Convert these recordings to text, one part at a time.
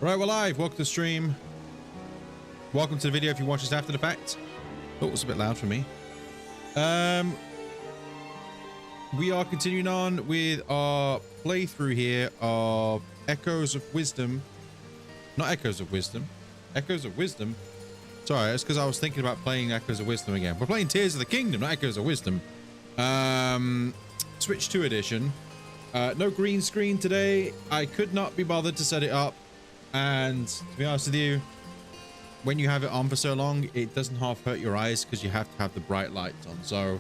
Right, we're live. Welcome to the stream. Welcome to the video if you watch this after the fact. Oh, it's a bit loud for me. We are continuing on with our playthrough here of Echoes of Wisdom. Not Echoes of Wisdom. Echoes of Wisdom. Sorry, it's because I was thinking about playing Echoes of Wisdom again. We're playing Tears of the Kingdom, not Echoes of Wisdom. Switch 2 edition. No green screen today. I could not be bothered to set it up. And to be honest with you, when you have it on for so long, it doesn't half hurt your eyes because you have to have the bright lights on. So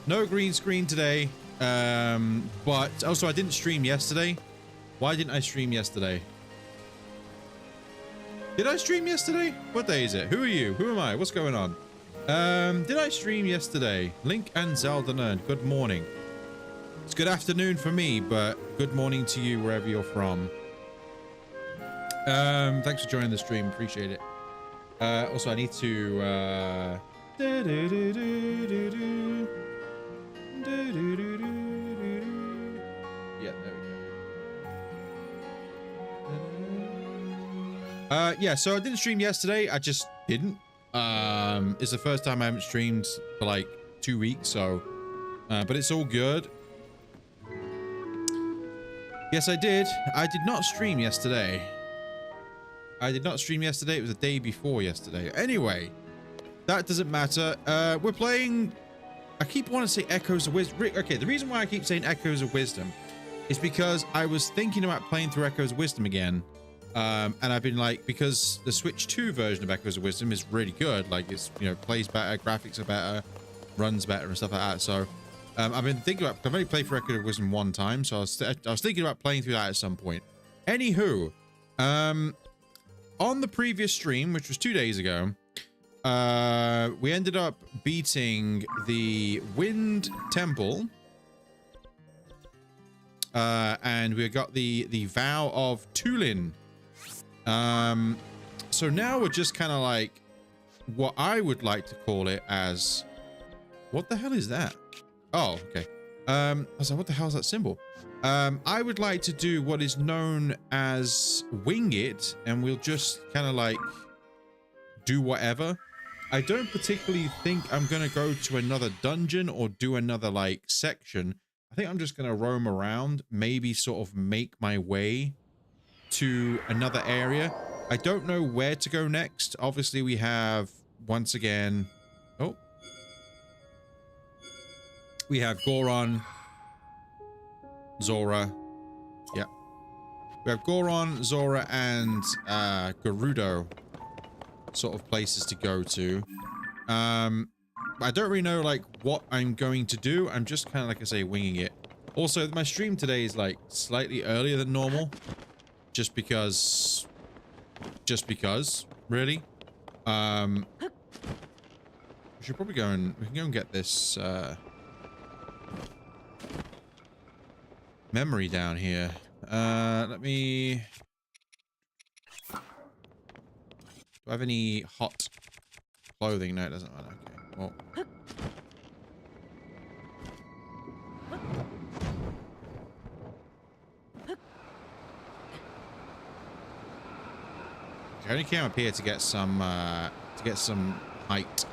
no green screen today. But also I didn't stream yesterday. Why didn't I stream yesterday? Did I stream yesterday? What day is it? Who are you? Who am I? What's going on? Did I stream yesterday? Link and Zelda Nerd. Good morning. It's good afternoon for me, but good morning to you wherever you're from. Thanks for joining the stream. Appreciate it. Also, I need to, yeah, there we go. Yeah, so I didn't stream yesterday. I just didn't. It's the first time I haven't streamed for like 2 weeks, so, but it's all good. Yes, I did. I did not stream yesterday. I did not stream yesterday. It was the day before yesterday. Anyway, that doesn't matter. We're playing... I keep wanting to say Echoes of Wisdom. Okay, the reason why I keep saying Echoes of Wisdom is because I was thinking about playing through Echoes of Wisdom again. And I've been like, because the Switch 2 version of Echoes of Wisdom is really good. Like, it's, you know, plays better, graphics are better, runs better and stuff like that. So, I've been thinking about... I've only played for Echoes of Wisdom one time, so I was thinking about playing through that at some point. Anywho, on the previous stream, which was 2 days ago, we ended up beating the Wind Temple. And we got the Vow of Tulin. So now we're just kind of like what I would like to call it as... What the hell is that? Oh, okay. I was like, what the hell is that symbol? I would like to do what is known as wing it, and we'll just kind of like do whatever. I don't particularly think I'm going to go to another dungeon or do another like section. I think I'm just going to roam around, maybe sort of make my way to another area. I don't know where to go next. Obviously, we have, once again... Oh. We have Goron... Zora. Yeah. We have Goron, Zora, and Gerudo sort of places to go to. I don't really know like what I'm going to do. I'm just kind of, like I say, winging it. Also, my stream today is like slightly earlier than normal. Just because, really. We should probably go and, we can go and get this, memory down here. Let me... Do I have any hot clothing? No, it doesn't matter. Okay, well... I only came up here to get some height.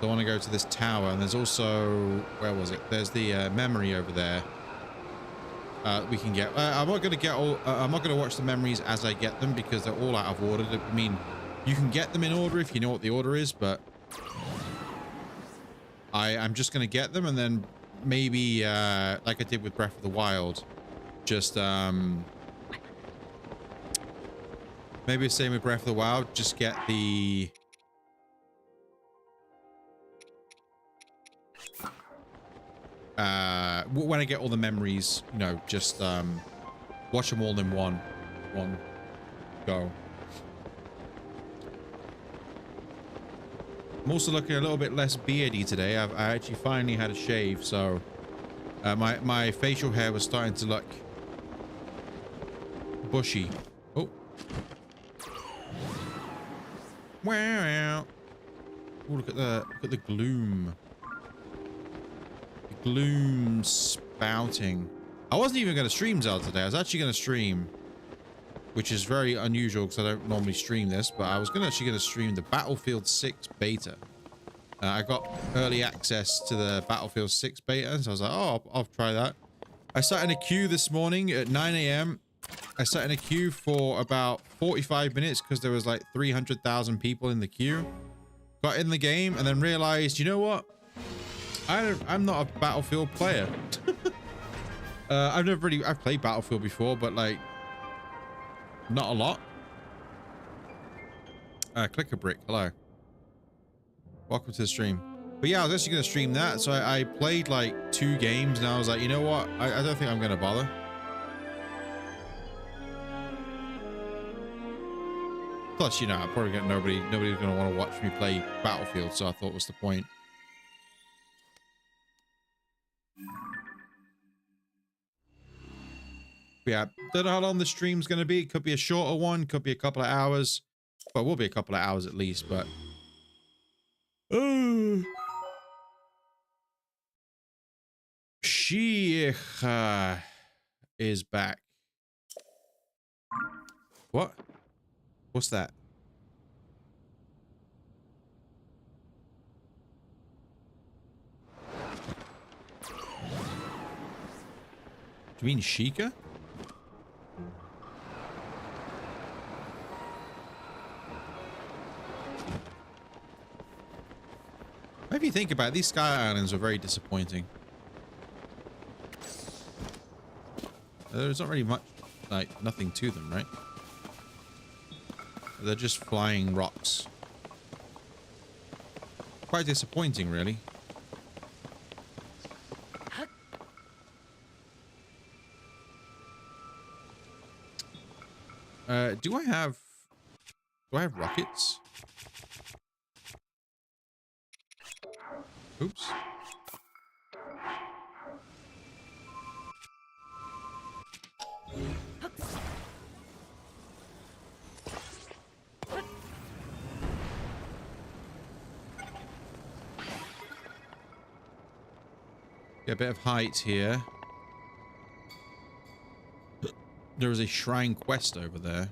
I want to go to this tower, and there's also... Where was it? There's the memory over there. We can get... I'm not going to get all... I'm not going to watch the memories as I get them because they're all out of order. I mean, you can get them in order if you know what the order is, but... I'm just going to get them and then maybe, like I did with Breath of the Wild, just, maybe the same with Breath of the Wild, just get the... when I get all the memories, you know, just watch them all in one go. I'm also looking a little bit less beardy today. I actually finally had a shave, so my facial hair was starting to look bushy. Oh. Wow. Oh, look at the gloom. Gloom spouting. I wasn't even going to stream Zelda today. I was actually going to stream which is very unusual because I don't normally stream this, but I was actually gonna stream the Battlefield 6 beta. I got early access to the Battlefield 6 beta, so I was like, oh, I'll try that. I sat in a queue this morning at 9 a.m. I sat in a queue for about 45 minutes because there was like 300,000 people in the queue. Got in the game and then realized, you know what? I'm not a Battlefield player. I've played Battlefield before, but like not a lot. Click a brick. Hello. Welcome to the stream. But yeah, I was actually going to stream that. So I played like 2 games and I was like, you know what? I don't think I'm going to bother. Plus, you know, I'm probably got nobody's going to want to watch me play Battlefield. So I thought was the point. Yeah, don't know how long the stream's going to be. It could be a shorter one, could be a couple of hours. Well, it will be a couple of hours at least, but Sheikh is back. What? What's that? Do you mean Sheikah? If you think about it, these Sky Islands are very disappointing. There's not really much, like, nothing to them, right? They're just flying rocks. Quite disappointing, really. Do I have rockets? Oops. Get a bit of height here. There is a shrine quest over there.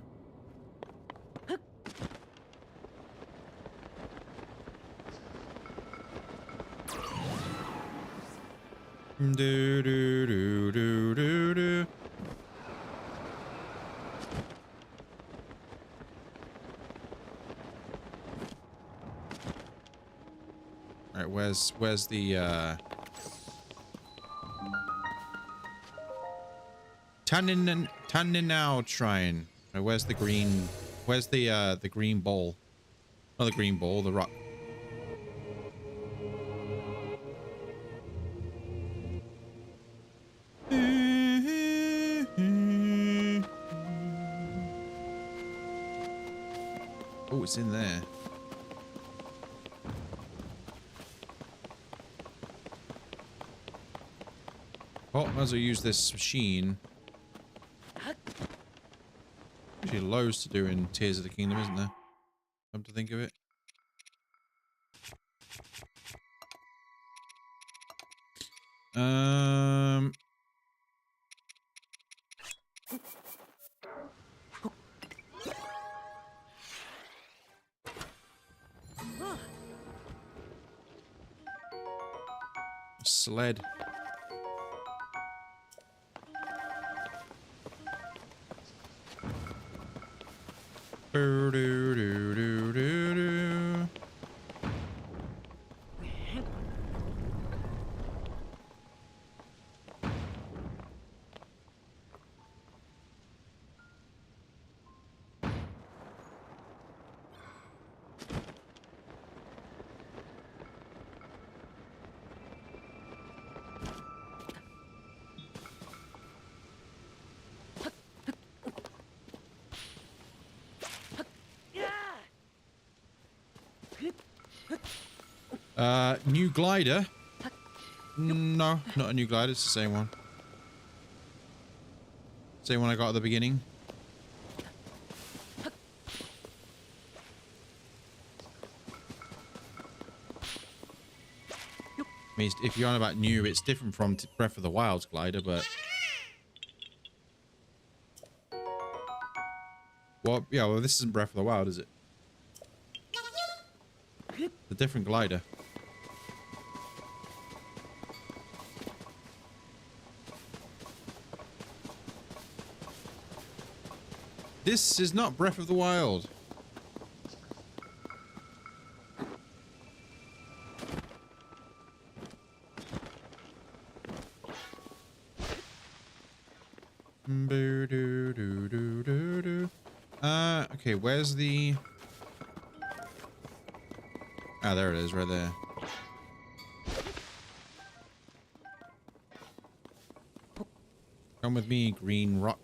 Do do do do do do. All right, where's the Tanninau shrine? Where's the green? Where's the green ball? Not the green ball, the rock. Oh, it's in there. Oh, might as well use this machine. Actually, loads to do in Tears of the Kingdom, isn't there? Come to think of it. Sled. Do do do do do do. New glider? No, not a new glider. It's the same one. Same one I got at the beginning. I mean, if you're on about new, it's different from Breath of the Wild's glider, but Well, yeah, well, this isn't Breath of the Wild, is it? A different glider. This is not Breath of the Wild. Okay, where's the... Ah, there it is, right there. Come with me, green rock.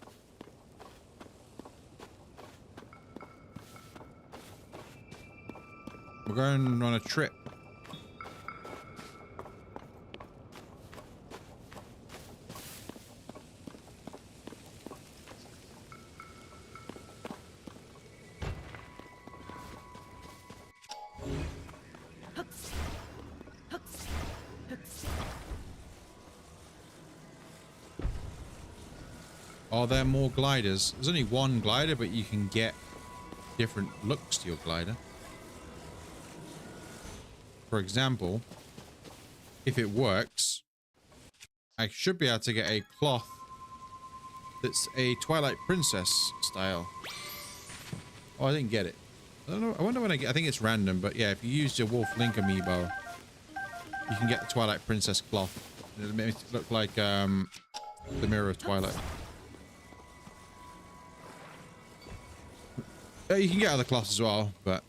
We're going on a trip. Are there more gliders? There's only one glider, but you can get different looks to your glider. For example, if it works, I should be able to get a cloth that's a Twilight Princess style. Oh, I didn't get it. I don't know. I wonder when I get. I think it's random, but yeah, if you use your Wolf Link amiibo, you can get the Twilight Princess cloth. It'll make it look like the Mirror of Twilight. You can get other cloths as well, but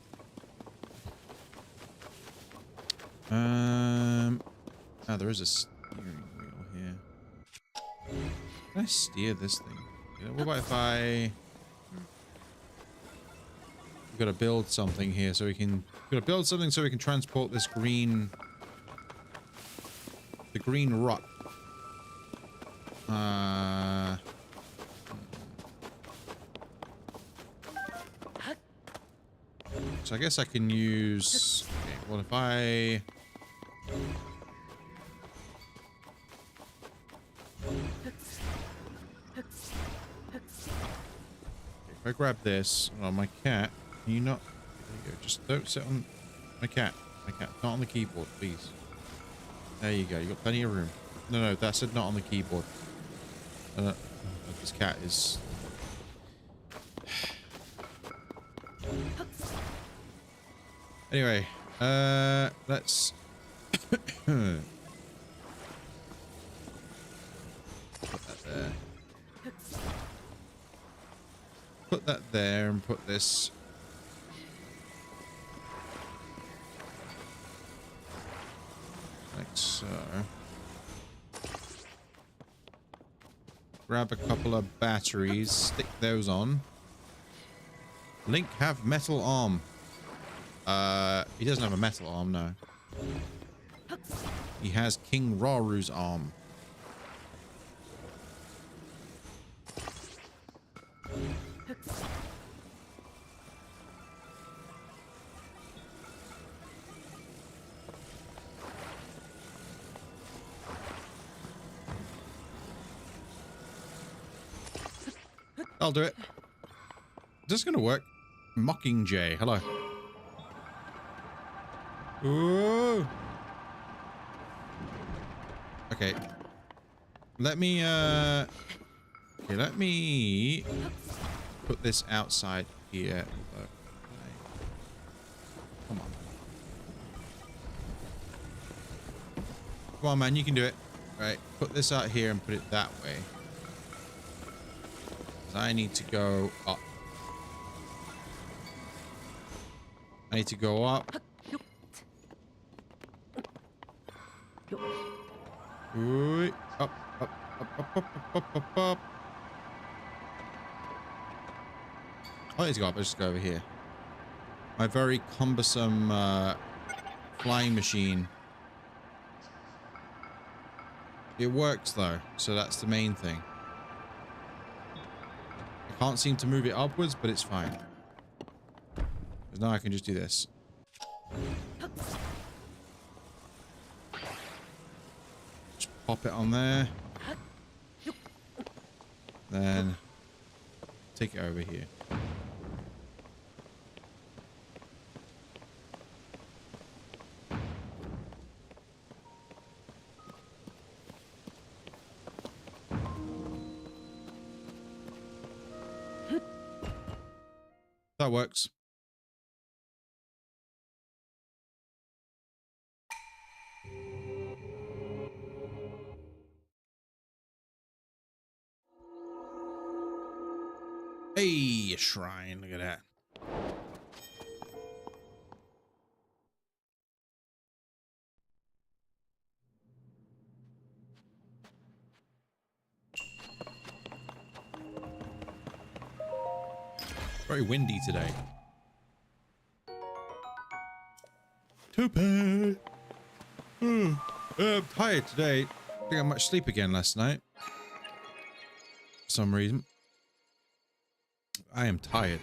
oh, there is a steering wheel here. Can I steer this thing? You know, what about if I... We've got to build something here so we can... We've got to build something so we can transport this green... The green rock. So I guess I can use... Okay, well, if I... If I grab this... Oh, my cat... Can you not... There you go. Just don't sit on... My cat. My cat. Not on the keyboard, please. There you go. You got plenty of room. No, that said not on the keyboard. This cat is... Anyway, let's... Put that there. Put that there and put this... Like so. Grab a couple of batteries, stick those on. Link have metal arm. He doesn't have a metal arm, no. He has King Raru's arm. I'll do it. Is this gonna work? Mockingjay, hello. Ooh. Okay. Let me okay, let me put this outside here. Come on. Come on, man, you can do it. Right, put this out here and put it that way. I need to go up. I need to go up. Ooh, up. I need to go up. I'll just go over here. My very cumbersome flying machine. It works though, so that's the main thing. I can't seem to move it upwards, but it's fine. Because now I can just do this. Just pop it on there. Then take it over here. That works. Hey, a shrine. Look at that. Very windy today. Toupe. I'm tired today. I think I might sleep again last night. For some reason. I am tired.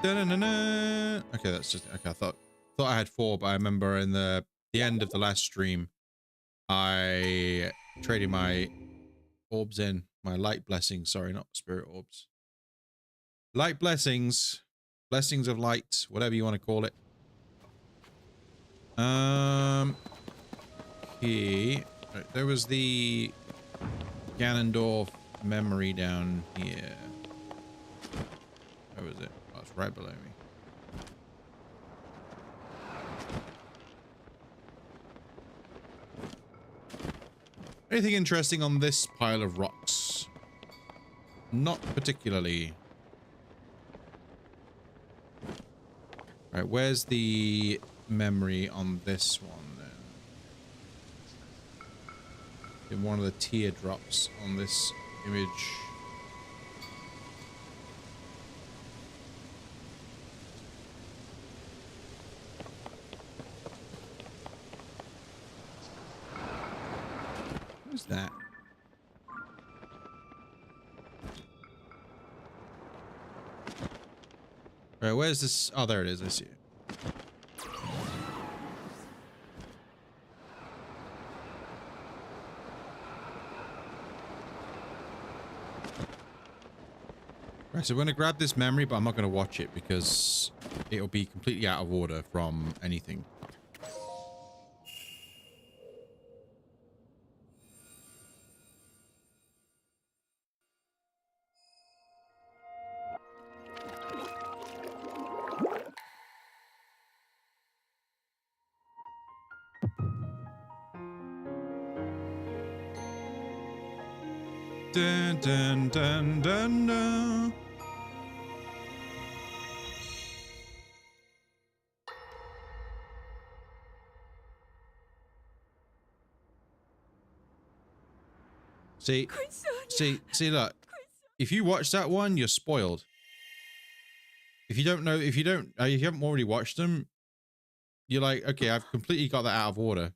Da-na-na-na. Okay, that's just okay. I thought I had 4, but I remember in the end of the last stream, I traded my orbs in, my light blessings. Sorry, not spirit orbs. Light blessings, blessings of light, whatever you want to call it. Here, right, there was the Ganondorf memory down here. Where was it? Oh, it's right below me. Anything interesting on this pile of rocks? Not particularly. Right, where's the memory on this one then? In one of the teardrops on this image. Who's that? Right, where's this? Oh, there it is. I see it. Right, so we're going to grab this memory, but I'm not going to watch it because it'll be completely out of order from anything. Dun, dun, dun, dun, dun. See, look. If you watch that one, you're spoiled. If you don't know, if you haven't already watched them, you're like, okay, I've completely got that out of order.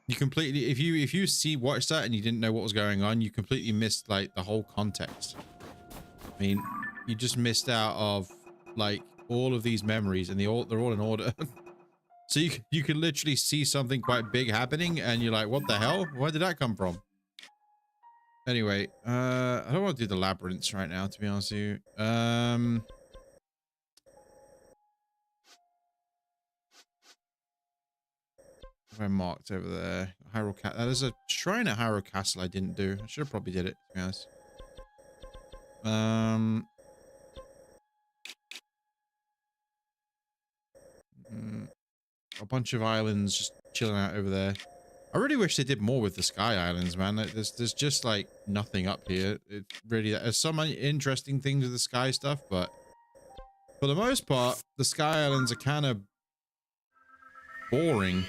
You completely, if you watch that and you didn't know what was going on, you completely missed like the whole context. I mean, you just missed out of like all of these memories, and they're all in order. So you can literally see something quite big happening, and you're like, what the hell? Where did that come from? Anyway, I don't want to do the labyrinths right now, to be honest with you. I marked over there. Hyrule Castle. There's a shrine at Hyrule Castle I didn't do. I should have probably did it, to be honest. A bunch of islands just chilling out over there. I really wish they did more with the Sky Islands, man. There's just like nothing up here. It really, there's some interesting things with the sky stuff, but for the most part, the Sky Islands are kind of boring.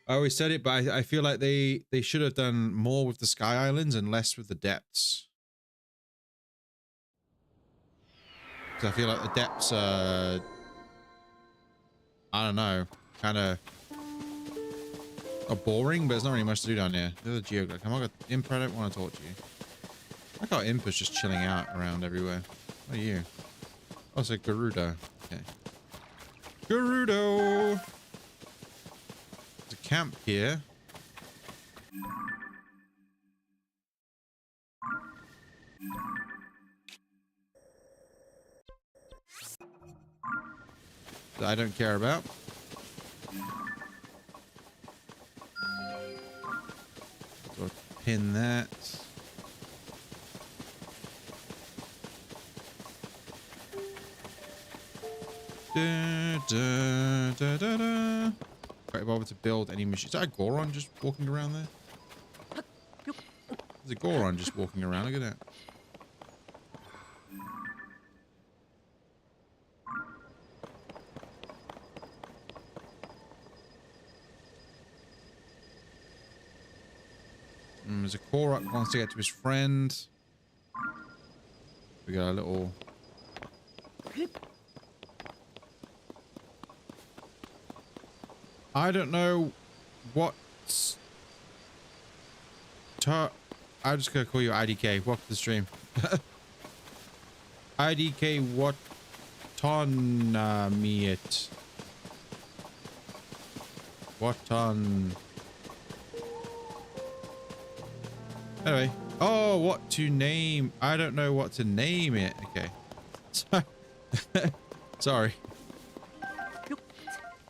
I always said it, but I feel like they should have done more with the Sky Islands and less with the depths. Because I feel like the depths are, I don't know, kind of are boring, but there's not really much to do down here. There's a geoglyph. Come on, Imp, I don't want to talk to you. I like how Imp is just chilling out around everywhere. What are you? Oh, it's a Gerudo. Okay. Gerudo! There's a camp here. That I don't care about. pin that. Right, bother to build any machine. Is that a Goron just walking around there? There's a Goron just walking around. Look at that. There's a Korok who wants to get to his friend. We got a little... I don't know what's... I'm just going to call you IDK. Welcome to the stream. IDK what on me it. What on... Anyway. Oh, what to name? I don't know what to name it. Okay. Sorry.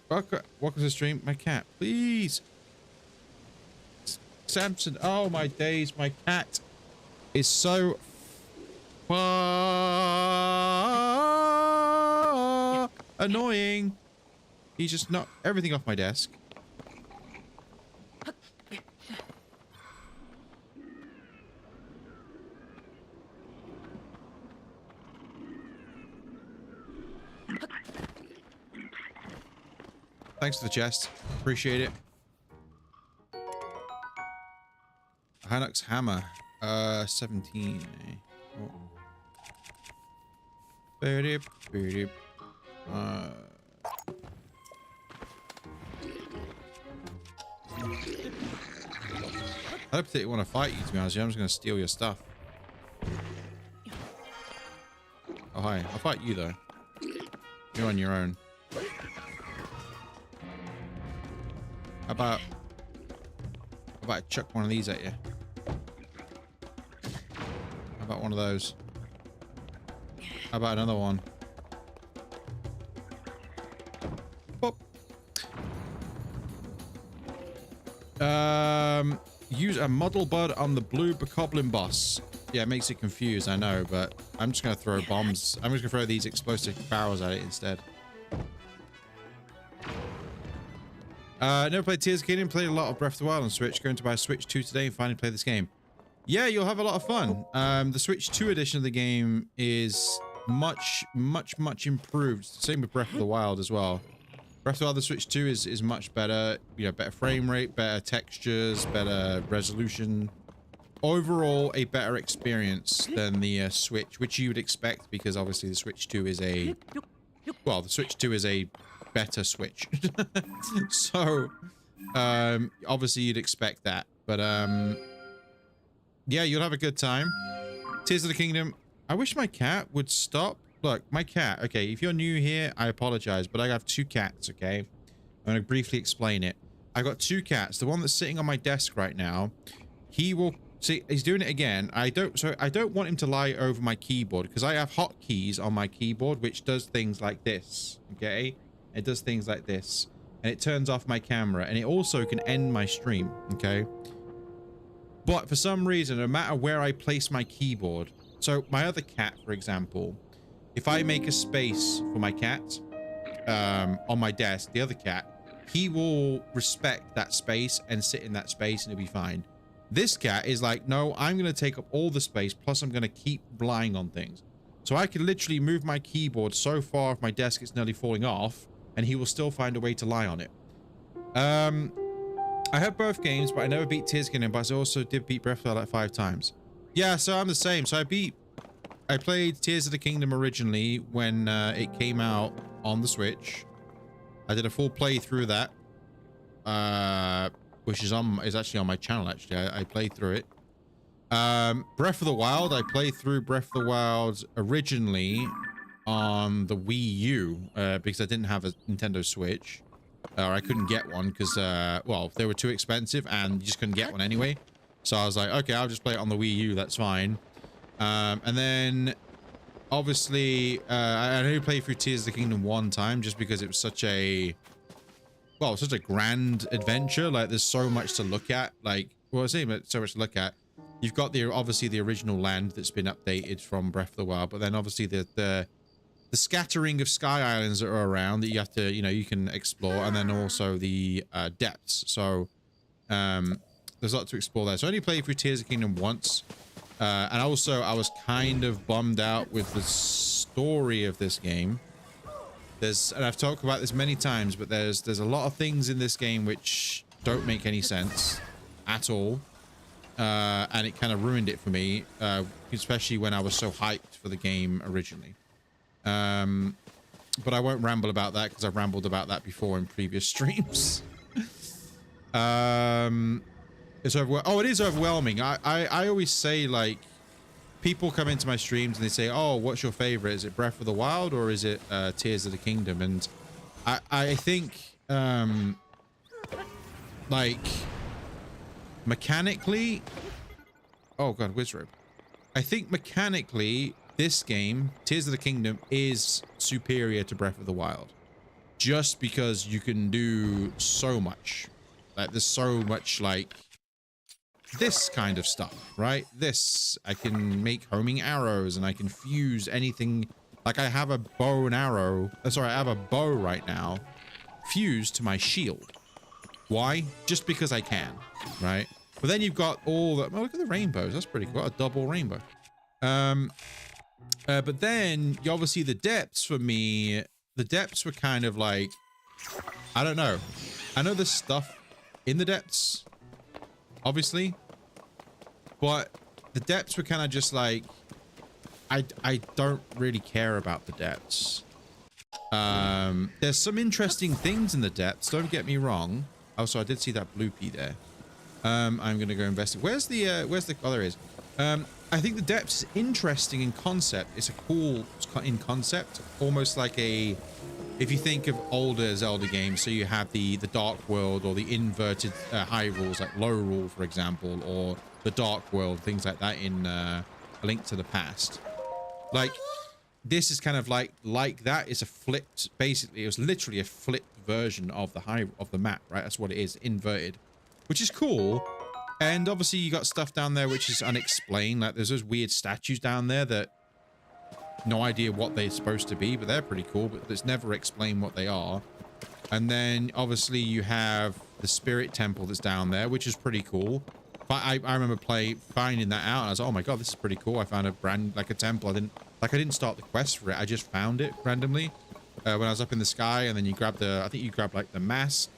Welcome to the stream. My cat, please. Samson. Oh, my days. My cat is so annoying. He just knocked everything off my desk. Thanks for the chest. Appreciate it. Hanuk's hammer. 17. Oh. I don't particularly want to fight you, to be honest. I'm just going to steal your stuff. Oh, hi. I'll fight you, though. You're on your own. How about I chuck one of these at you? How about one of those? How about another one? Boop. Use a muddle bud on the blue bokoblin boss. Yeah, it makes it confused, I know, but I'm just gonna throw bombs. I'm just gonna throw these explosive barrels at it instead. Never played Tears of the Kingdom. Played a lot of Breath of the Wild on Switch. Going to buy Switch 2 today and finally play this game. Yeah, you'll have a lot of fun. The Switch 2 edition of the game is much improved. Same with Breath of the Wild as well. Breath of the Wild, the Switch 2 is much better. You know, better frame rate, better textures, better resolution. Overall, a better experience than the Switch, which you would expect because obviously the Switch 2 is a... Well, the Switch 2 is a better Switch. So, obviously you'd expect that. But, yeah, you'll have a good time. Tears of the Kingdom. I wish my cat would stop. Look, my cat. Okay, if you're new here, I apologize, but I have two cats, okay? I'm going to briefly explain it. I've got two cats. The one that's sitting on my desk right now, he will... See, he's doing it again. I don't want him to lie over my keyboard because I have hotkeys on my keyboard, which does things like this, okay? It does things like this, and it turns off my camera, and it also can end my stream, okay? But for some reason, no matter where I place my keyboard, so my other cat, for example, if I make a space for my cat on my desk, the other cat, he will respect that space and sit in that space, and it'll be fine. This cat is like, no, I'm going to take up all the space, plus I'm going to keep lying on things. So I can literally move my keyboard so far off my desk it's nearly falling off, and he will still find a way to lie on it. I have both games, but I never beat Tears of the Kingdom, but I also did beat Breath of the Wild like 5 times. Yeah, so I'm the same. So I played Tears of the Kingdom originally when it came out on the Switch. I did a full playthrough of that. Which is actually on my channel, actually. I played through it. Breath of the Wild, I played through Breath of the Wild originally on the Wii U, because I didn't have a Nintendo Switch. Or I couldn't get one because, well, they were too expensive and you just couldn't get one anyway. So I was like, okay, I'll just play it on the Wii U, that's fine. And then, obviously, I only played through Tears of the Kingdom one time just because it was such a... Well, such a grand adventure. Like, there's so much to look at. Like, well, it's even so much to look at. You've got the obviously the original land that's been updated from Breath of the Wild, but then obviously the scattering of sky islands that are around that you have to, you know, you can explore, and then also the depths. So there's a lot to explore there. So I only played through Tears of the Kingdom once, and also I was kind of bummed out with the story of this game. And I've talked about this many times, but there's a lot of things in this game which don't make any sense at all, and it kind of ruined it for me, especially when I was so hyped for the game originally. But I won't ramble about that because I've rambled about that before in previous streams. It's it is overwhelming. I always say, like, people come into my streams and they say, oh, what's your favorite? Is it Breath of the Wild or is it Tears of the Kingdom? And I think like mechanically, oh god, Wizrobe. I think mechanically this game, Tears of the Kingdom, is superior to Breath of the Wild, just because you can do so much. Like, there's so much, like, this kind of stuff, right? I can make homing arrows, and I can fuse anything. Like, I have a bow and arrow. Sorry, I have a bow right now fused to my shield. Why? Just because I can, right? But then you've got all the... Oh, look at the rainbows. That's pretty cool. A double rainbow. But then, obviously, the depths for me... The depths were kind of like... I don't know. I know there's stuff in the depths, obviously, but the depths were kind of just like... I don't really care about the depths. There's some interesting things in the depths, don't get me wrong. Also, I did see that bloopy there. I'm gonna go investigate. Where's the... Oh, there is. I think the depths is interesting in concept. It's a cool in concept, almost like a... If you think of older Zelda games, so you have the Dark World or the inverted Hyrules, like Lorule, for example, or the Dark World, things like that in A Link to the Past. Like, this is kind of like that. It's a flipped... Basically, it was literally a flipped version of the map, right? That's what it is, inverted, which is cool. And obviously you got stuff down there which is unexplained. Like, there's those weird statues down there that no idea what they're supposed to be, but they're pretty cool, but it's never explained what they are. And then obviously you have the spirit temple that's down there, which is pretty cool. But I remember finding that out, and I was like, oh my god, this is pretty cool. I found a temple. I didn't start the quest for it. I just found it randomly when I was up in the sky. And then you grab I think you grab like the mask,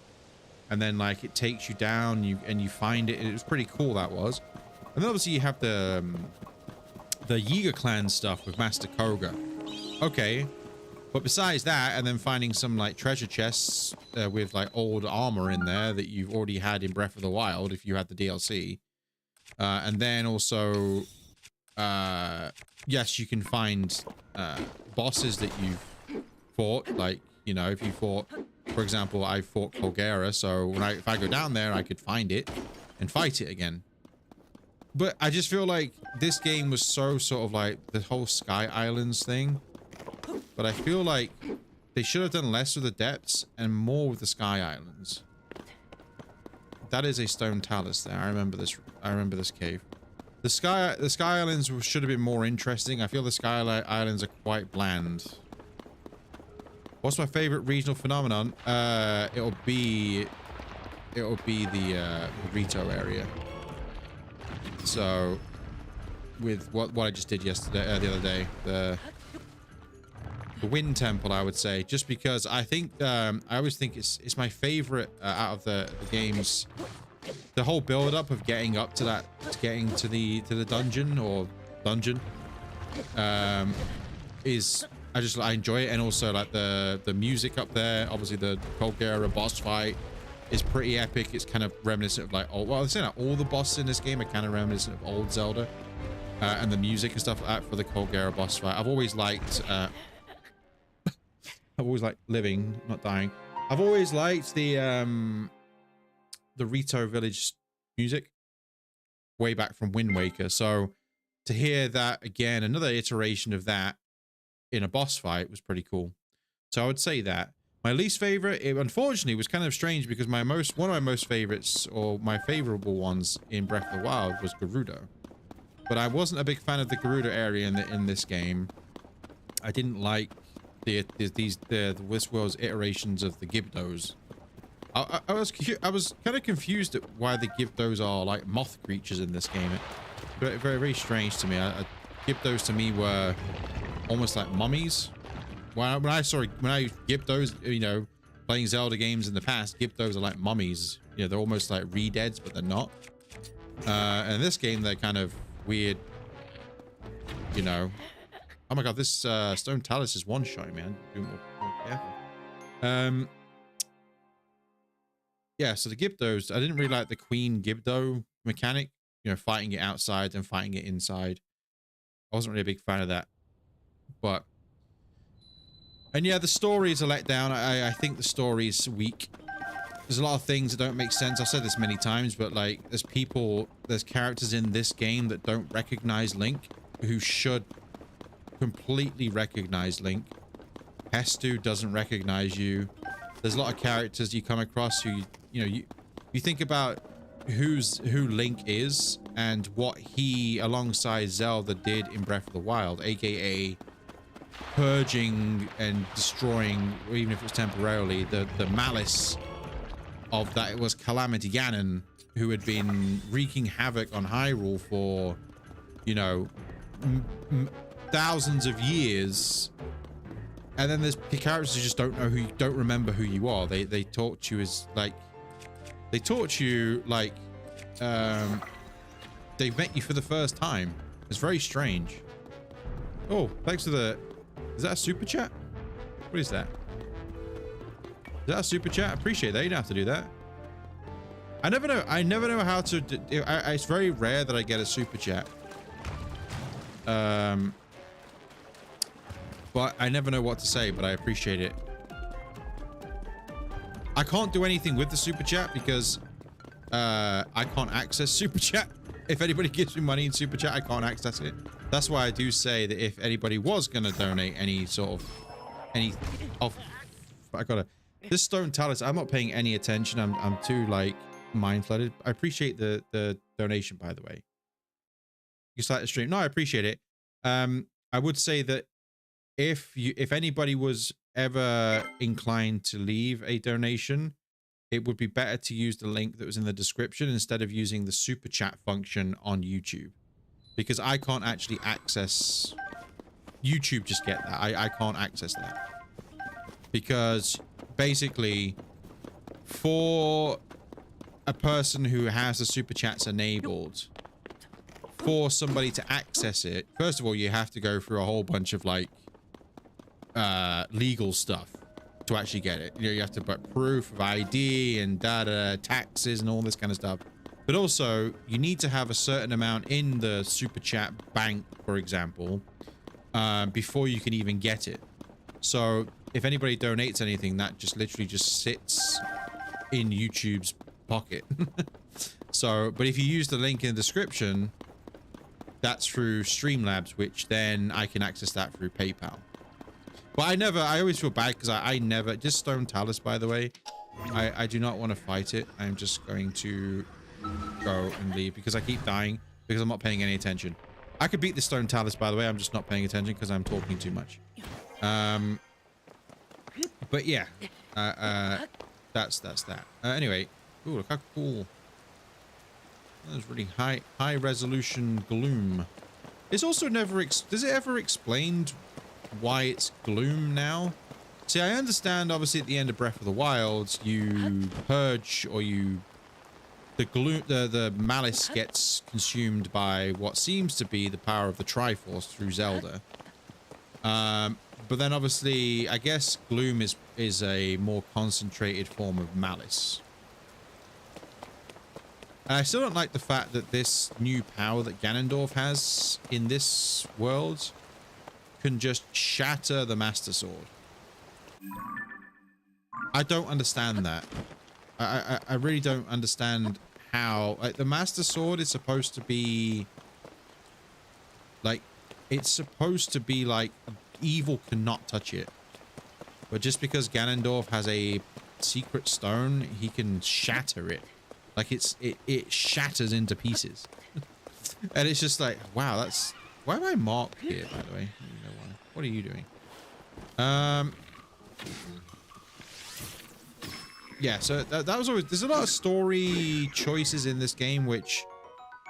and then like it takes you down, and you find it. It was pretty cool, that was. And then obviously you have the Yiga Clan stuff with Master Koga. Okay, but besides that, and then finding some like treasure chests with like old armor in there that you've already had in Breath of the Wild if you had the DLC, and then also yes, you can find bosses that you've fought. Like, you know, if you fought, for example, I fought Colgera, so if I go down there, I could find it and fight it again. But I just feel like this game was so sort of like the whole Sky Islands thing. But I feel like they should have done less with the depths and more with the Sky Islands. That is a stone talus there. I remember this. I remember this cave. The Sky Islands should have been more interesting. I feel the Sky Islands are quite bland. What's my favorite regional phenomenon? It'll be the Rito area. So, with what I just did yesterday, the other day, the Wind Temple, I would say, just because I think I always think it's my favorite out of the games. The whole build up of getting up to that, getting to the dungeon is I enjoy it, and also like the music up there. Obviously, the Colgera boss fight is pretty epic. It's kind of reminiscent of like I'm saying that all the bosses in this game are kind of reminiscent of old Zelda, and the music and stuff like that for the Colgera boss fight. I've always liked living, not dying. I've always liked the Rito Village music way back from Wind Waker. So to hear that again, another iteration of that in a boss fight, was pretty cool. So I would say that. My least favorite, it unfortunately was kind of strange because one of my most favorites, or my favorable ones in Breath of the Wild, was Gerudo. But I wasn't a big fan of the Gerudo area in this game. I didn't like this world's iterations of the Gibdos. I was kind of confused at why the Gibdos are like moth creatures in this game. Very, very strange to me. Gibdos to me were almost like mummies. When I Gibdos, you know, playing Zelda games in the past, Gibdos are like mummies. You know, they're almost like re-deads, but they're not. And in this game, they're kind of weird, you know. Oh my god, this stone talus is one-shot, man. Do more careful. Yeah, so the Gibdos, I didn't really like the Queen Gibdo mechanic. You know, fighting it outside and fighting it inside. I wasn't really a big fan of that. But... And yeah, the story is a letdown. I think the story is weak. There's a lot of things that don't make sense. I've said this many times, but like, there's characters in this game that don't recognize Link, who should completely recognize Link. Hestu doesn't recognize you. There's a lot of characters you come across who, you think about who Link is and what he, alongside Zelda, did in Breath of the Wild, aka purging and destroying, even if it was temporarily, the malice of that. It was Calamity Ganon, who had been wreaking havoc on Hyrule for, you know, thousands of years. And then there's characters who just don't remember who you are. They talk to you as like, they've met you for the first time. It's very strange. Oh, thanks for the... Is that a super chat? What is that? Is that a super chat? I appreciate that. You don't have to do that. I never know how to... It's very rare that I get a super chat. But I never know what to say, but I appreciate it. I can't do anything with the super chat because I can't access super chat. If anybody gives me money in super chat, I can't access it. That's why I do say that if anybody was going to donate this stone talus, I'm not paying any attention. I'm too like mind flooded. I appreciate the donation, by the way. You start the stream. No, I appreciate it. I would say that if anybody was ever inclined to leave a donation, it would be better to use the link that was in the description instead of using the super chat function on YouTube, because I can't actually access YouTube. Just get that. I can't access that because basically for a person who has the super chats enabled, for somebody to access it, first of all, you have to go through a whole bunch of like legal stuff to actually get it. You know, you have to put proof of ID and taxes and all this kind of stuff. But also, you need to have a certain amount in the super chat bank, for example, before you can even get it. So if anybody donates anything, that just literally just sits in YouTube's pocket. So, but if you use the link in the description, that's through Streamlabs, which then I can access that through PayPal. But I always feel bad because I never, just stone talus, by the way. I do not want to fight it. I'm just going to go and leave because I keep dying because I'm not paying any attention. I could beat the stone talus, by the way. I'm just not paying attention because I'm talking too much. But yeah, that's that. Anyway, ooh, look how cool. That's really high resolution gloom. It's also never, does it ever explained why it's gloom now? See, I understand obviously at the end of Breath of the Wild, you purge, or the gloom, the malice gets consumed by what seems to be the power of the Triforce through Zelda. But then obviously, I guess gloom is a more concentrated form of malice. And I still don't like the fact that this new power that Ganondorf has in this world can just shatter the Master Sword. I don't understand that. I really don't understand how, like, the Master Sword is supposed to be like, it's supposed to be like evil cannot touch it. But just because Ganondorf has a secret stone, he can shatter it. Like it shatters into pieces. And it's just like, wow, that's... Why am I marked here, by the way? I don't know why. What are you doing? Yeah, so that was always... There's a lot of story choices in this game, which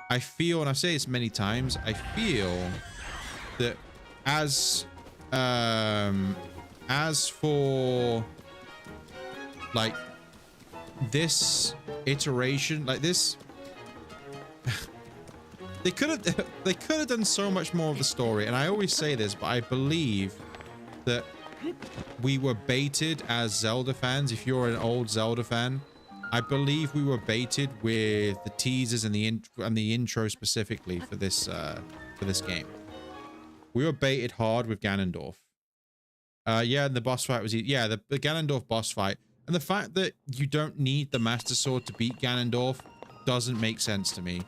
I feel, and I've said this many times, I feel that as for like this iteration, like this, they could have done so much more of the story. And I always say this, but I believe that we were baited as Zelda fans. If you're an old Zelda fan, I believe we were baited with the teasers and the intro specifically for this game. We were baited hard with Ganondorf. Yeah, and the boss fight was... Yeah, the Ganondorf boss fight. And the fact that you don't need the Master Sword to beat Ganondorf doesn't make sense to me.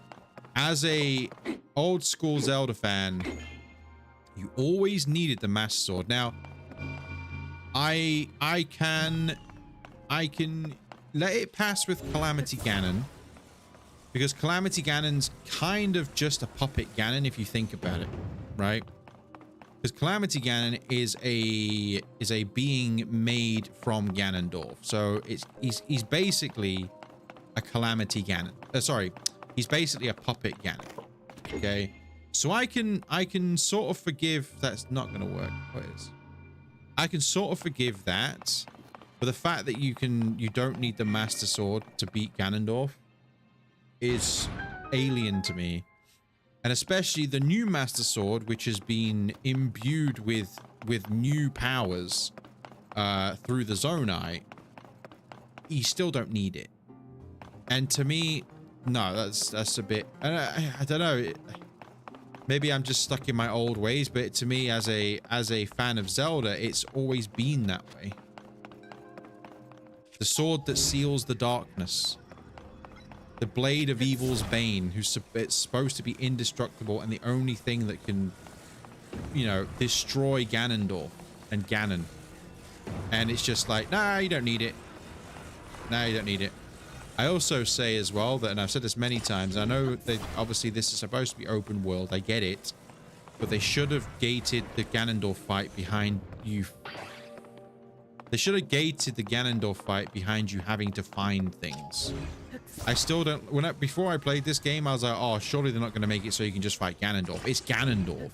As a old school Zelda fan, you always needed the Master Sword. Now, I can let it pass with Calamity Ganon, because Calamity Ganon's kind of just a puppet Ganon if you think about it, right? Because Calamity Ganon is a being made from Ganondorf, so he's basically a Calamity Ganon. Sorry, he's basically a puppet Ganon. Okay, so I can sort of forgive... That's not gonna work. What is? I can sort of forgive that, but the fact that you don't need the Master Sword to beat Ganondorf is alien to me. And especially the new Master Sword, which has been imbued with new powers through the Zonai, you still don't need it. And to me, no, that's a bit... I don't know. Maybe I'm just stuck in my old ways, but to me, as a fan of Zelda, it's always been that way. The sword that seals the darkness. The blade of evil's bane, it's supposed to be indestructible and the only thing that can, you know, destroy Ganondorf and Ganon. And it's just like, nah, you don't need it. Nah, you don't need it. I also say as well that, and I've said this many times, I know that obviously this is supposed to be open world, I get it, but they should have gated the Ganondorf fight behind you. They should have gated the Ganondorf fight behind you having to find things. I still don't... Before I played this game, I was like, oh, surely they're not going to make it so you can just fight Ganondorf. It's Ganondorf.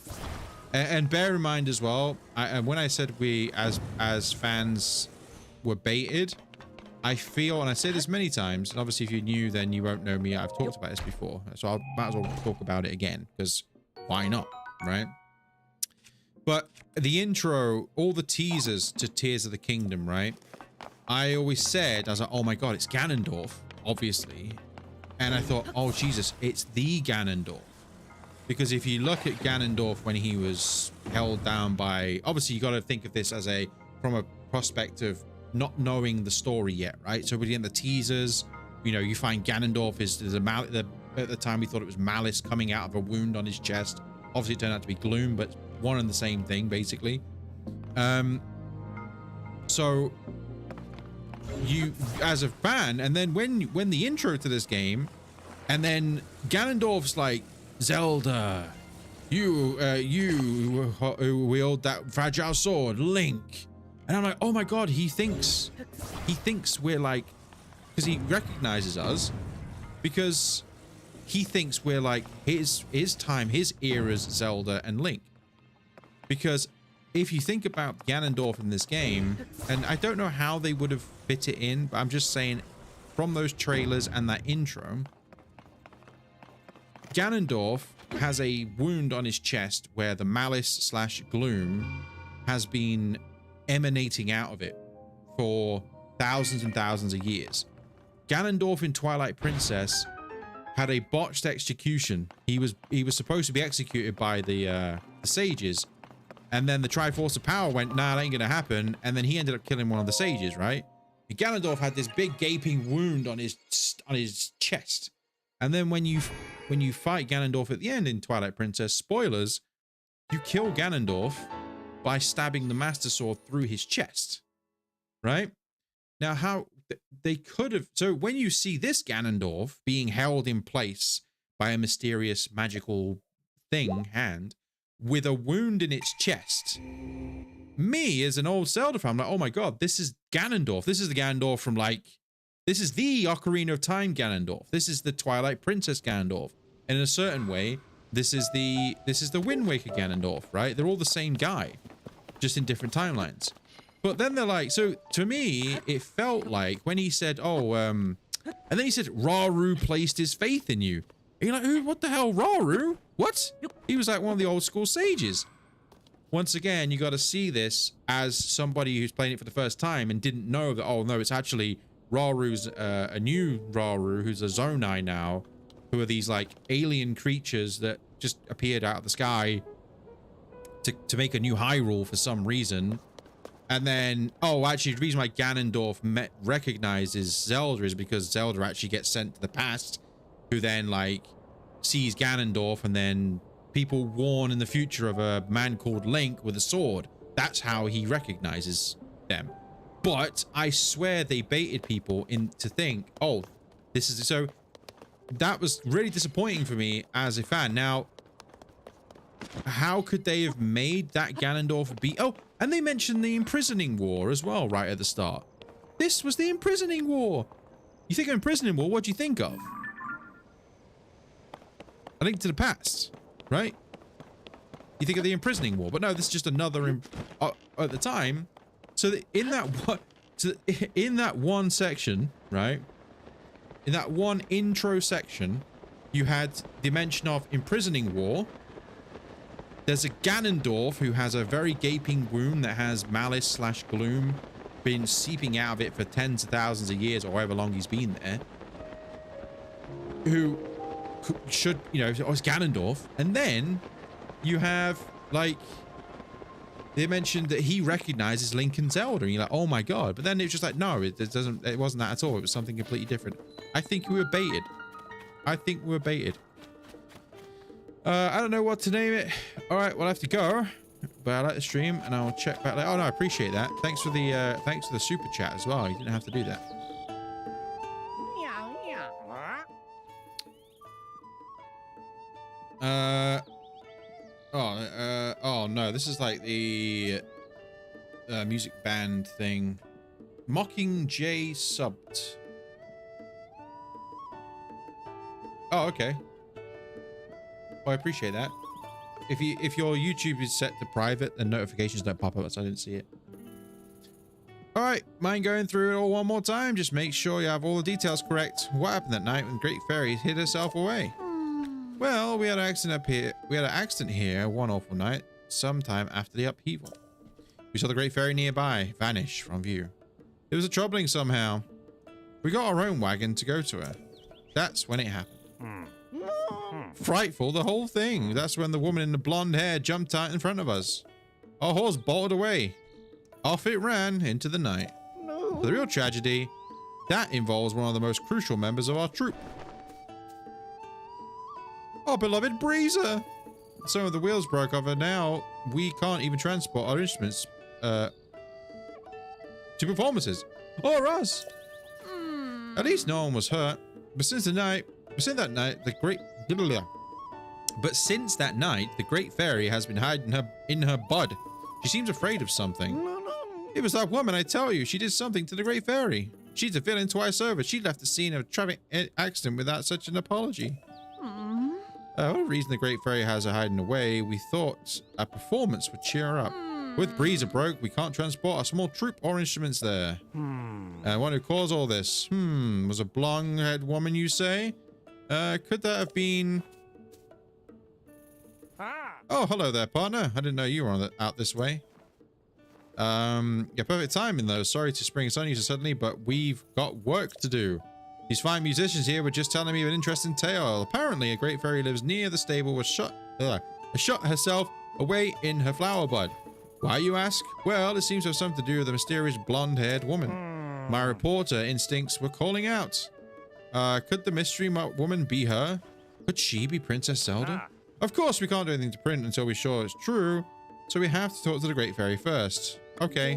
And bear in mind as well, when I said we, as fans, were baited, I feel, and I said this many times, and obviously if you're new, then you won't know me. I've talked about this before, so I might as well talk about it again, because why not, right? But the intro, all the teasers to Tears of the Kingdom, right? I always said, I was like, oh my god, it's Ganondorf, obviously. And I thought, oh Jesus, it's the Ganondorf. Because if you look at Ganondorf when he was held down by... Obviously, you got to think of this as from a prospect of not knowing the story yet, right? So we get the teasers, you know, you find Ganondorf is at the time we thought it was malice coming out of a wound on his chest. Obviously, it turned out to be gloom, but one and the same thing, basically. So you, as a fan, and then when the intro to this game, and then Ganondorf's like, Zelda, you wield that fragile sword, Link. And I'm like, oh my god, he thinks we're like, because he recognizes us, because he thinks we're like his era's Zelda and Link. Because if you think about Ganondorf in this game, and I don't know how they would have fit it in, but I'm just saying from those trailers and that intro, Ganondorf has a wound on his chest where the malice / gloom has been emanating out of it for thousands and thousands of years. Ganondorf in Twilight Princess had a botched execution. He was supposed to be executed by the sages, and then the Triforce of Power went, nah, that ain't gonna happen, and then he ended up killing one of the sages, right? And Ganondorf had this big gaping wound on his chest, and then when you fight Ganondorf at the end in Twilight Princess, spoilers, you kill Ganondorf by stabbing the Master Sword through his chest. right? Now, how they could have... So when you see this Ganondorf being held in place by a mysterious magical thing, hand, with a wound in its chest, me as an old Zelda fan, I'm like, oh my god, this is Ganondorf. This is the Ganondorf from, like... This is the Ocarina of Time Ganondorf. This is the Twilight Princess Ganondorf. And in a certain way, this is the Wind Waker Ganondorf, right? They're all the same guy, just in different timelines. But then they're like, so to me, it felt like when he said, oh, and then he said, Rauru placed his faith in you. And you're like, who? What the hell, Rauru? What? He was like one of the old school sages. Once again, you got to see this as somebody who's playing it for the first time and didn't know that, oh no, it's actually Rauru's a new Rauru who's a Zonai now, who are these like alien creatures that just appeared out of the sky to make a new Hyrule for some reason. And then, oh, actually, the reason why Ganondorf recognizes Zelda is because Zelda actually gets sent to the past, who then, like, sees Ganondorf, and then people warn in the future of a man called Link with a sword. That's how he recognizes them. But I swear they baited people to think, oh, this is... So that was really disappointing for me as a fan. Now, how could they have made that Ganondorf be... Oh, and they mentioned the imprisoning war as well right at the start. This was the imprisoning war. You think of imprisoning war, what do you think of? A Link to the Past, right? You think of the imprisoning war, but no, this is just another... at the time, so that in that one section, right? In that one intro section, you had the mention of imprisoning war. There's a Ganondorf who has a very gaping wound that has malice / gloom been seeping out of it for tens of thousands of years or however long he's been there. Who should, you know, it's Ganondorf. And then you have, like, they mentioned that he recognizes Link and Zelda, and you're like, oh my god. But then it was just like, no, it wasn't that at all. It was something completely different. I think we were baited. I think we were baited. I don't know what to name it. All right, well, I have to go, but I like the stream, and I'll check back later. Oh no, I appreciate that. Thanks for the super chat as well. You didn't have to do that. Oh no, this is like the music band thing. Mockingjay subbed. Oh, okay. Oh, I appreciate that. If your YouTube is set to private, then notifications don't pop up, so I didn't see it. All right, mind going through it all one more time? Just make sure you have all the details correct. What happened that night when Great Fairy hid herself away? Well, we had an accident up here. We had an accident here one awful night, sometime after the upheaval. We saw the Great Fairy nearby vanish from view. It was troubling somehow. We got our own wagon to go to her. That's when it happened. Frightful, the whole thing. That's when the woman in the blonde hair jumped out in front of us. Our horse bolted away. Off it ran into the night. But the real tragedy, that involves one of the most crucial members of our troupe. Our beloved Breezer. Some of the wheels broke off, and now we can't even transport our instruments to performances. Or us. At least no one was hurt. But since that night, the Great Fairy has been hiding in her bud. She seems afraid of something. It was that woman, I tell you. She did something to the Great Fairy. She's a villain twice over. She left the scene of a traffic accident without such an apology. What reason the Great Fairy has her hiding away, we thought a performance would cheer her up. With Breezer broke, we can't transport a small troupe or instruments there. One who caused all this, was a blonde-haired woman, you say? Could that have been... Oh, hello there, partner. I didn't know you were out this way. Yeah, perfect timing, though. Sorry to spring us on you so suddenly, but we've got work to do. These fine musicians here were just telling me of an interesting tale. Apparently, a Great Fairy lives near the stable was shot herself away in her flower bud. Why, you ask? Well, it seems to have something to do with the mysterious blonde-haired woman. My reporter instincts were calling out. Could the mystery woman be her? Could she be Princess Zelda? Of course, we can't do anything to print until we're sure it's true, so we have to talk to the Great Fairy first. Okay.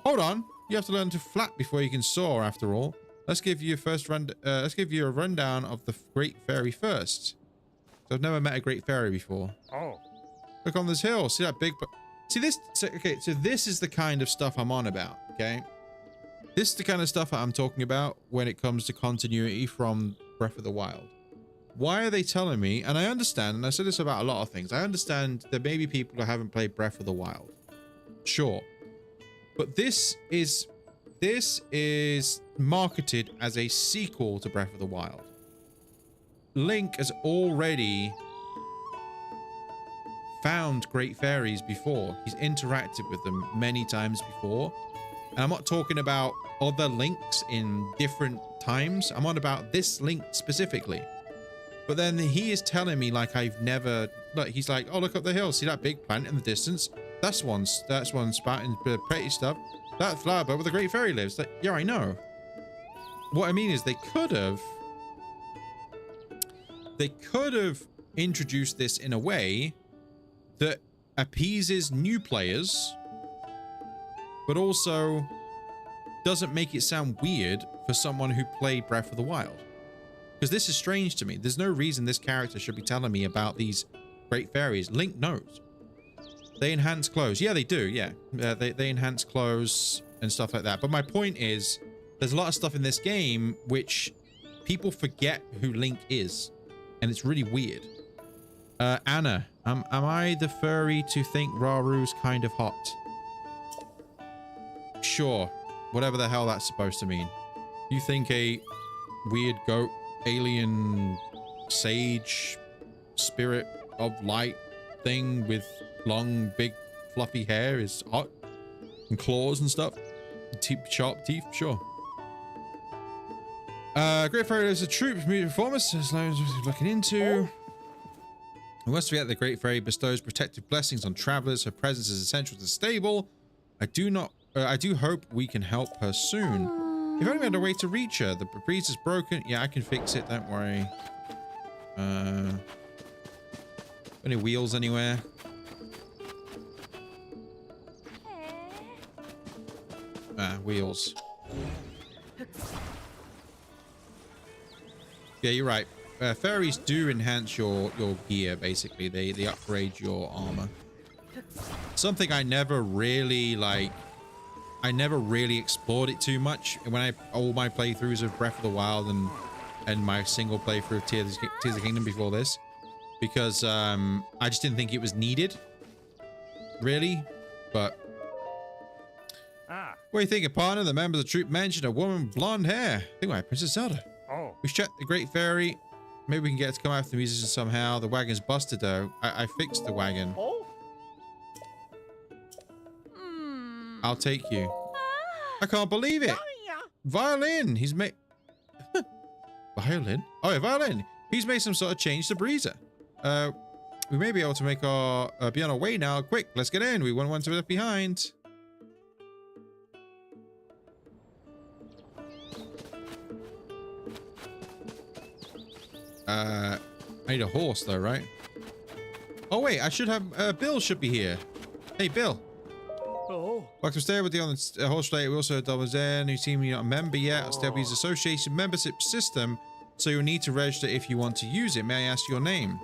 Hold on. You have to learn to flap before you can soar, after all. Let's give you a rundown of the Great Fairy first. So I've never met a Great Fairy before. Oh. Look on this hill. See that big... See this? So, okay, so this is the kind of stuff I'm on about, okay? This is the kind of stuff I'm talking about when it comes to continuity from Breath of the Wild. Why are they telling me, and I understand, and I said this about a lot of things, I understand there may be people who haven't played Breath of the Wild. Sure. But this is marketed as a sequel to Breath of the Wild. Link has already found Great Fairies before. He's interacted with them many times before. And I'm not talking about other Links in different times. I'm on about this Link specifically. But then he is telling me like I've never... Look, he's like, oh, look up the hill. See that big plant in the distance? That's one spouting pretty stuff. That flower bud where the Great Fairy lives. Like, yeah, I know. What I mean is they could have introduced this in a way that appeases new players, but also doesn't make it sound weird for someone who played Breath of the Wild. Because this is strange to me. There's no reason this character should be telling me about these Great Fairies. Link knows. They enhance clothes. Yeah, they do. Yeah. They enhance clothes and stuff like that. But my point is, there's a lot of stuff in this game which people forget who Link is. And it's really weird. Anna, am I the furry to think Raru's kind of hot? Sure. Whatever the hell that's supposed to mean. You think a weird goat, alien, sage, spirit of light thing with long, big, fluffy hair is hot? And claws and stuff? Sharp teeth? Sure. Great Fairy is a troupe of music performers, as long as we're looking into. We must forget the Great Fairy bestows protective blessings on travelers. Her presence is essential to the stable. I do hope we can help her soon. If only we had a way to reach her. The breeze is broken. Yeah, I can fix it. Don't worry. Any wheels anywhere? Wheels. Yeah, you're right. Fairies do enhance your gear, basically. They upgrade your armor. Something I never really explored it too much. When all my playthroughs of Breath of the Wild and my single playthrough of Tears of the Kingdom before this. Because I just didn't think it was needed. Really. But what do you think, partner? The members of the troop mentioned a woman with blonde hair. I think like Princess Zelda. Oh. We checked the Great Fairy. Maybe we can get it to come after the musician somehow. The wagon's busted though. I fixed the wagon. Oh. I'll take you. I can't believe it. Violin. He's made... Violin? Oh, yeah, violin. He's made some sort of change to Breezer. We may be able to make our be on our way now. Quick, let's get in. We won't want to be left behind. I need a horse though, right? Oh wait, I should have Bill should be here. Hey, Bill. Oh. Welcome to stay with you on the horse today. We also have Double Zen, who seem you're not a member yet. Stabby's association membership system, so you'll need to register if you want to use it. May I ask your name?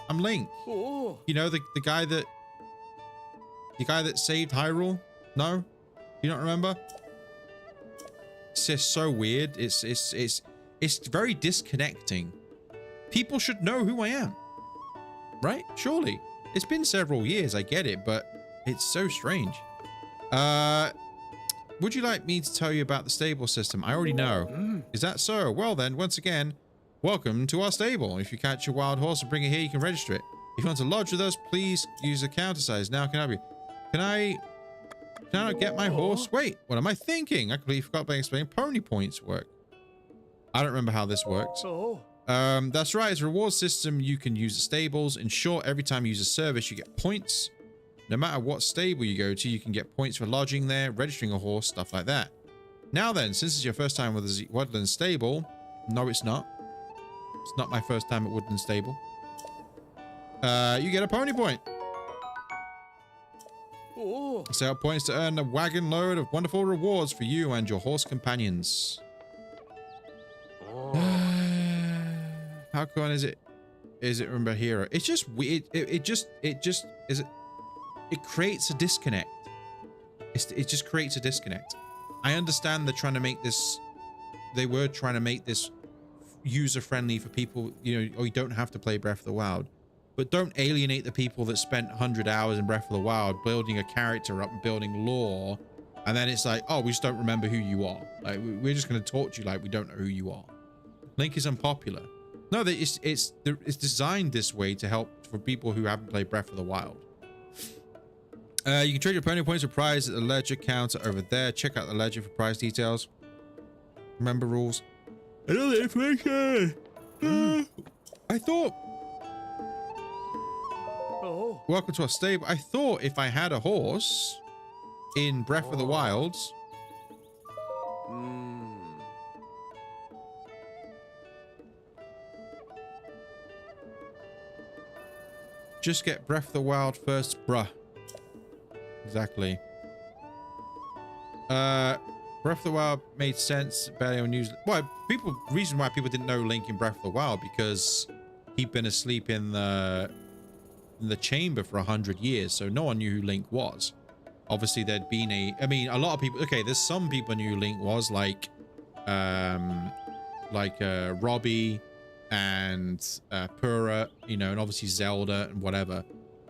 I'm Link. Oh. You know the guy that saved Hyrule? No? You don't remember? It's just so weird. It's very disconnecting. People should know who I am. Right? Surely. It's been several years, I get it, but it's so strange. Would you like me to tell you about the stable system? I already know. Is that so? Well then, once again, welcome to our stable. If you catch a wild horse and bring it here, you can register it. If you want to lodge with us, please use the counter size. Now, can I help you? Can I not get my horse? Wait, what am I thinking? I completely forgot by explaining pony points work. I don't remember how this works. That's right. It's a reward system. You can use the stables. In short, every time you use a service, you get points. No matter what stable you go to, you can get points for lodging there, registering a horse, stuff like that. Now then, since it's your first time with the Woodland Stable, no, it's not. It's not my first time at Woodland Stable. You get a pony point. Sale points to earn a wagon load of wonderful rewards for you and your horse companions. How cool is it? Is it remember hero? It's just weird. It creates a disconnect. It just creates a disconnect. I understand they're trying to make this. They were trying to make this user-friendly for people, you know, or you don't have to play Breath of the Wild. But don't alienate the people that spent 100 hours in Breath of the Wild building a character up and building lore. And then it's like, oh, we just don't remember who you are. Like, we're just going to talk to you like we don't know who you are. Link is unpopular. No, it's designed this way to help for people who haven't played Breath of the Wild. You can trade your pony points for prize at the ledger counter over there. Check out the ledger for prize details. Remember rules. Another information. I thought. Welcome to our stable. I thought if I had a horse in Breath of the Wild. Just get Breath of the Wild first, bruh. Exactly. Breath of the Wild made sense. Barely on news. Well, reason why people didn't know Link in Breath of the Wild because he'd been asleep in the chamber for 100 years, so no one knew who Link was. Obviously, there'd been a lot of people. Okay, there's some people knew who Link was, like Robbie and Pura, you know, and obviously Zelda and whatever,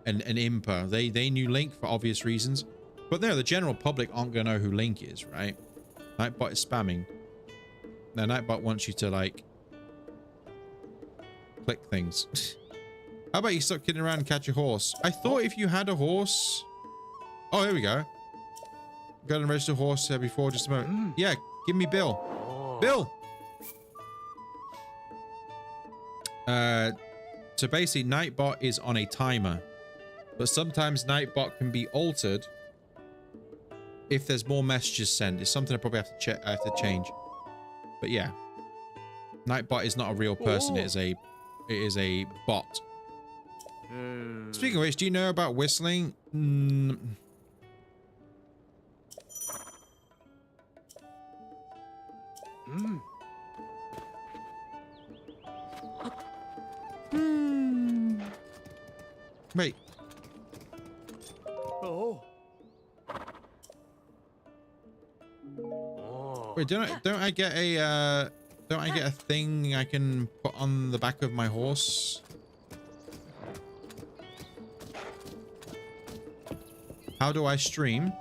and Impa. They knew Link for obvious reasons, but no, the general public aren't gonna know who Link is, right? Nightbot is spamming. Now Nightbot wants you to like click things. How about you stop kidding around and catch a horse? I thought if you had a horse. Oh, here we go. Got a registered horse there before just a moment. Yeah, give me Bill. Bill. So basically Nightbot is on a timer, but sometimes Nightbot can be altered if there's more messages sent. It's something I probably have to change. But yeah, Nightbot is not a real person. It is a bot. Speaking of which, do you know about whistling? Wait. Wait, don't I get a thing I can put on the back of my horse? How do I stream?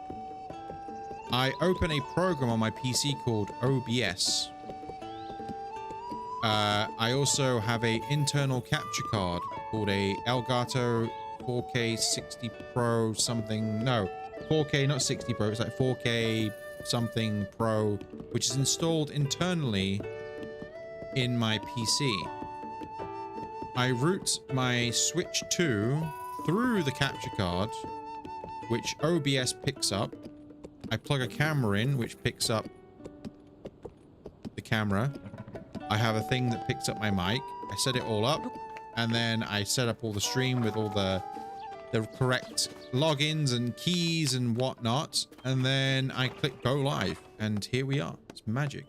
I open a program on my PC called OBS. I also have a internal capture card called a Elgato 4K 60 Pro something. No, 4K, not 60 Pro. It's like 4K something Pro, which is installed internally in my PC. I route my Switch 2 through the capture card, which OBS picks up. I plug a camera in, which picks up the camera. I have a thing that picks up my mic. I set it all up, and then I set up all the stream with all the correct logins and keys and whatnot, and then I click go live, and here we are. It's magic.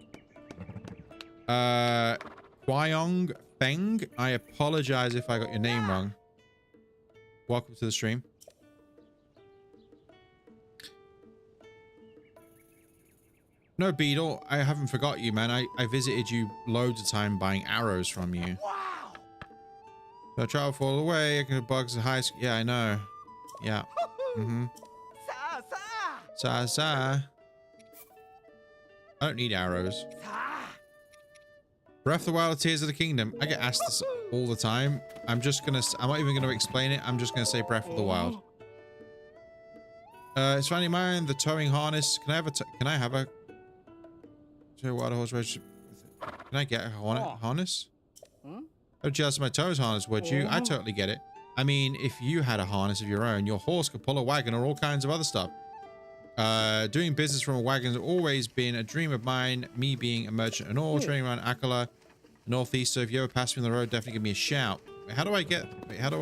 Kwayong Feng, I apologize if I got your name wrong. Welcome to the stream. No, Beetle, I haven't forgot you, man. I visited you loads of time buying arrows from you. Wow. I travel all the way. I can bugs the high school. Yeah, I know. Yeah. Sa. I don't need arrows. Breath of the Wild, Tears of the Kingdom. I get asked this all the time. I'm not even gonna explain it. I'm just gonna say Breath of the Wild. It's finally mine. The towing harness. Can I have a water horse register? Can I get a harness? Oh, just my toes harness, would you? I totally get it. I mean, if you had a harness of your own, your horse could pull a wagon or all kinds of other stuff. Doing business from a wagon has always been a dream of mine. Me being a merchant and all, trading around Akala, northeast. So if you ever pass me on the road, definitely give me a shout. Wait, how do I do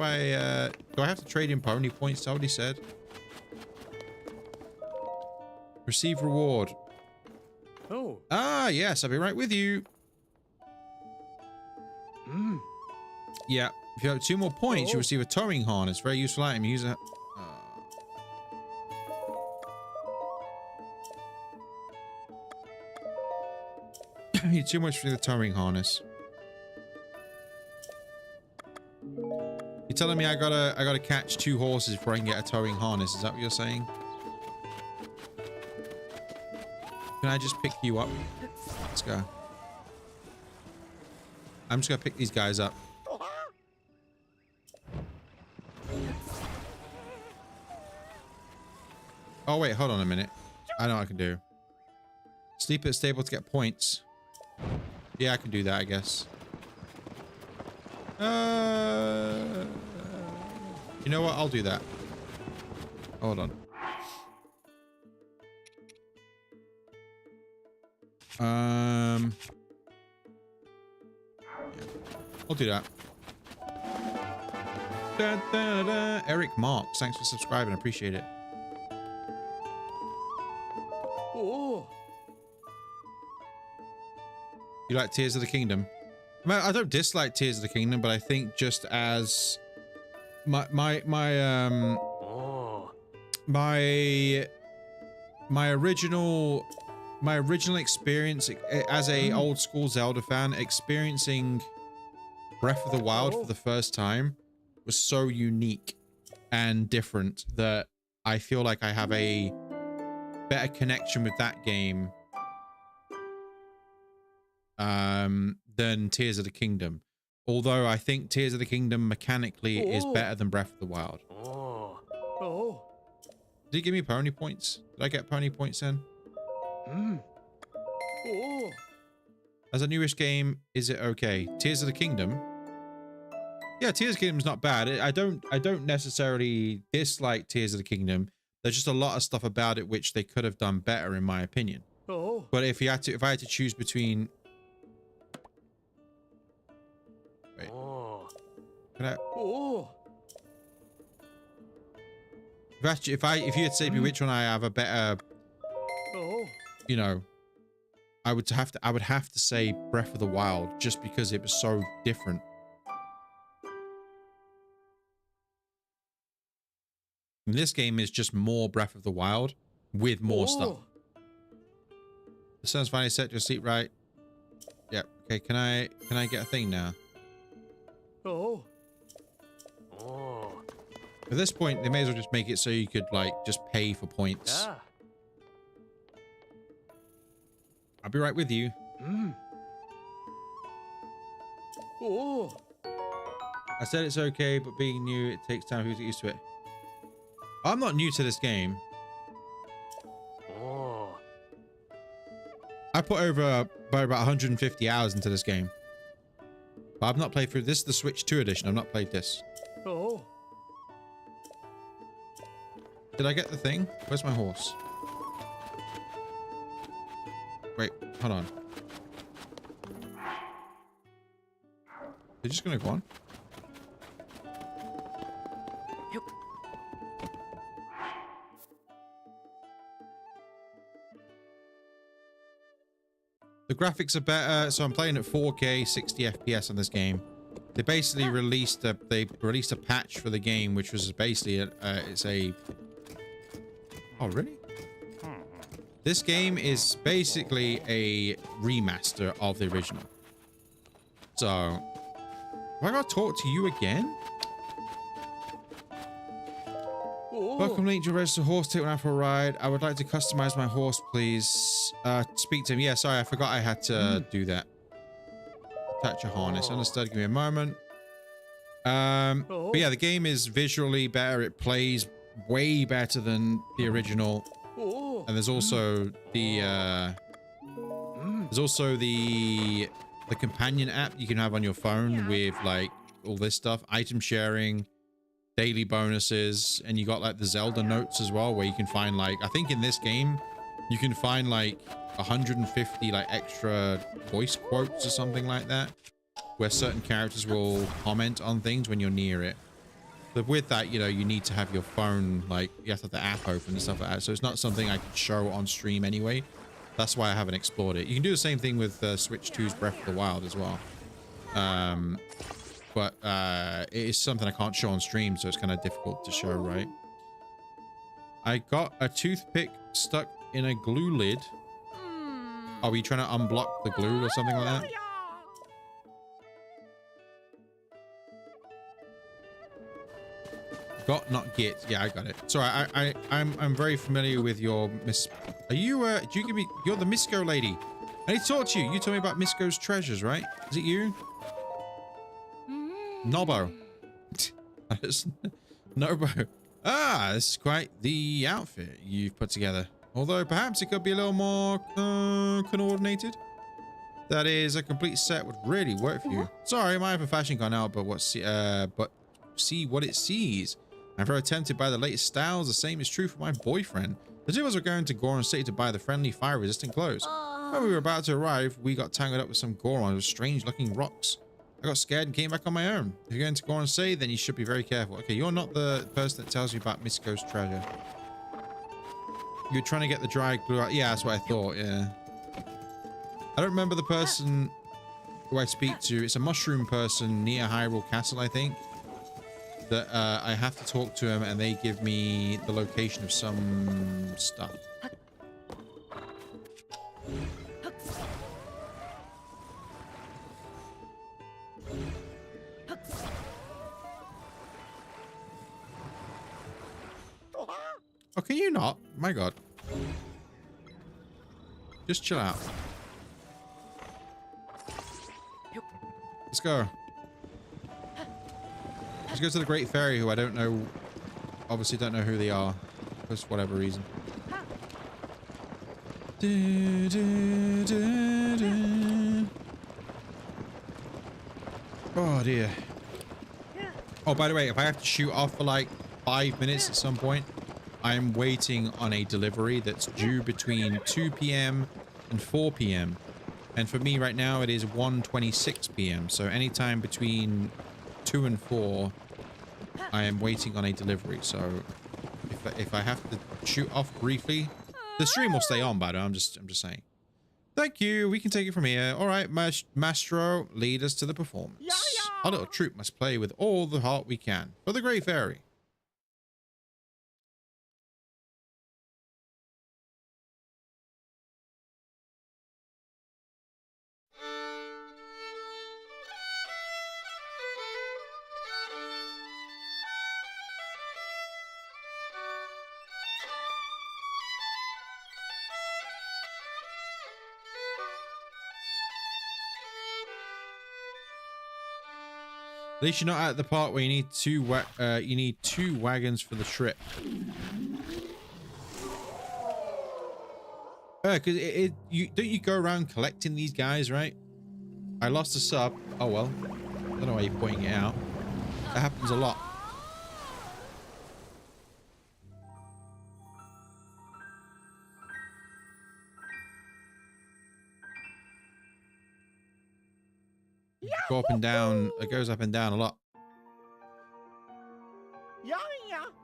I have to trade in pony points? Somebody said. Receive reward. Oh. Ah, yes, I'll be right with you. Yeah, if you have 2 more points, you receive a towing harness. Very useful item. Use a... You too much for the towing harness. You're telling me I gotta catch 2 horses before I can get a towing harness? Is that what you're saying? Can I just pick you up? Let's go. I'm just gonna pick these guys up. Oh wait, hold on a minute. I know what I can do. Sleep at stable to get points. Yeah, I can do that, I guess. You know what? I'll do that. Hold on. Yeah. I'll do that. Da, da, da. Eric Marks, thanks for subscribing. I appreciate it. Oh. You like Tears of the Kingdom? I don't dislike Tears of the Kingdom, but I think just as my original experience as a old school Zelda fan, experiencing Breath of the Wild for the first time was so unique and different that I feel like I have a better connection with that game than Tears of the Kingdom. Although I think Tears of the Kingdom mechanically is better than Breath of the Wild. Did he give me pony points? Did I get pony points then? As a newish game, is it okay? Tears of the Kingdom? Yeah, Tears of the Kingdom's not bad. I don't necessarily dislike Tears of the Kingdom. There's just a lot of stuff about it which they could have done better, in my opinion. But if I had to choose between... Wait. Can I... If you had to say me which one I have a better... You know... I would have to say Breath of the Wild, just because it was so different. And this game is just more Breath of the Wild with more stuff. The sun's finally set your seat right. Yep. Okay, can I get a thing now? At this point, they may as well just make it so you could like just pay for points. I'll be right with you. I said it's okay, but being new, it takes time for you to get used to it. I'm not new to this game. I put over about 150 hours into this game. But I've not played through this. Is the Switch 2 edition. I've not played this. Did I get the thing? Where's my horse? Wait, hold on. They're just gonna go on. The graphics are better, so I'm playing at 4K 60 FPS on this game. They basically released a patch for the game, which was basically oh really? This game is basically a remaster of the original. So, have I got to talk to you again? Welcome, Link, to register horse. Take one out for a ride. I would like to customize my horse, please. Speak to him. Yeah, sorry, I forgot I had to do that. Attach a harness. Understood. Give me a moment. But yeah, the game is visually better. It plays way better than the original. And there's also the companion app you can have on your phone with like all this stuff, item sharing, daily bonuses, and you got like the Zelda notes as well, where you can find like, I think in this game you can find like 150 like extra voice quotes or something like that, where certain characters will comment on things when you're near it. But with that, you know, you need to have your phone, like, you have to have the app open and stuff like that. So it's not something I can show on stream anyway. That's why I haven't explored it. You can do the same thing with Switch 2's Breath of the Wild as well. But it is something I can't show on stream, so it's kind of difficult to show, right? I got a toothpick stuck in a glue lid. Are we trying to unblock the glue or something like that? Got, not get. Yeah, I got it. Sorry, I'm very familiar with your Miss. Are you do you give me? You're the Misco lady. I need to talk to you. You told me about Misco's treasures, right? Is it you? Nobbo. Nobo. Ah, this is quite the outfit you've put together. Although perhaps it could be a little more coordinated. That is, a complete set would really work for you. Sorry, my other fashion gone out, but see what it sees. I'm very tempted by the latest styles. The same is true for my boyfriend. The two of us were going to Goron City to buy the friendly fire-resistant clothes. When we were about to arrive, we got tangled up with some Gorons with strange-looking rocks. I got scared and came back on my own. If you're going to Goron City, then you should be very careful. Okay, you're not the person that tells you about Misco's treasure. You're trying to get the dry glue out. Yeah, that's what I thought, yeah. I don't remember the person who I speak to. It's a mushroom person near Hyrule Castle, I think. That I have to talk to him and they give me the location of some stuff. Oh, can you not? My God. Just chill out. Let's go. Let's go to the Great Fairy, who I don't know, obviously don't know who they are, for whatever reason. Oh dear. Oh, by the way, if I have to shoot off for like 5 minutes at some point, I'm waiting on a delivery that's due between 2 p.m. and 4 p.m. And for me right now, it is 1:26 p.m. So anytime between 2 and 4, I am waiting on a delivery. So if I have to shoot off briefly, the stream will stay on, by the way. I'm just saying. Thank you. We can take it from here. All right, Mastro, lead us to the performance. Our little troupe must play with all the heart we can for the Great Fairy. At least you're not at the part where you need two wagons for the trip. Because don't you go around collecting these guys, right? I lost a sub. Oh well. I don't know why you're pointing it out. That happens a lot. Go up and down. It goes up and down a lot.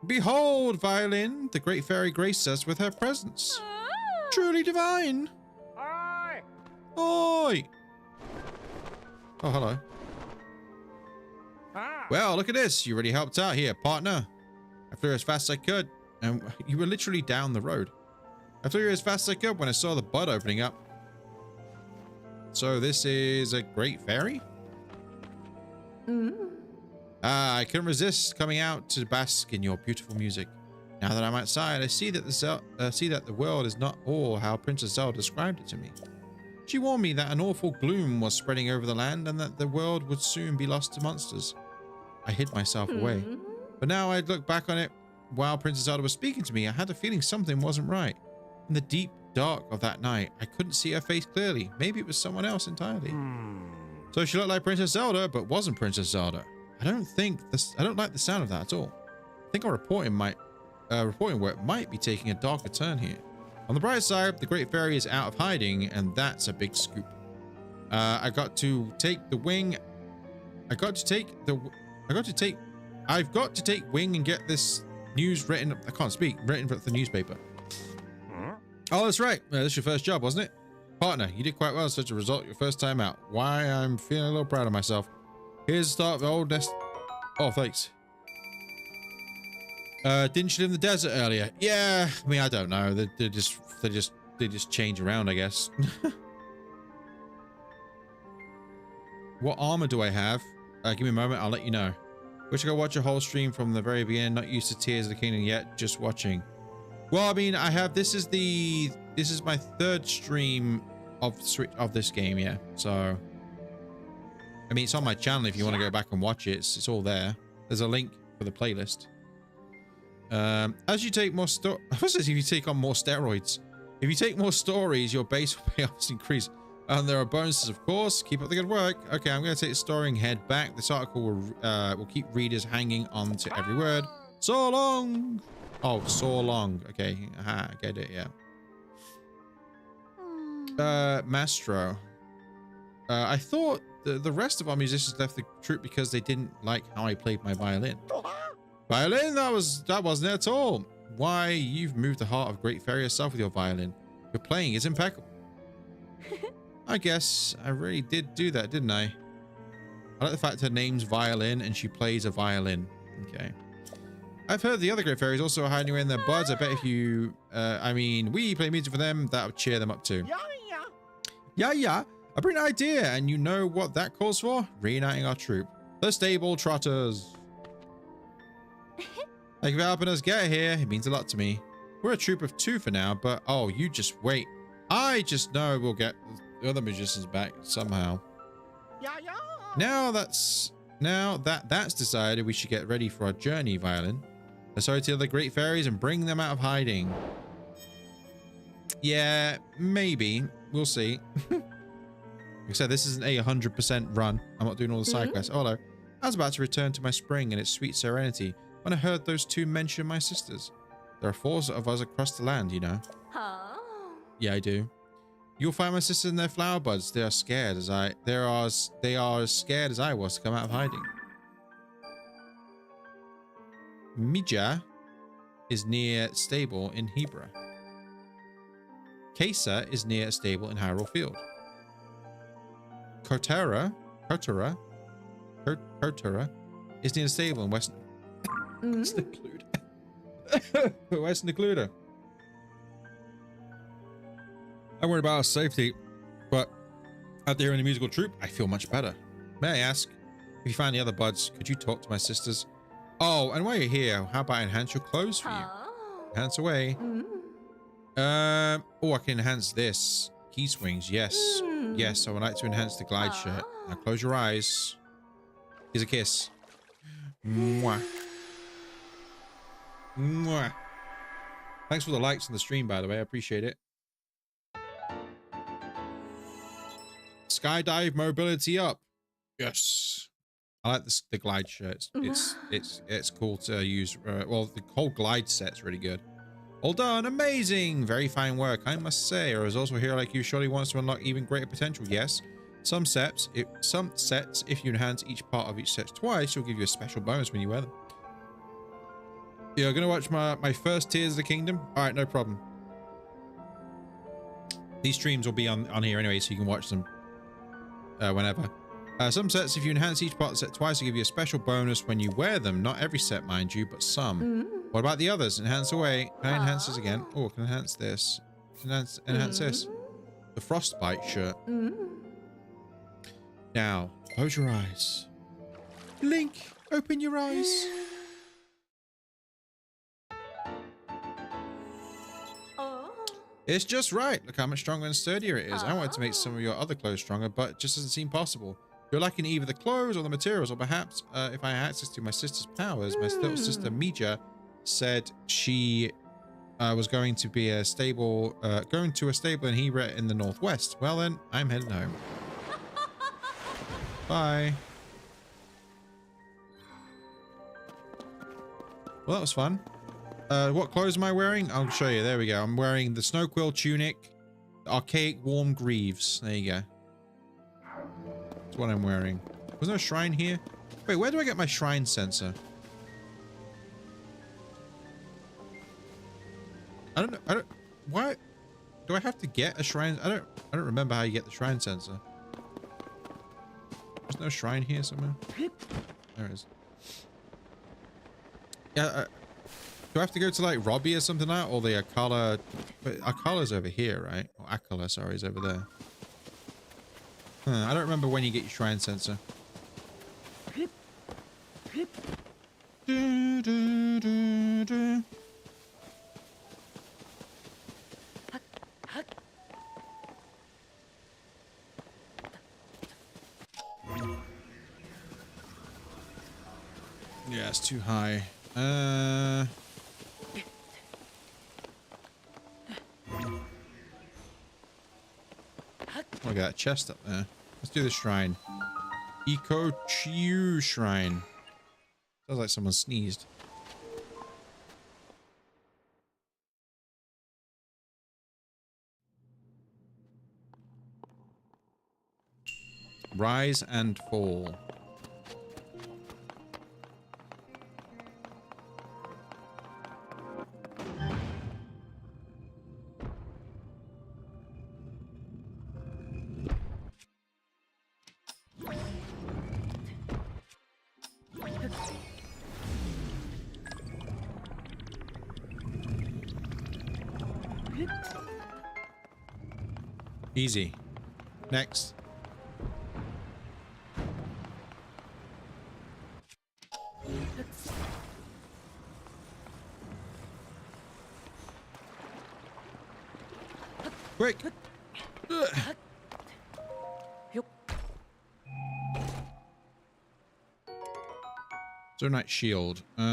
Behold, Violin, the Great Fairy graced us with her presence. Truly divine. Oi! Oi! Oh, hello. Well, look at this. You really helped out here, partner. I flew as fast as I could, and you were literally down the road. I flew as fast as I could when I saw the bud opening up. So this is a Great Fairy? I couldn't resist coming out to bask in your beautiful music. Now that I'm outside, I see that the world is not all how Princess Zelda described it to me. She warned me that an awful gloom was spreading over the land and that the world would soon be lost to monsters. I hid myself away. But now I look back on it while Princess Zelda was speaking to me, I had a feeling something wasn't right. In the deep dark of that night, I couldn't see her face clearly. Maybe it was someone else entirely. So she looked like Princess Zelda, but wasn't Princess Zelda. I don't like the sound of that at all. I think our reporting work might be taking a darker turn here. On the bright side, the Great Fairy is out of hiding, and that's a big scoop. I got to take I've got to take wing and get this news written. I can't speak. Written for the newspaper. Oh, that's right. This is your first job, wasn't it? Partner, you did quite well as such a result your first time out. Why, I'm feeling a little proud of myself. Here's the start of the old nest. Oh, thanks. Didn't you live in the desert earlier? Yeah, I mean, I don't know. They just change around, I guess. What armor do I have? Give me a moment, I'll let you know. Wish I could watch a whole stream from the very beginning. Not used to Tears of the Kingdom yet, just watching. Well, I mean, I have, this is my third stream of this game, yeah. So, I mean, it's on my channel if you want to go back and watch it. It's all there. There's a link for the playlist. As you take more if you take on more steroids. If you take more stories, your base payoffs increase. And there are bonuses, of course. Keep up the good work. Okay, I'm going to take the story and head back. This article will keep readers hanging on to every word. So long. Oh, so long. Okay, aha, get it, yeah. Mastro. I thought the rest of our musicians left the troupe because they didn't like how I played my violin. Violin? That wasn't it at all. Why, you've moved the heart of Great Fairy yourself with your violin. Your playing is impeccable. I guess I really did do that, didn't I? I like the fact her name's Violin and she plays a violin. Okay. I've heard the other Great Fairies also hiding away in their buds. I bet if you, I mean, we play music for them, that would cheer them up too. Yeah. A brilliant idea, and you know what that calls for? Reuniting our troupe. The Stable Trotters. Thank you for helping us get here. It means a lot to me. We're a troupe of 2 for now, but oh, you just wait. I just know we'll get the other magicians back somehow. Now that that's decided, we should get ready for our journey, Violin. Let's hurry to the other Great Fairies and bring them out of hiding. Yeah, maybe. We'll see. Like I said, this isn't a 100% run. I'm not doing all the side quests. Oh, hello. I was about to return to my spring and its sweet serenity when I heard those 2 mention my sisters. There are 4 of us across the land, you know. Huh? Yeah, I do. You'll find my sisters in their flower buds. They are scared as they are as scared as I was to come out of hiding. Mija is near stable in Hebra. Kesa is near a stable in Hyrule Field. Kotara is near a stable in West Necluda. I worry about our safety, but out there in the musical troupe, I feel much better. May I ask, if you find the other buds, could you talk to my sisters? Oh, and while you're here, how about I enhance your clothes for you? Enhance away. Oh, I can enhance this. Key swings, yes. Yes, I would like to enhance the glide shirt. Now close your eyes. Here's a kiss. Mwah. Mwah. Thanks for the likes on the stream, by the way. I appreciate it. Skydive mobility up. Yes. I like the glide shirt. It's cool to use. Well, the whole glide set's really good. All done. Amazing. Very fine work, I must say. A resourceful hero like you surely wants to unlock even greater potential. Yes. Some sets, if you enhance each part of each set twice, you'll give you a special bonus when you wear them. You're gonna watch my first Tears of the Kingdom? Alright, no problem. These streams will be on here anyway, so you can watch them whenever. Some sets, if you enhance each part of the set twice, will give you a special bonus when you wear them. Not every set, mind you, but some. What about the others? Enhance away. Can I enhance this again? Oh, I can enhance this. Enhance this. The Frostbite shirt. Now, close your eyes. Link, open your eyes. It's just right. Look how much stronger and sturdier it is. I wanted to make some of your other clothes stronger, but it just doesn't seem possible. You're lacking either the clothes or the materials, or perhaps if I had access to my sister's powers. My little sister Mija said she was going to a stable in Hebra in the northwest. Well then, I'm heading home. Bye. Well, that was fun. What clothes am I wearing? I'll show you. There we go. I'm wearing the snow quill tunic, the archaic warm greaves. There you go. That's what I'm wearing. Was there a shrine here? Wait, where do I get my shrine sensor? I don't know. Why do I have to get a shrine? I don't remember how you get the shrine sensor. There's no shrine here somewhere. There is. Yeah. Do I have to go to like Robbie or something like that, or the Akala? But Akala's over here, right? Or Akala, sorry, is over there. I don't remember when you get your shrine sensor. Do, do, do, do. Yeah, it's too high. Look at that chest up there. Let's do the shrine. Eco Chiu Shrine. Sounds like someone sneezed. Rise and fall. Easy. Next. Quick. Zonite shield. You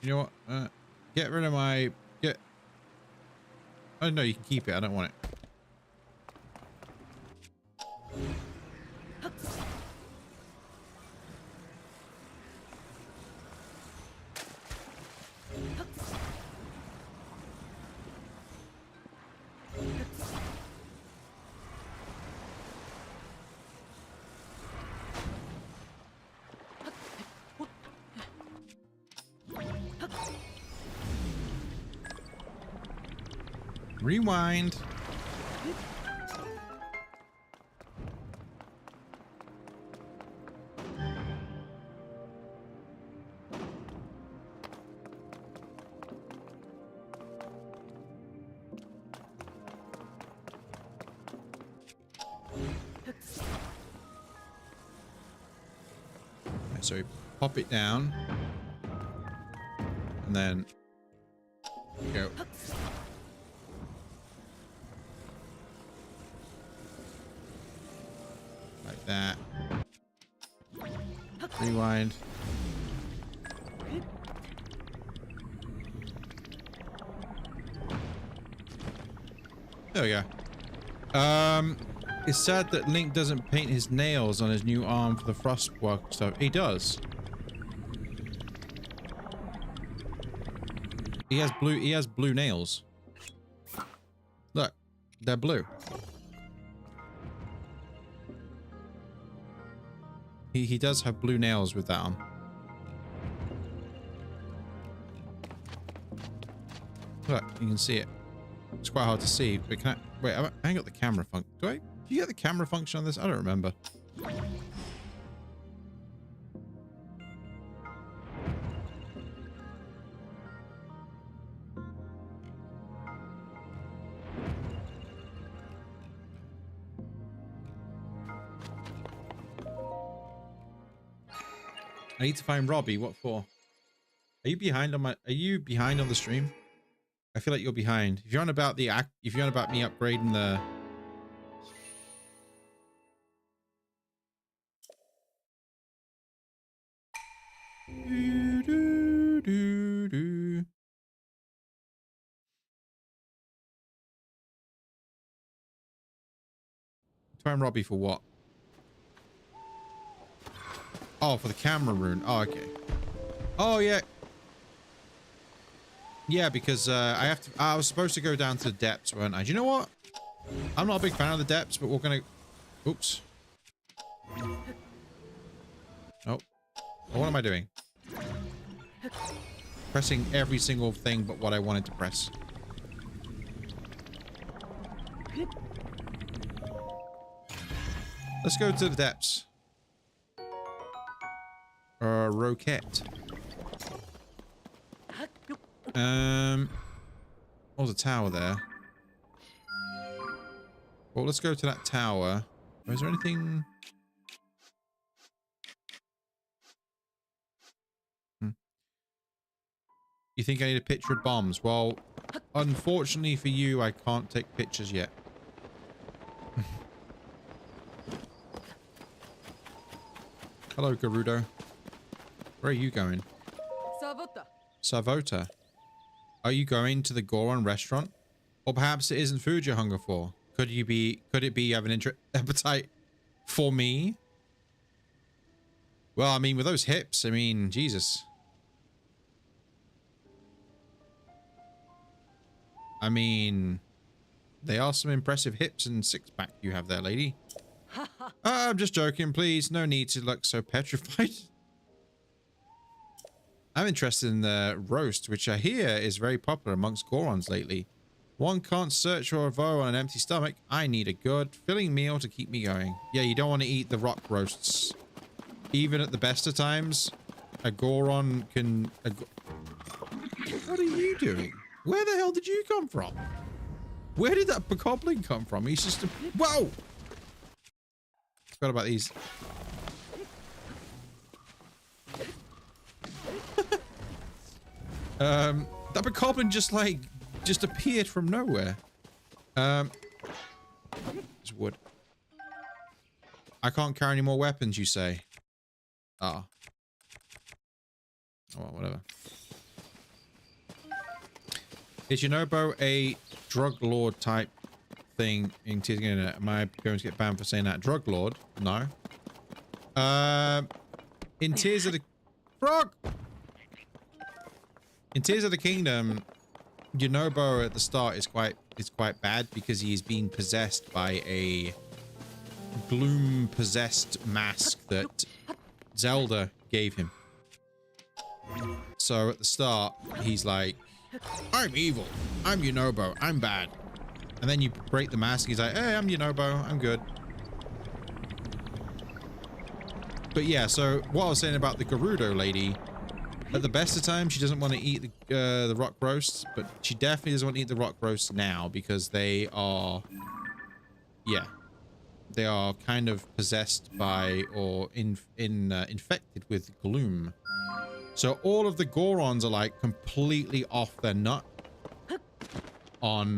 know what? Get rid of my... Oh no, you can keep it. I don't want it. Rewind. So pop it down and then go. Like that. Rewind. There we go. It's sad that Link doesn't paint his nails on his new arm for the frostwork stuff. He does. He has blue nails. Look, they're blue. He does have blue nails with that on. Look, you can see it. It's quite hard to see, but can I... Wait, I ain't got the camera function. Do you get the camera function on this? I don't remember. I need to find Robbie. What for? Are you behind on my... Are you behind on the stream? I feel like you're behind. If you're on about the act... If you're on about me upgrading the... Find Robbie for what? Oh, for the camera rune. Oh, okay. Oh, yeah. Yeah, because I have to... I was supposed to go down to the depths, weren't I? Do you know what? I'm not a big fan of the depths, but we're gonna... Oops. Oh. What am I doing? pressing every single thing but what I wanted to press. Let's go to the depths. Roquette. Oh, the tower there. Well, let's go to that tower. Is there anything? You think I need a picture of bombs? Well, unfortunately for you, I can't take pictures yet. Hello, Gerudo. Where are you going? Savota. Are you going to the Goron restaurant? Or perhaps it isn't food you're hungry for. Could it be you have an appetite for me? Well, I mean, with those hips, I mean, Jesus. I mean, they are some impressive hips and six-pack you have there, lady. I'm just joking, please. No need to look so petrified. I'm interested in the roast, which I hear is very popular amongst Gorons lately. One can't search for a vo on an empty stomach. I need a good, filling meal to keep me going. Yeah, you don't want to eat the rock roasts. Even at the best of times, a Goron can... What are you doing? Where the hell did you come from? Where did that bokoblin come from? He's just a... Whoa! Forgot about these. That bokoblin just appeared from nowhere. It's wood. I can't carry any more weapons, you say? Ah. Oh, well, whatever. Is Yunobo a drug lord type thing in Tears of the Kingdom? Am I going to get banned for saying that? Drug lord? No. In Tears of the... Frog! In Tears of the Kingdom, Yunobo at the start is quite bad because he's being possessed by a gloom-possessed mask that Zelda gave him. So at the start, he's like, I'm evil. I'm Yunobo. I'm bad. And then you break the mask. He's like, hey, I'm Yunobo. I'm good. But yeah, so what I was saying about the Gerudo lady, at the best of times, she doesn't want to eat the rock roasts, but she definitely doesn't want to eat the rock roasts now because they are, yeah, they are kind of possessed by or infected with gloom. So all of the Gorons are like completely off their nut on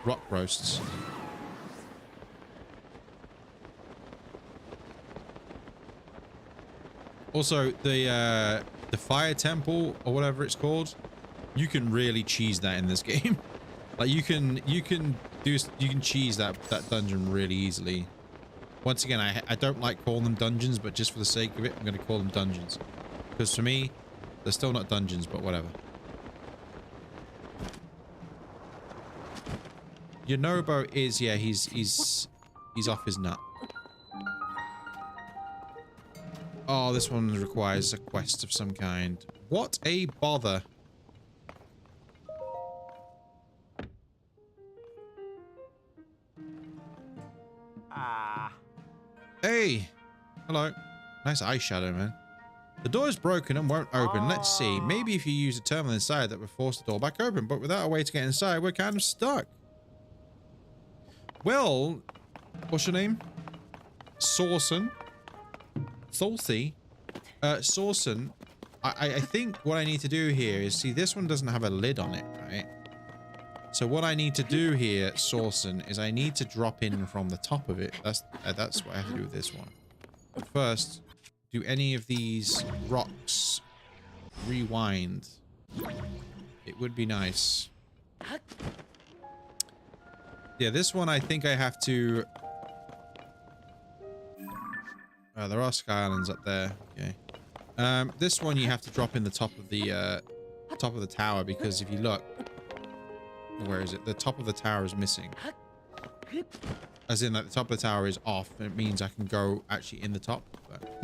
rock roasts. Also, the fire temple or whatever it's called, you can really cheese that in this game. Like you can cheese that dungeon really easily. Once again, I don't like calling them dungeons, but just for the sake of it, I'm going to call them dungeons. Because for me, they're still not dungeons, but whatever. Yunobo is, yeah, he's off his nut. Oh, this one requires a quest of some kind. What a bother. Hey! Hello. Nice eyeshadow, man. The door is broken and won't open. Let's see. Maybe if you use a terminal inside that would force the door back open, but without a way to get inside, we're kind of stuck. Well, what's your name? Sorsen? Salty? Sorsen, I think what I need to do here is, see, this one doesn't have a lid on it, right? So what I need to do here, Sorsen, is I need to drop in from the top of it. That's what I have to do with this one. But first, do any of these rocks rewind? It would be nice. Yeah, this one I think I have to... there are sky islands up there. Okay. This one you have to drop in the top of the tower, because if you look, where is it? The top of the tower is missing. As in, like, the top of the tower is off. And it means I can go actually in the top. But...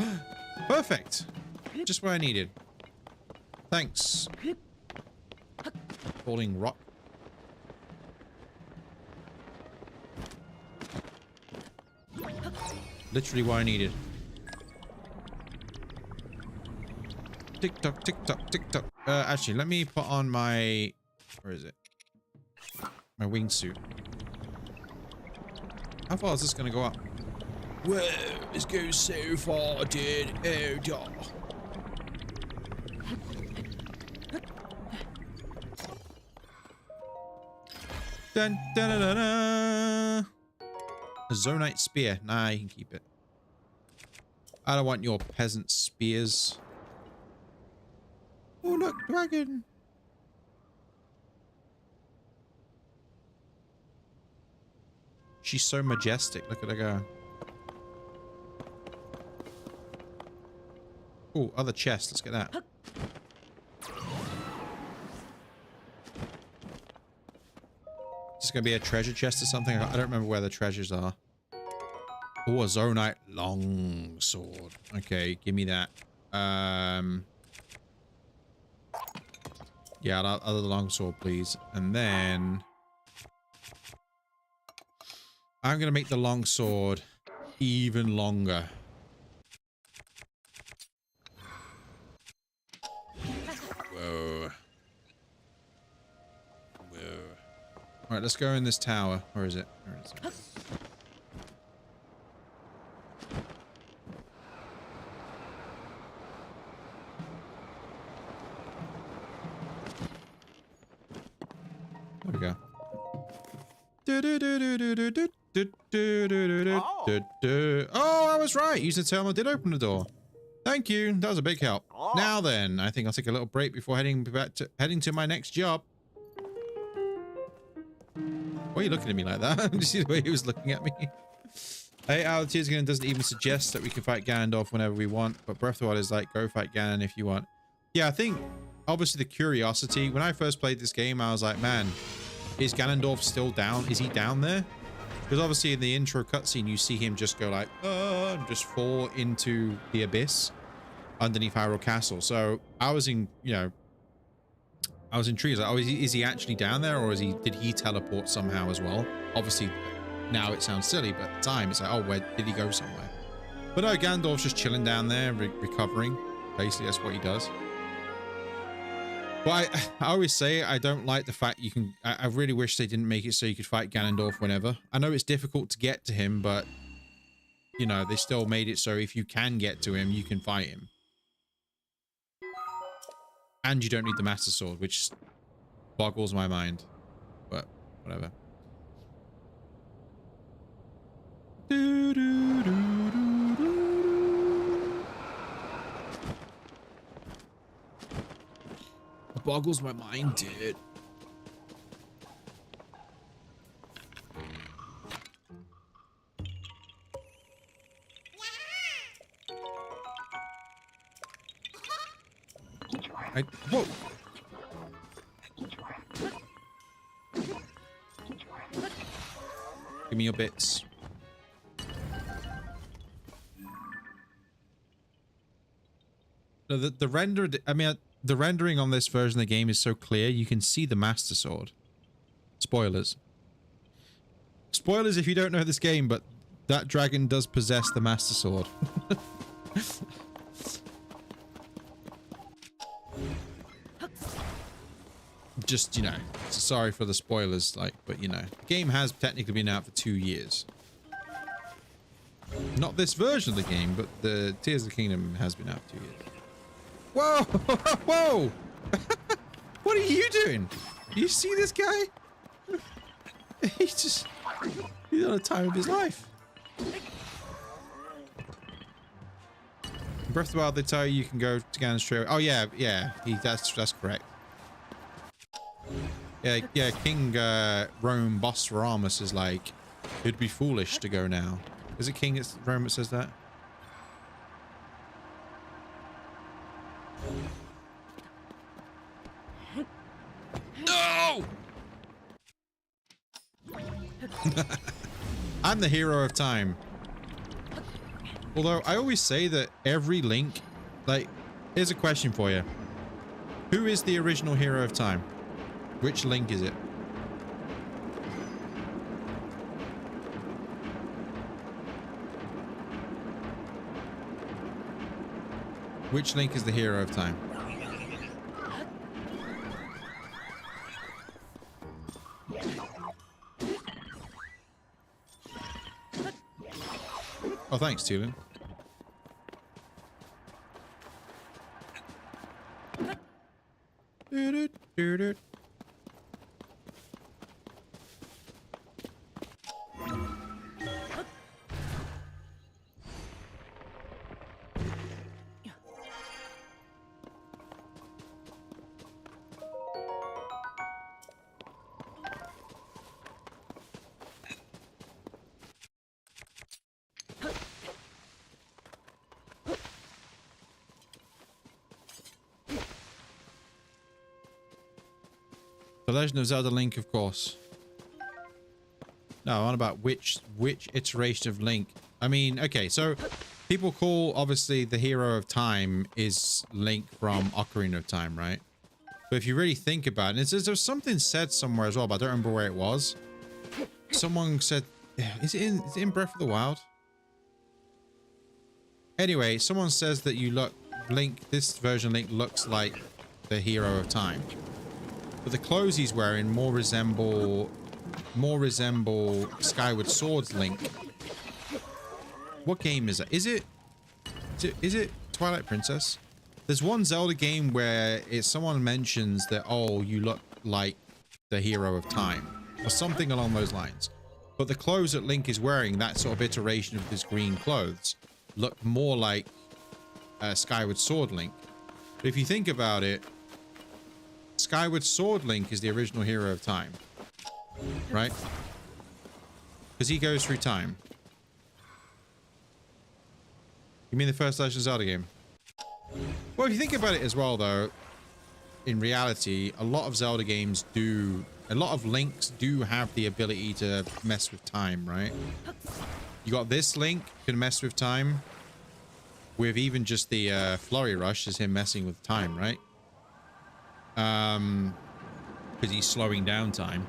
Perfect. Just what I needed. Thanks. Falling rock. Literally what I needed. Tick tock, tick tock, tick tock. Actually, let me put on my... Where is it? My wingsuit. How far is this going to go up? Whoa, this goes so far, dude. Oh, God. Dun, dun, dun, dun, dun. A Zonite spear. Nah, you can keep it. I don't want your peasant spears. Oh, look, dragon. She's so majestic. Look at her go. Oh, other chest. Let's get that. Is this going to be a treasure chest or something? I don't remember where the treasures are. Oh, a Zonite longsword. Okay, give me that. Yeah, other longsword, please. And then I'm going to make the longsword even longer. Whoa. Whoa. All right, let's go in this tower. Where is it? Where is it? There we go. Oh, I was right. Using the terminal did open the door. Thank you. That was a big help. Now then, I think I'll take a little break before heading to my next job. Why are you looking at me like that? Did you see the way he was looking at me? 8 out of Tears Ganon doesn't even suggest that we can fight Ganondorf whenever we want, but Breath of the Wild is like, go fight Ganon if you want. Yeah, I think obviously the curiosity. When I first played this game, I was like, man, is Ganondorf still down? Is he down there? Because obviously in the intro cutscene, you see him just go like, and just fall into the abyss underneath Hyrule Castle. So I was in, you know, I was intrigued. Like, oh, is he actually down there, or did he teleport somehow as well? Obviously, now it sounds silly, but at the time it's like, oh, where did he go somewhere? But no, Ganondorf's just chilling down there, recovering. Basically, that's what he does. But I always say I don't like the fact you can... I really wish they didn't make it so you could fight Ganondorf whenever. I know it's difficult to get to him, but, you know, they still made it so if you can get to him, you can fight him. And you don't need the Master Sword, which boggles my mind. But, whatever. Boggles my mind, dude. Whoa. Give me your bits. No, the render, I mean, the rendering on this version of the game is so clear, you can see the Master Sword. Spoilers. Spoilers if you don't know this game, but that dragon does possess the Master Sword. Just, you know, sorry for the spoilers, like, but you know, the game has technically been out for 2 years. Not this version of the game, but the Tears of the Kingdom has been out for 2 years. Whoa! Whoa! What are you doing? You see this guy? He's on a time of his life. In Breath of the Wild, they tell you can go to Ganon straight away. Oh yeah, yeah, that's correct. Yeah, King Rome Boss Ramus is like, it'd be foolish to go now. Is it King Rome that says that? No! I'm the hero of time. Although I always say that every Link, like, here's a question for you. Who is the original hero of time? Which Link is it? Which Link is the hero of time? Oh, thanks, Tulin. Doo-doo-doo-doo. The Legend of Zelda Link, of course. No, on about which iteration of Link. I mean, okay, so people call, obviously, the hero of time is Link from Ocarina of Time, right? But if you really think about it, there's something said somewhere as well, but I don't remember where it was. Someone said, is it in Breath of the Wild? Anyway, someone says that you look, Link, this version of Link looks like the hero of time. But the clothes he's wearing more resemble Skyward Sword's Link. What game is that? Is it Twilight Princess? There's one Zelda game where someone mentions that, oh, you look like the hero of time, or something along those lines. But the clothes that Link is wearing, that sort of iteration of his green clothes, look more like Skyward Sword Link. But if you think about it, Skyward Sword Link is the original hero of time, right? Because he goes through time. You mean the first Legend of Zelda game? Well, if you think about it as well, though, in reality, a lot of Zelda games do, a lot of Links do have the ability to mess with time, right? You got this Link can mess with time with even just the Flurry Rush is him messing with time, right? Because he's slowing down time.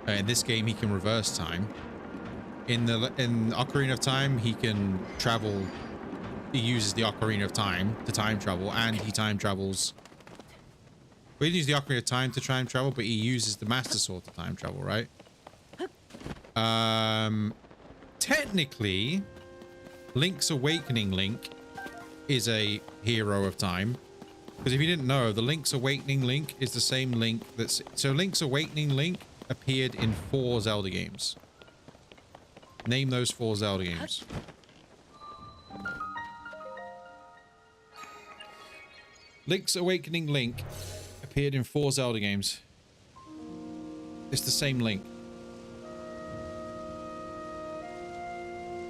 In this game, he can reverse time. In Ocarina of Time, he can travel. He uses the Ocarina of Time to time travel, and he time travels. We didn't use the Ocarina of Time to time travel, but he uses the Master Sword to time travel, right? Technically, Link's Awakening Link is a hero of time. Because if you didn't know, the Link's Awakening Link is the same Link that's... So Link's Awakening Link appeared in 4 Zelda games. Name those 4 Zelda games. Link's Awakening Link appeared in 4 Zelda games. It's the same Link.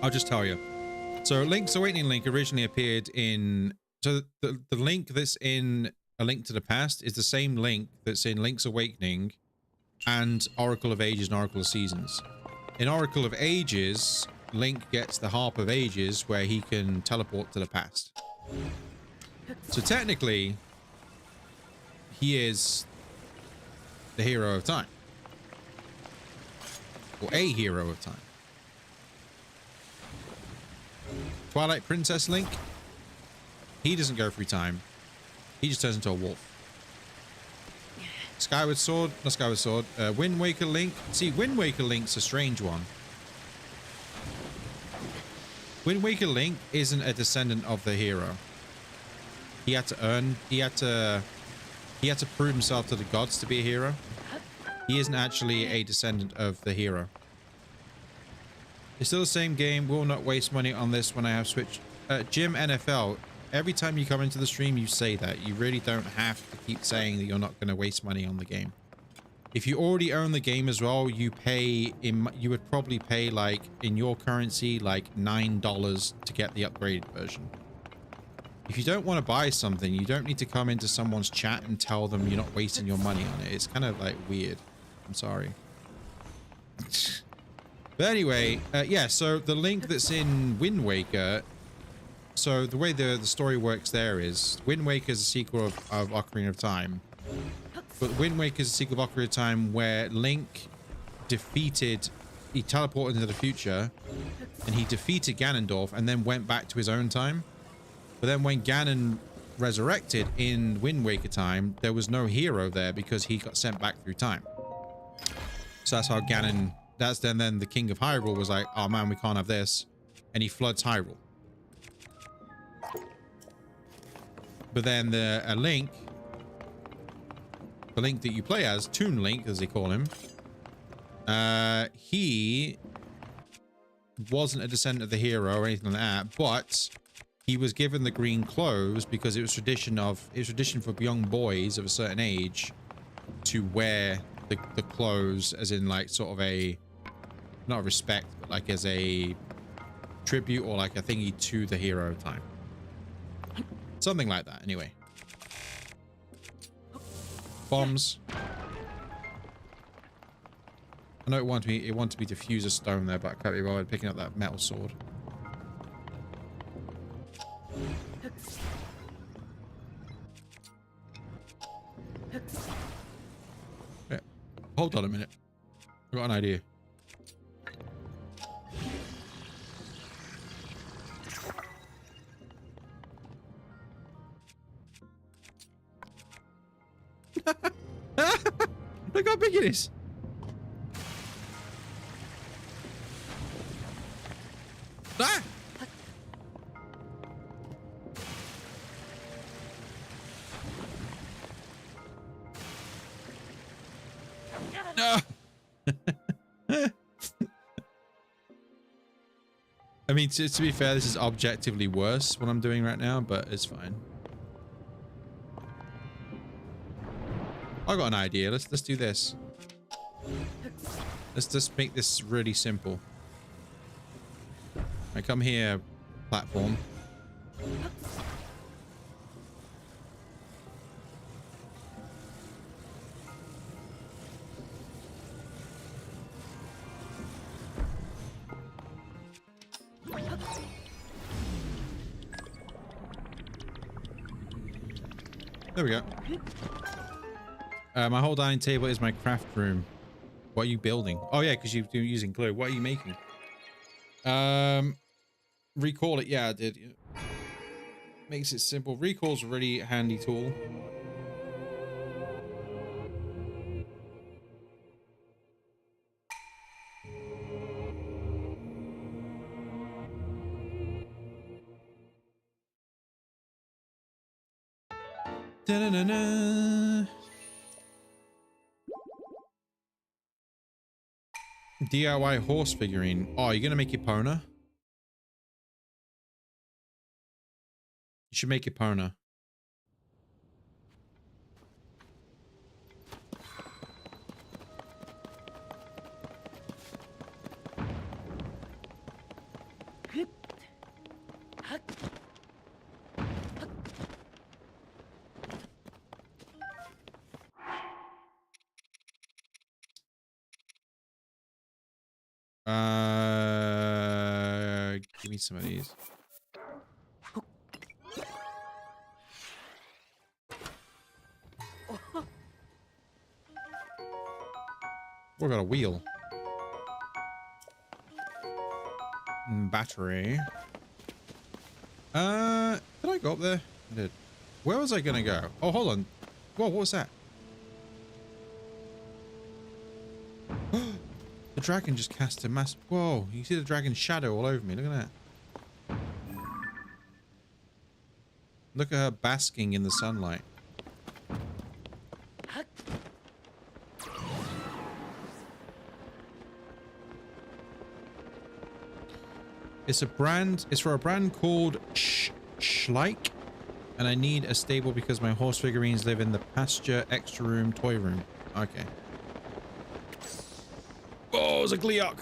I'll just tell you. So Link's Awakening Link originally appeared in... So the Link that's in A Link to the Past is the same Link that's in Link's Awakening and Oracle of Ages and Oracle of Seasons. In Oracle of Ages, Link gets the Harp of Ages where he can teleport to the past. So technically, he is the hero of time. Or a hero of time. Twilight Princess Link, he doesn't go through time. He just turns into a wolf. Skyward Sword, not Skyward Sword, Wind Waker Link. See, Wind Waker Link's a strange one. Wind Waker Link isn't a descendant of the hero. He had to earn, he had to prove himself to the gods to be a hero. He isn't actually a descendant of the hero. It's still the same game. Will not waste money on this when I have Switch. Jim NFL, every time you come into the stream, you say that. You really don't have to keep saying that you're not going to waste money on the game. If you already own the game as well, you would probably pay, like, in your currency, like $9 to get the upgraded version. If you don't want to buy something, you don't need to come into someone's chat and tell them you're not wasting your money on it. It's kind of, like, weird. I'm sorry. But anyway, yeah, so the Link that's in Wind Waker, So the way the story works there is Wind Waker is a sequel of Ocarina of Time. But Wind Waker is a sequel of Ocarina of Time where Link defeated... He teleported into the future and he defeated Ganondorf and then went back to his own time. But then when Ganon resurrected in Wind Waker time, there was no hero there because he got sent back through time. So that's how Ganon... That's then the King of Hyrule was like, oh man, we can't have this. And he floods Hyrule. But then the Link... The Link that you play as, Toon Link, as they call him... he wasn't a descendant of the hero or anything like that, but he was given the green clothes because it was tradition for young boys of a certain age to wear the clothes as in like sort of a, not respect, but like as a tribute or like a thingy to the hero of time. Something like that, anyway. Bombs. I know it wanted to be diffuser stone there, but I can't be bothered picking up that metal sword. Yeah. Hold on a minute. I've got an idea. Look how big it is. Ah! No. I mean, to be fair, this is objectively worse what I'm doing right now, but it's fine. I got an idea. Let's do this. Let's just make this really simple. I come here, platform. There we go. My whole dining table is my craft room. What are you building? Oh yeah, because you're using glue. What are you making? Recall it. Yeah, I did. Makes it simple. Recall's a really handy tool. Da-da-da-da. DIY horse figurine. Oh, you're gonna make Epona? You should make Epona. Give me some of these. We've got a wheel. Battery. Did I go up there? I did. Where was I gonna go? Oh, hold on. Whoa, what was that? The dragon just cast a mass... Whoa, you see the dragon's shadow all over me. Look at that. Look at her basking in the sunlight. It's for a brand called Schleich, and I need a stable because my horse figurines live in the pasture extra room toy room. Okay. Oh, it's a Gleeok.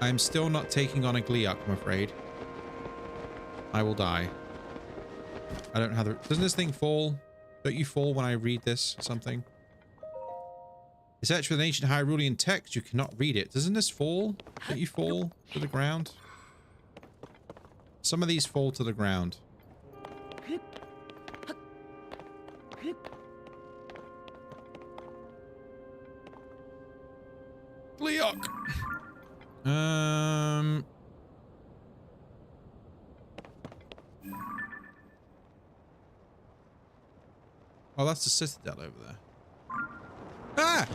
I'm still not taking on a Gleeok, I'm afraid. I will die. I don't have the... Doesn't this thing fall? Don't you fall when I read this or something? It's etched with an ancient Hyrulean text. You cannot read it. Doesn't this fall? Don't you fall to the ground? Some of these fall to the ground. Gleok. Oh, that's the citadel over there. Ah!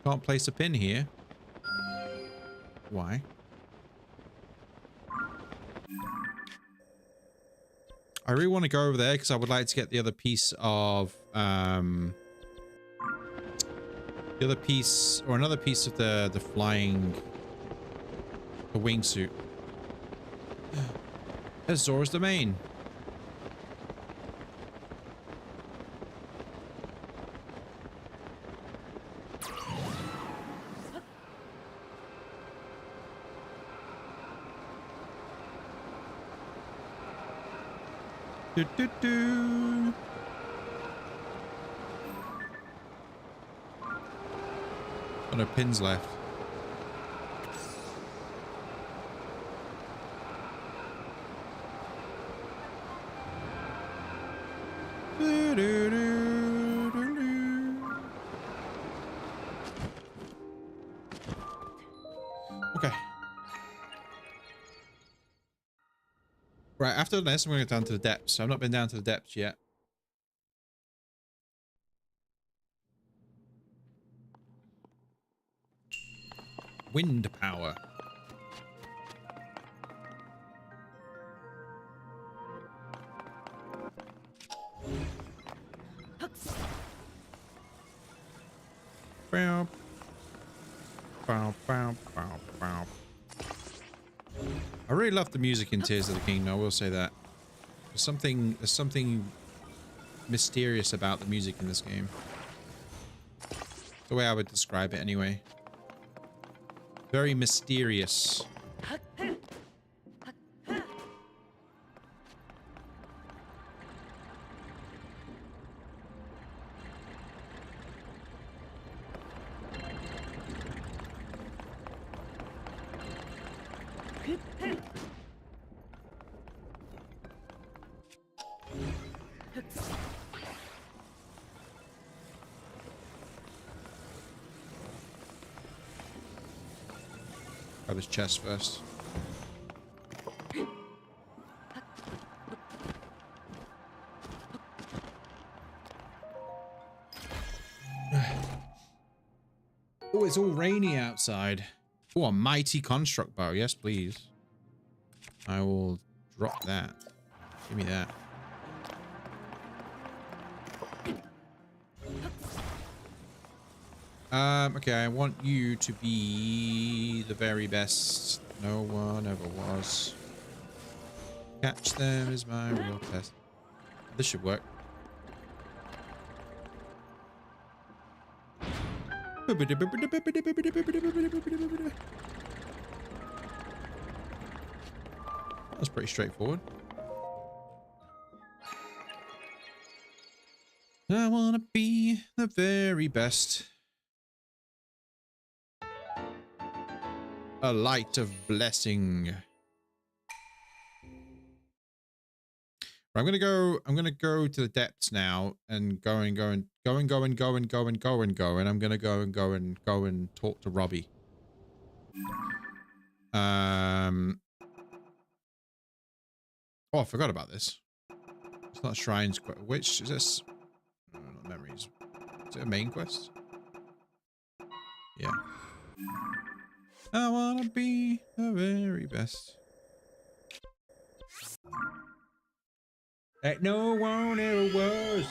Can't place a pin here. Why? I really want to go over there because I would like to get the other piece of the other piece or another piece of the flying the wingsuit. There's Zora's domain. Do, do, do. Got no pins left. Do, do, do, do, do. Okay. Right, after this, I'm going to go down to the depths. I've not been down to the depths yet. Wind power. Bow. Bow, bow, bow, bow. I really love the music in Tears of the Kingdom, I will say that. There's something mysterious about the music in this game. The way I would describe it anyway. Very mysterious. Grab his chest first. Oh, it's all rainy outside. Oh, a mighty construct bow. Yes, please. I will drop that. Give me that. Okay, I want you to be the very best. No one ever was. Catch them is my real test. This should work. That's pretty straightforward. I want to be the very best. A light of blessing. I'm gonna go to the depths now and go and I'm gonna go and talk to Robbie. Oh, I forgot about this. It's not shrines. Which is this? No, not memories. Is it a main quest? Yeah. I wanna be the very best. That no one ever was.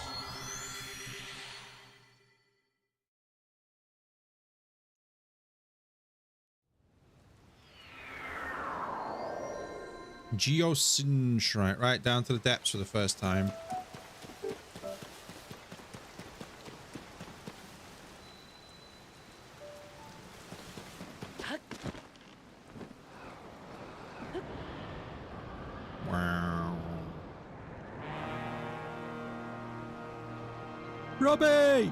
Geosin Shrine. Right down to the depths for the first time. Robbie!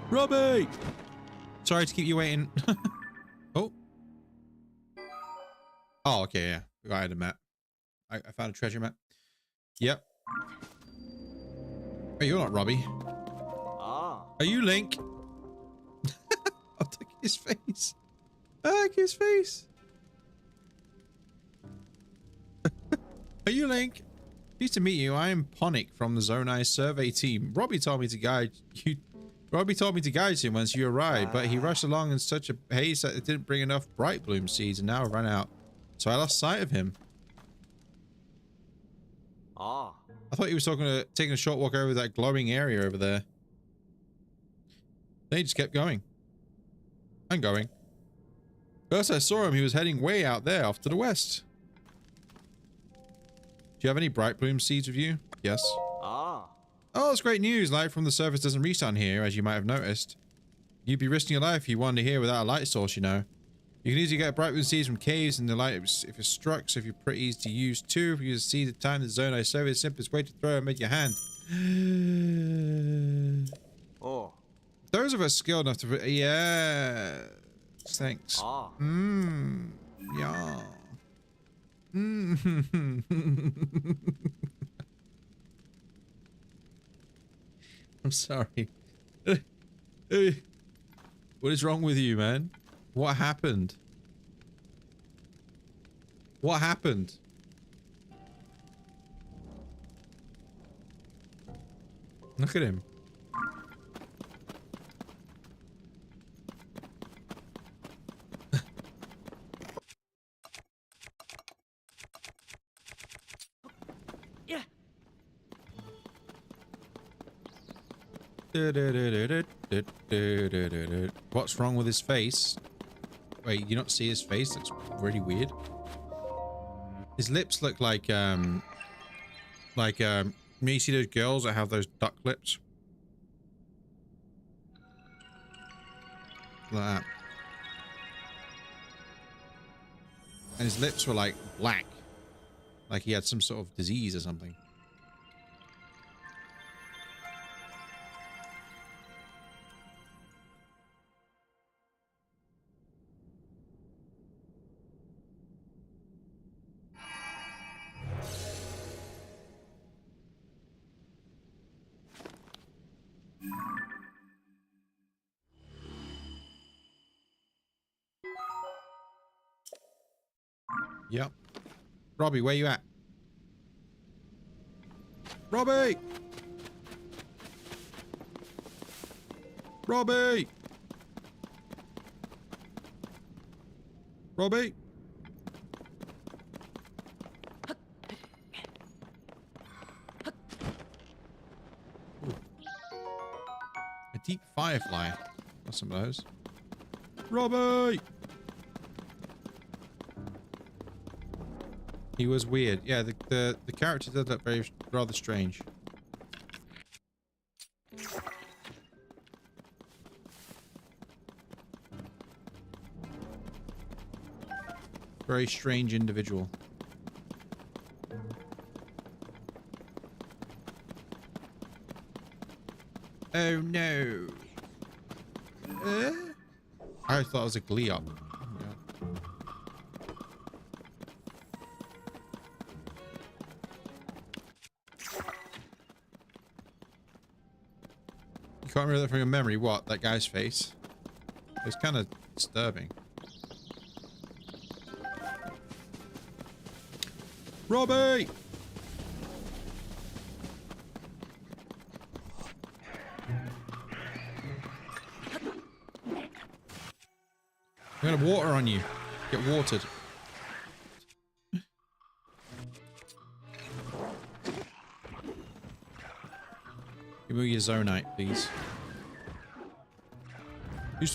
Robbie! Sorry to keep you waiting. Oh. Oh, okay, yeah. I had a map. I found a treasure map. Yep. Hey, you're not Robbie. Ah. Are you Link? I'll take his face. I like his face. Are you Link? Pleased to meet you. I am Ponic from the Zonai survey team. Robbie told me to guide you. Robbie told me to guide you once you arrived, but he rushed along in such a haste that it didn't bring enough bright bloom seeds and now I've run out. So I lost sight of him. Ah. I thought he was taking a short walk over that glowing area over there. Then he just kept going. I'm going. First I saw him, he was heading way out there off to the west. Do you have any bright bloom seeds with you? Yes. Ah. Oh, that's great news. Light from the surface doesn't reach down here, as you might have noticed. You'd be risking your life if you wandered here without a light source, you know. You can easily get bright bloom seeds from caves in the light if it's struck, so if you're pretty easy to use too. If you use seed at the time, the zone I serve is the simplest way to throw them at your hand. Oh. Those of us skilled enough to... Yeah. Thanks. Ah. Yeah. I'm sorry. What is wrong with you, man? What happened? What happened? Look at him. Yeah. What's wrong with his face? Wait, you not see his face? Looks really weird. His lips look like you see those girls that have those duck lips? Like that. And his lips were like black. Like he had some sort of disease or something. Yep. Robbie, where you at? Robbie! Robbie! Robbie! Ooh. A deep firefly. Got some of those. Robbie! He was weird. Yeah, the character did look rather strange. Very strange individual. Oh no. I thought it was a glee up. Can't remember that from your memory. What? That guy's face? It's kind of disturbing. Robbie! I'm gonna water on you. Get watered. Give me your zonite, please.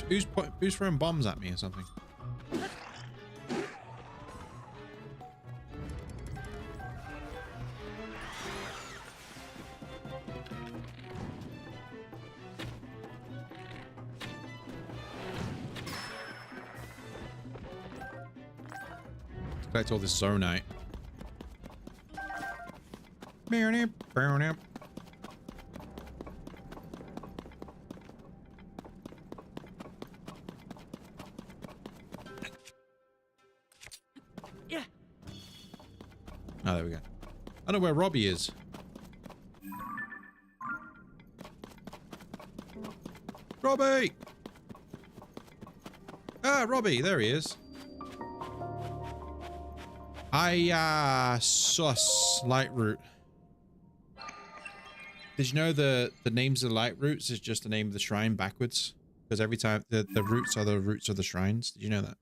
Who's throwing bombs at me or something? Collect all this zonite. Oh, there we go. I know where Robbie is. Robbie! Ah, Robbie, there he is. Sus light route. Did you know the names of the light routes is just the name of the shrine backwards? Because every time the roots are the roots of the shrines. Did you know that?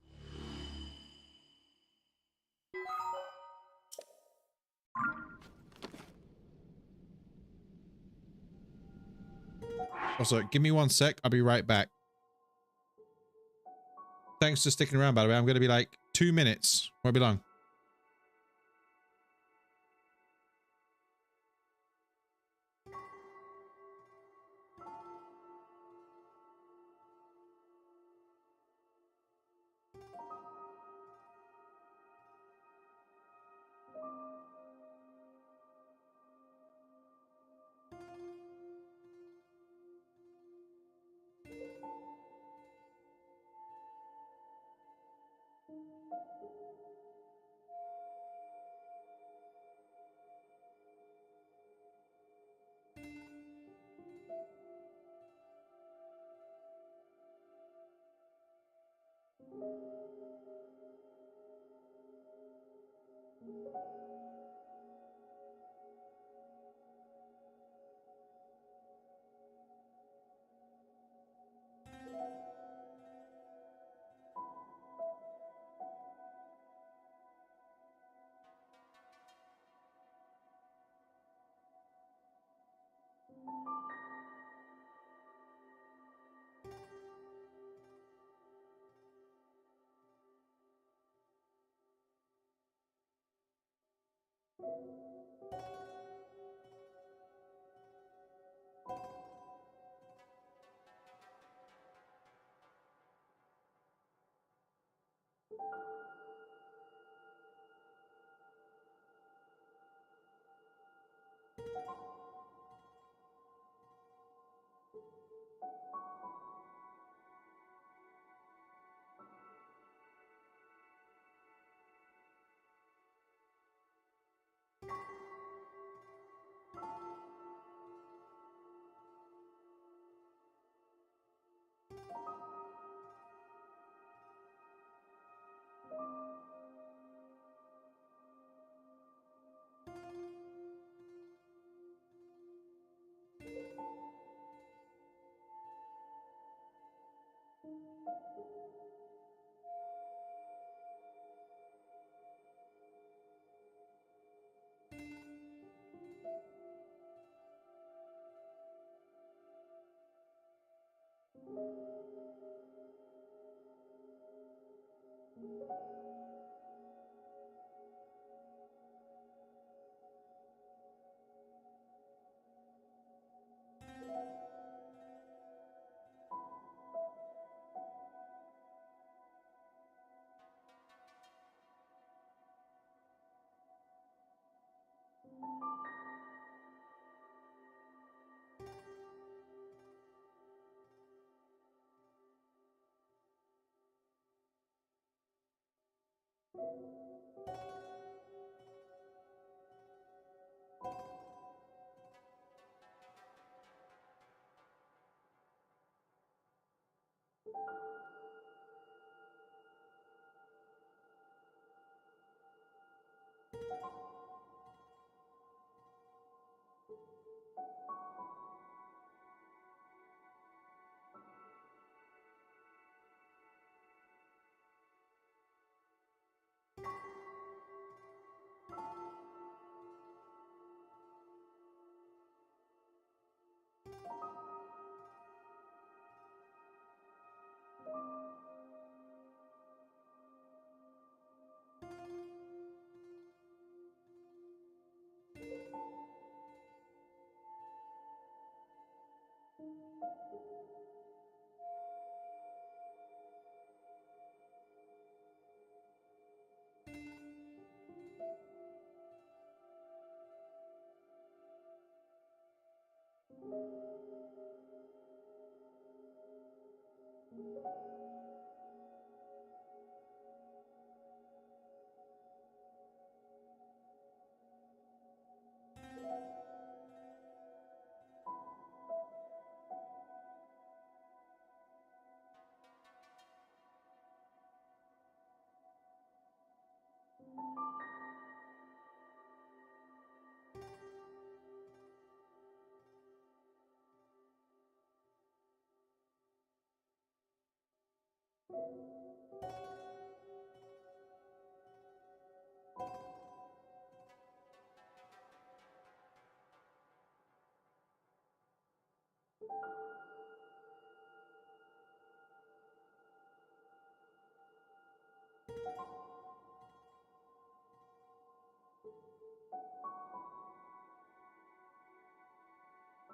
Also, give me 1 sec. I'll be right back. Thanks for sticking around, by the way. I'm going to be like 2 minutes. Won't be long.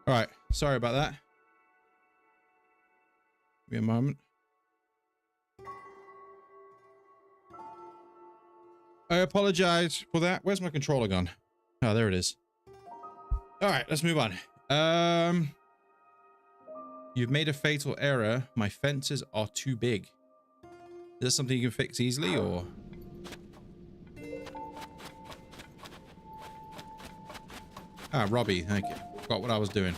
All right, sorry about that. Give me a moment. I apologize for that. Where's my controller gone? Oh, there it is. All right, let's move on. You've made a fatal error. My fences are too big. Is this something you can fix easily, or? Ah, Robbie, thank you. Forgot what I was doing.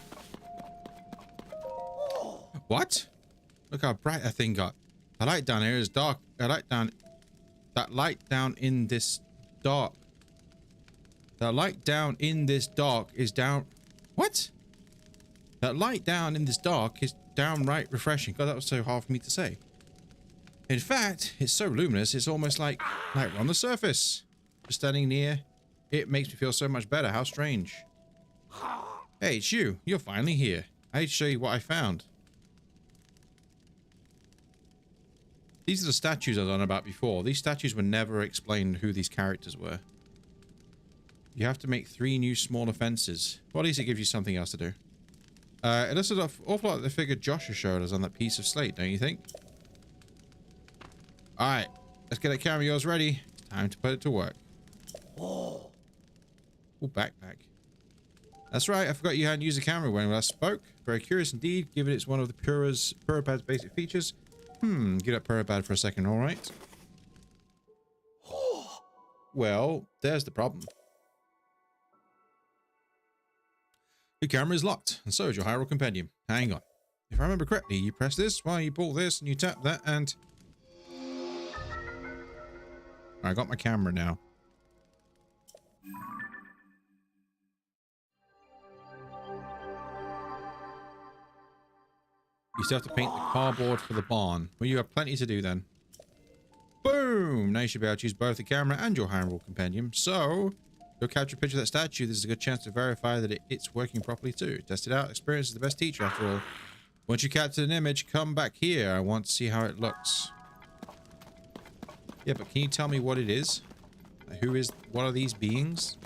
What? Look how bright that thing got. The light down here is dark. That light down in this dark. The light down in this dark is down. What? That light down in this dark is downright refreshing. God, that was so hard for me to say. In fact, it's so luminous, it's almost like we're on the surface. Just standing near, it makes me feel so much better. How strange. Hey, it's you. You're finally here. I need to show you what I found. These are the statues I was on about before. These statues were never explained who these characters were. You have to make 3 new smaller fences. Well, at least it gives you something else to do. It looks an awful lot like the figure Joshua showed us on that piece of slate, don't you think? Alright, let's get that camera of yours ready. It's time to put it to work. Oh, backpack. That's right, I forgot you hadn't used the camera when we last spoke. Very curious indeed, given it's one of the Puropad's basic features. Get up Puropad for a second, alright? Well, there's the problem. Your camera is locked, and so is your Hyrule Compendium. Hang on. If I remember correctly, you press this while you pull this, and you tap that, and... I got my camera now. You still have to paint the cardboard for the barn. Well, you have plenty to do then. Boom! Now you should be able to use both the camera and your Hyrule Compendium. So, you'll capture a picture of that statue. This is a good chance to verify that it's working properly too. Test it out. Experience is the best teacher after all. Once you capture an image, come back here. I want to see how it looks. Yeah, but can you tell me what it is? What are these beings?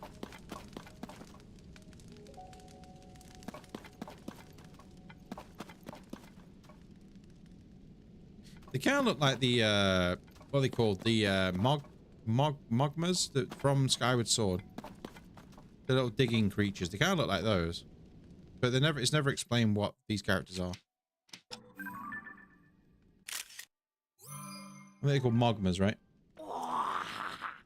They kind of look like the, what are they called? The, Mogmas from Skyward Sword. The little digging creatures. They kind of look like those. But it's never explained what these characters are. I think they're called Mogmas, right?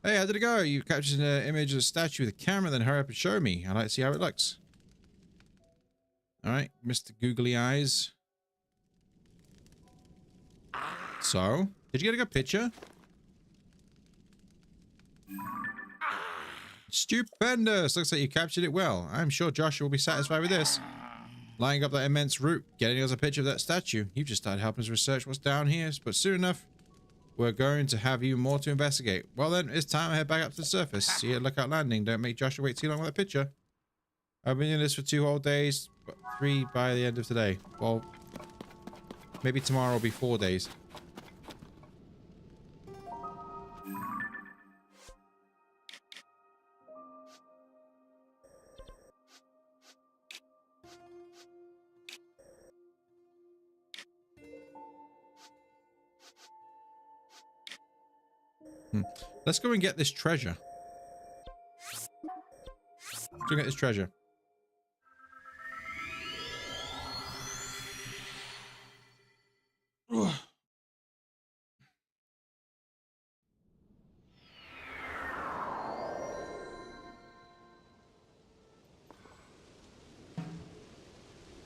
Hey, how did it go? You captured an image of a statue with a camera, then hurry up and show me. I'd like to see how it looks. Alright, Mr. Googly Eyes. So, did you get a good picture? Stupendous! Looks like you captured it well. I'm sure Joshua will be satisfied with this. Lining up that immense route, getting us a picture of that statue. You've just started helping us research what's down here, but soon enough, we're going to have even more to investigate. Well then, it's time I head back up to the surface. See you at Lookout Landing. Don't make Joshua wait too long with that picture. I've been doing this for 2 whole days, but 3 by the end of today. Well, maybe tomorrow will be 4 days. Let's go and get this treasure. Let's go get this treasure.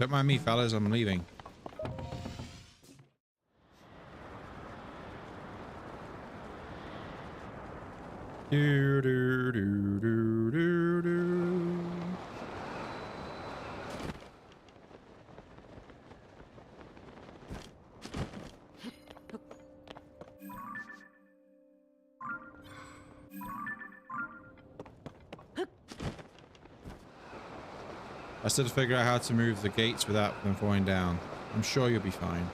Don't mind me, fellas. I'm leaving. Do do do do do do. I still have to figure out how to move the gates without them falling down. I'm sure you'll be fine.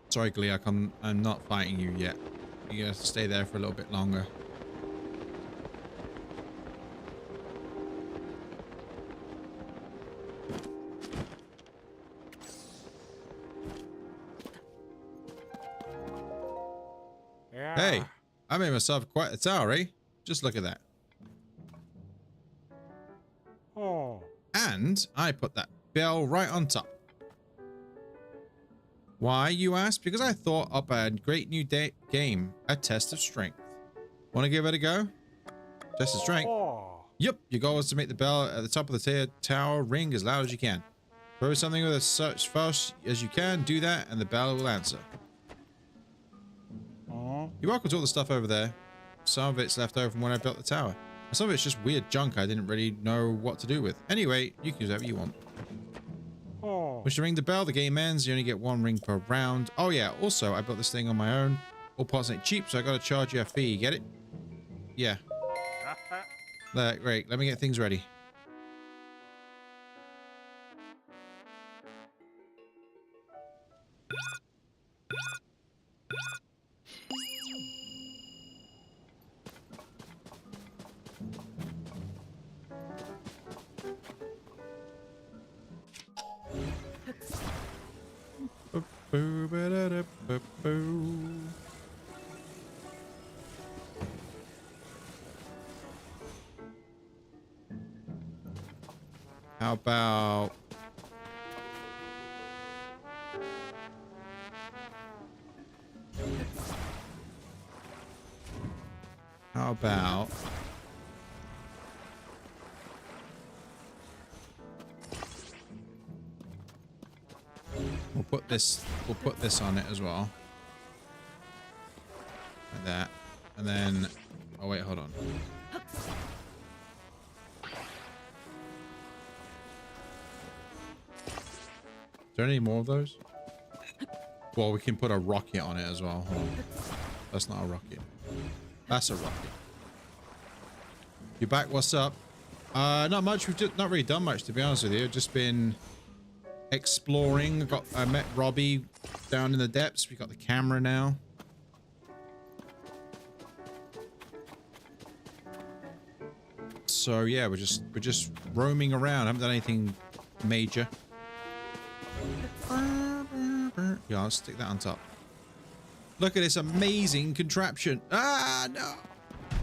Sorry, Gliak, I'm not fighting you yet. You have to stay there for a little bit longer. Yeah. Hey, I made myself quite a tower, eh? Just look at that. Oh. And I put that bell right on top. Why, you ask? Because I thought up a great new game, a test of strength. Want to give it a go? Test of strength. Oh. Yep, your goal is to make the bell at the top of the tower ring as loud as you can. Throw something with as such fast as you can, do that, and the bell will answer. You're welcome to all the stuff over there. Some of it's left over from when I built the tower. And some of it's just weird junk I didn't really know what to do with. Anyway, you can use whatever you want. Once you ring the bell, the game ends. You only get 1 ring per round. Oh yeah, also, I built this thing on my own. All parts ain't cheap, so I gotta charge you a fee. Get it? Yeah. There, great. Let me get things ready. How about... How about... We'll put this on it as well. Like that. And then... Oh wait, hold on. Is there any more of those? Well, we can put a rocket on it as well. Hold on. That's not a rocket. That's a rocket. You back? What's up? Not much. We've just not really done much, to be honest with you. Just been exploring. I met Robbie down in the depths. We got the camera now. So yeah, we're just roaming around. I haven't done anything major. Yeah, I'll stick that on top. Look at this amazing contraption. Ah, no.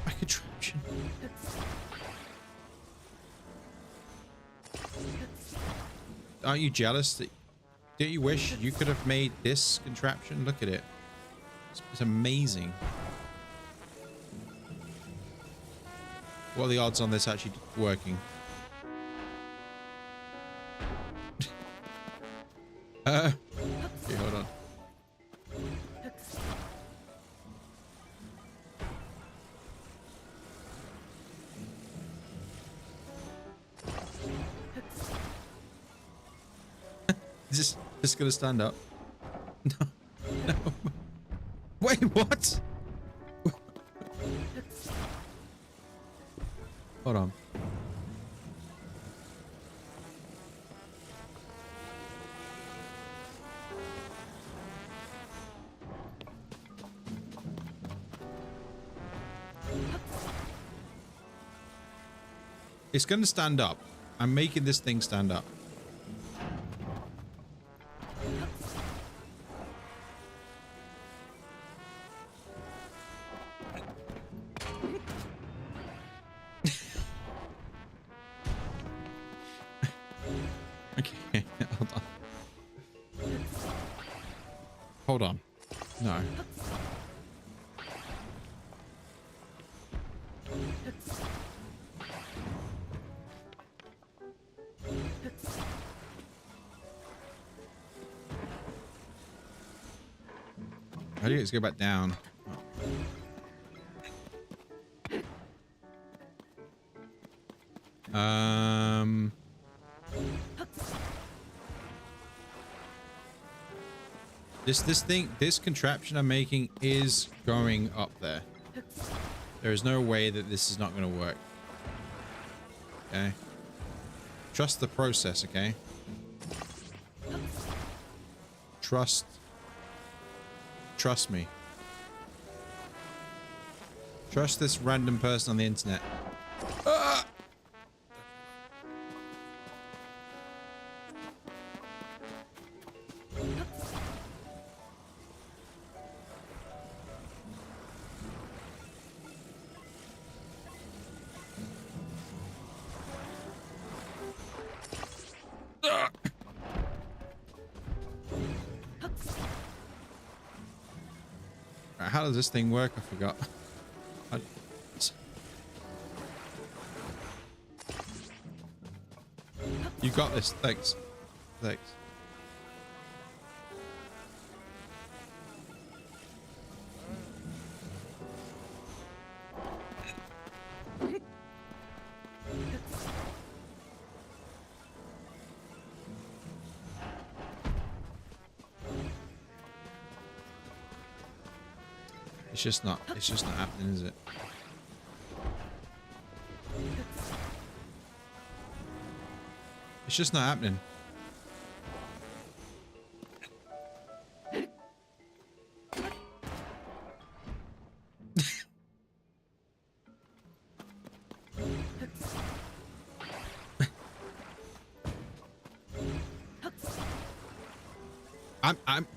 My contraption. Aren't you jealous? Don't you wish you could have made this contraption? Look at it. It's amazing. What are the odds on this actually working? Okay, hold on. Is this gonna stand up? No. No. Wait, what? Hold on. It's gonna stand up. I'm making this thing stand up. Okay, hold on. Hold on. No. How do you get to go back down? Oh. This contraption I'm making is going up there. There is no way that this is not going to work. Okay. Trust the process, okay? Trust me. Trust this random person on the internet. Ah! How does this thing work? I forgot. You got this. Thanks. Thanks. It's just not happening, is it? It's just not happening.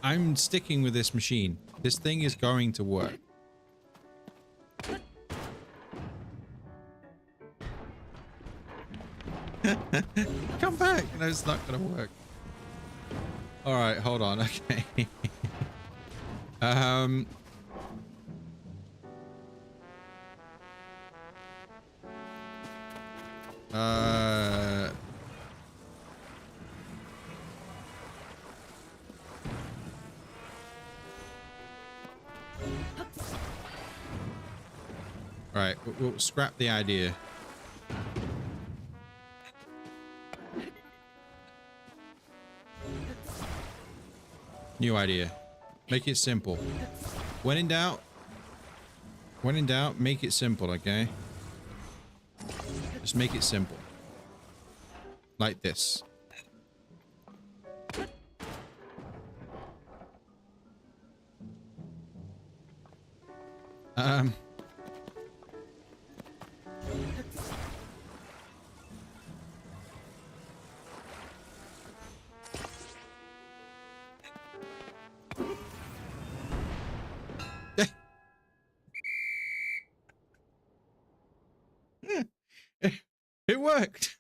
I'm sticking with this machine. This thing is going to work. Come back. No, it's not gonna work. All right, hold on. Okay. All right, we'll scrap the idea. New idea. Make it simple. When in doubt, make it simple, okay? Just make it simple. Like this. It worked.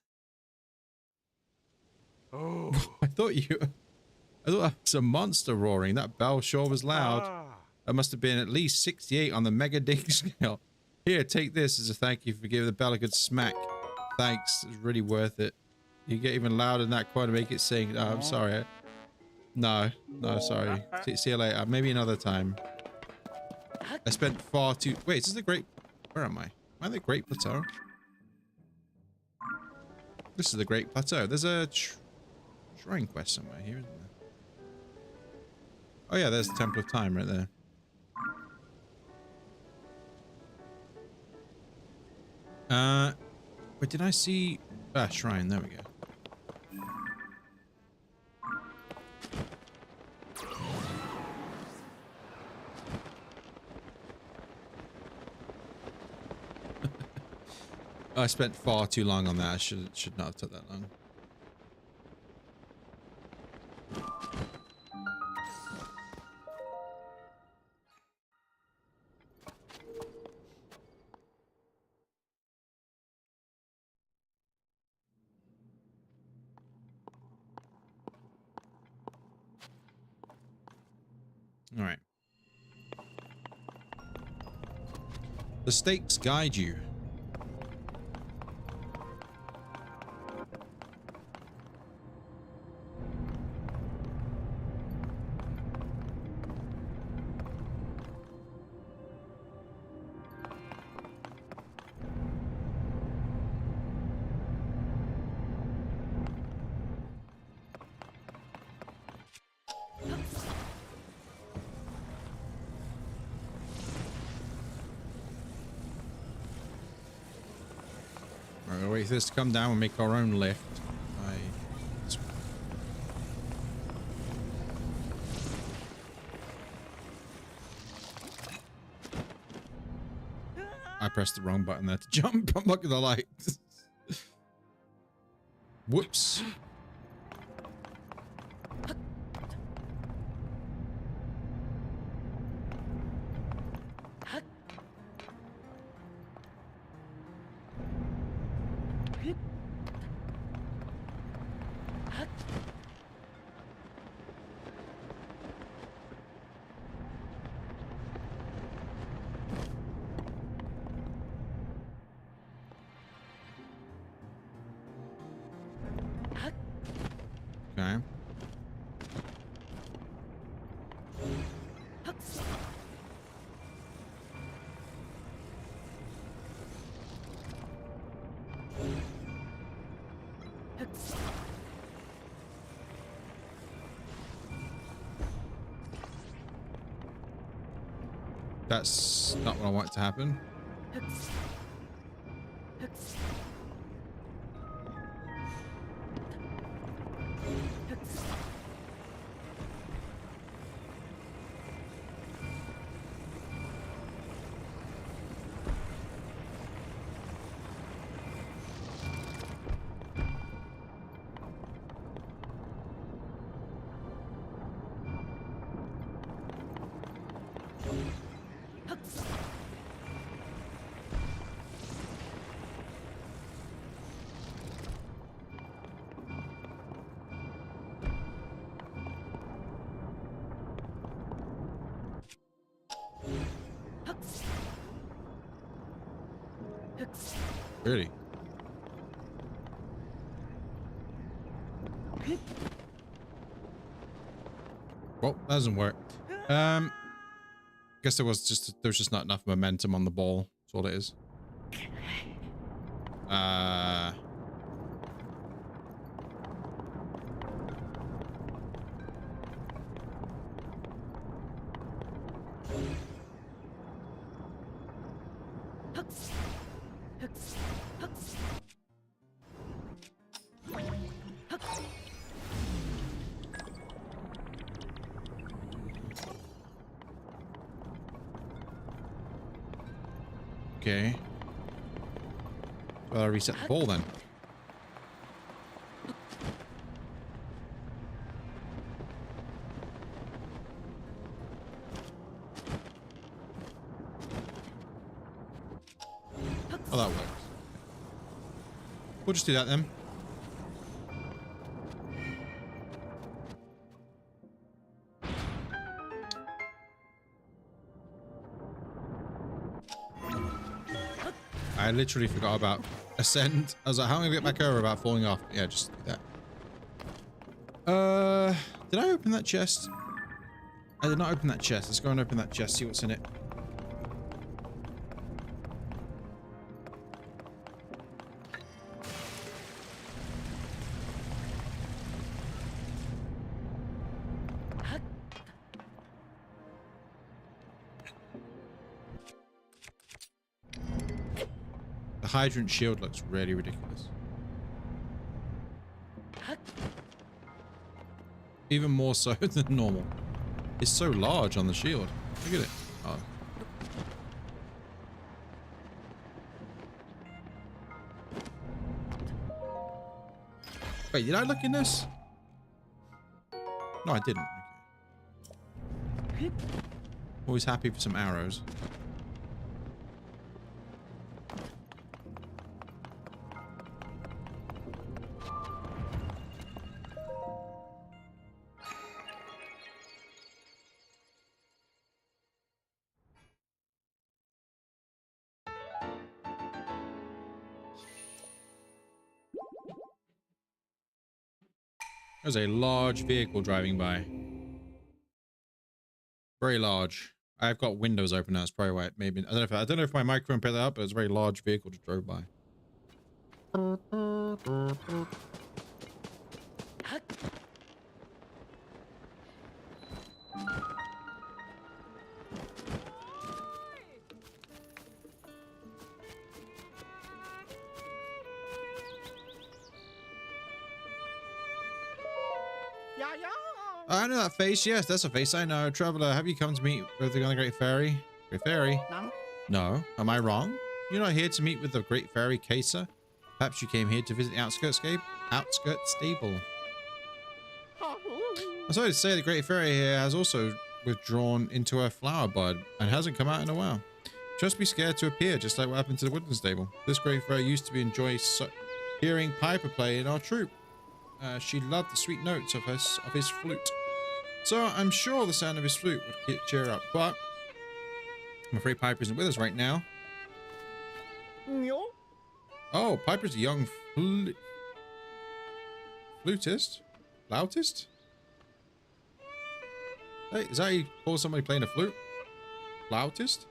Oh. I thought that was a monster roaring. That bell sure was loud. That must have been at least 68 on the mega ding scale. Here, take this as a thank you for giving the bell a good smack. Thanks. It's really worth it. You get even louder than that choir to make it sing. Oh, I'm sorry. No, sorry. See you later. Maybe another time. I spent far too... Wait, is this the Great... Where am I? Am I the Great Plateau? This is the Great Plateau. There's a shrine quest somewhere here, isn't there? Oh yeah, there's the Temple of Time right there. Wait, did I see... Ah, shrine. There we go. I spent far too long on that. I should not have took that long. All right. The stakes guide you. wait for this to come down and make our own lift. I pressed the wrong button there to jump. I'm not gonna lie. Whoops. Okay. That's not what I want to happen. Really? Well, that doesn't work. Guess there was just not enough momentum on the ball. That's all it is. Okay. Well, I reset the ball then. Oh, that works. We'll just do that then. I literally forgot about ascend. I was like, how am I gonna get back over without falling off? Yeah, just do that. Did I open that chest? I did not open that chest. Let's go and open that chest, see what's in it. The hydrant shield looks really ridiculous. Even more so than normal. It's so large on the shield. Look at it. Oh. Wait, did I look in this? No, I didn't. Okay. Always happy for some arrows. There's a large vehicle driving by. Very large. I've got windows open now. That's probably why it maybe. I don't know if my microphone picked that up, but it's a very large vehicle just drove by. I know that face. Yes, that's a face I know. Traveler, have you come to meet with the Great Fairy? Great Fairy? No. Am I wrong? You're not here to meet with the Great Fairy Kesa? Perhaps you came here to visit the outskirts stable. I'm sorry to say the Great Fairy here has also withdrawn into her flower bud and hasn't come out in a while. Just be scared to appear, just like what happened to the woodland stable. This Great Fairy used to enjoy hearing Piper play in our troupe. She loved the sweet notes of his flute. So I'm sure the sound of his flute would cheer up, but I'm afraid Piper isn't with us right now. Oh, Piper's a young flutist? Flautist? Hey, is that how you call somebody playing a flute? Flautist?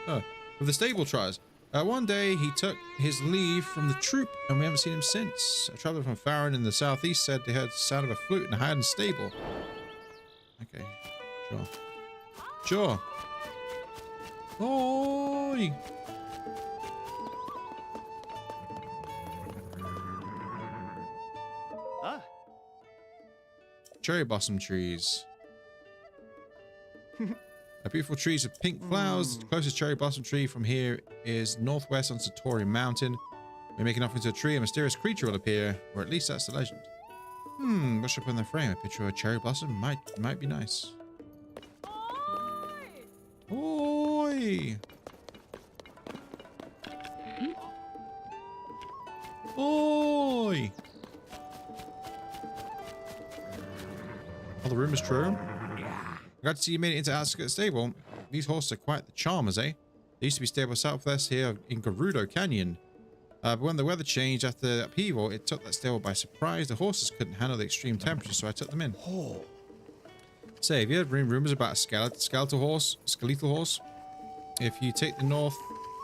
Oh, with the stable tries. One day he took his leave from the troupe and we haven't seen him since. A traveler from Farron in the southeast said they heard the sound of a flute in a hidden stable. Okay, sure. Sure. Oi! Cherry blossom trees. A beautiful trees with pink flowers. The closest cherry blossom tree from here is northwest on Satori Mountain. When making off into a tree, a mysterious creature will appear, or at least that's the legend. What should I put in the frame? A picture of a cherry blossom might be nice. Oi! Oi! Oh, the rumor's true. Glad to see you made it into Outskirts Stable. These horses are quite the charmers, eh? They used to be stable southwest here in Gerudo Canyon. But when the weather changed after the upheaval, it took that stable by surprise. The horses couldn't handle the extreme temperature, so I took them in. Say, have you heard rumors about a skeletal horse? If you take the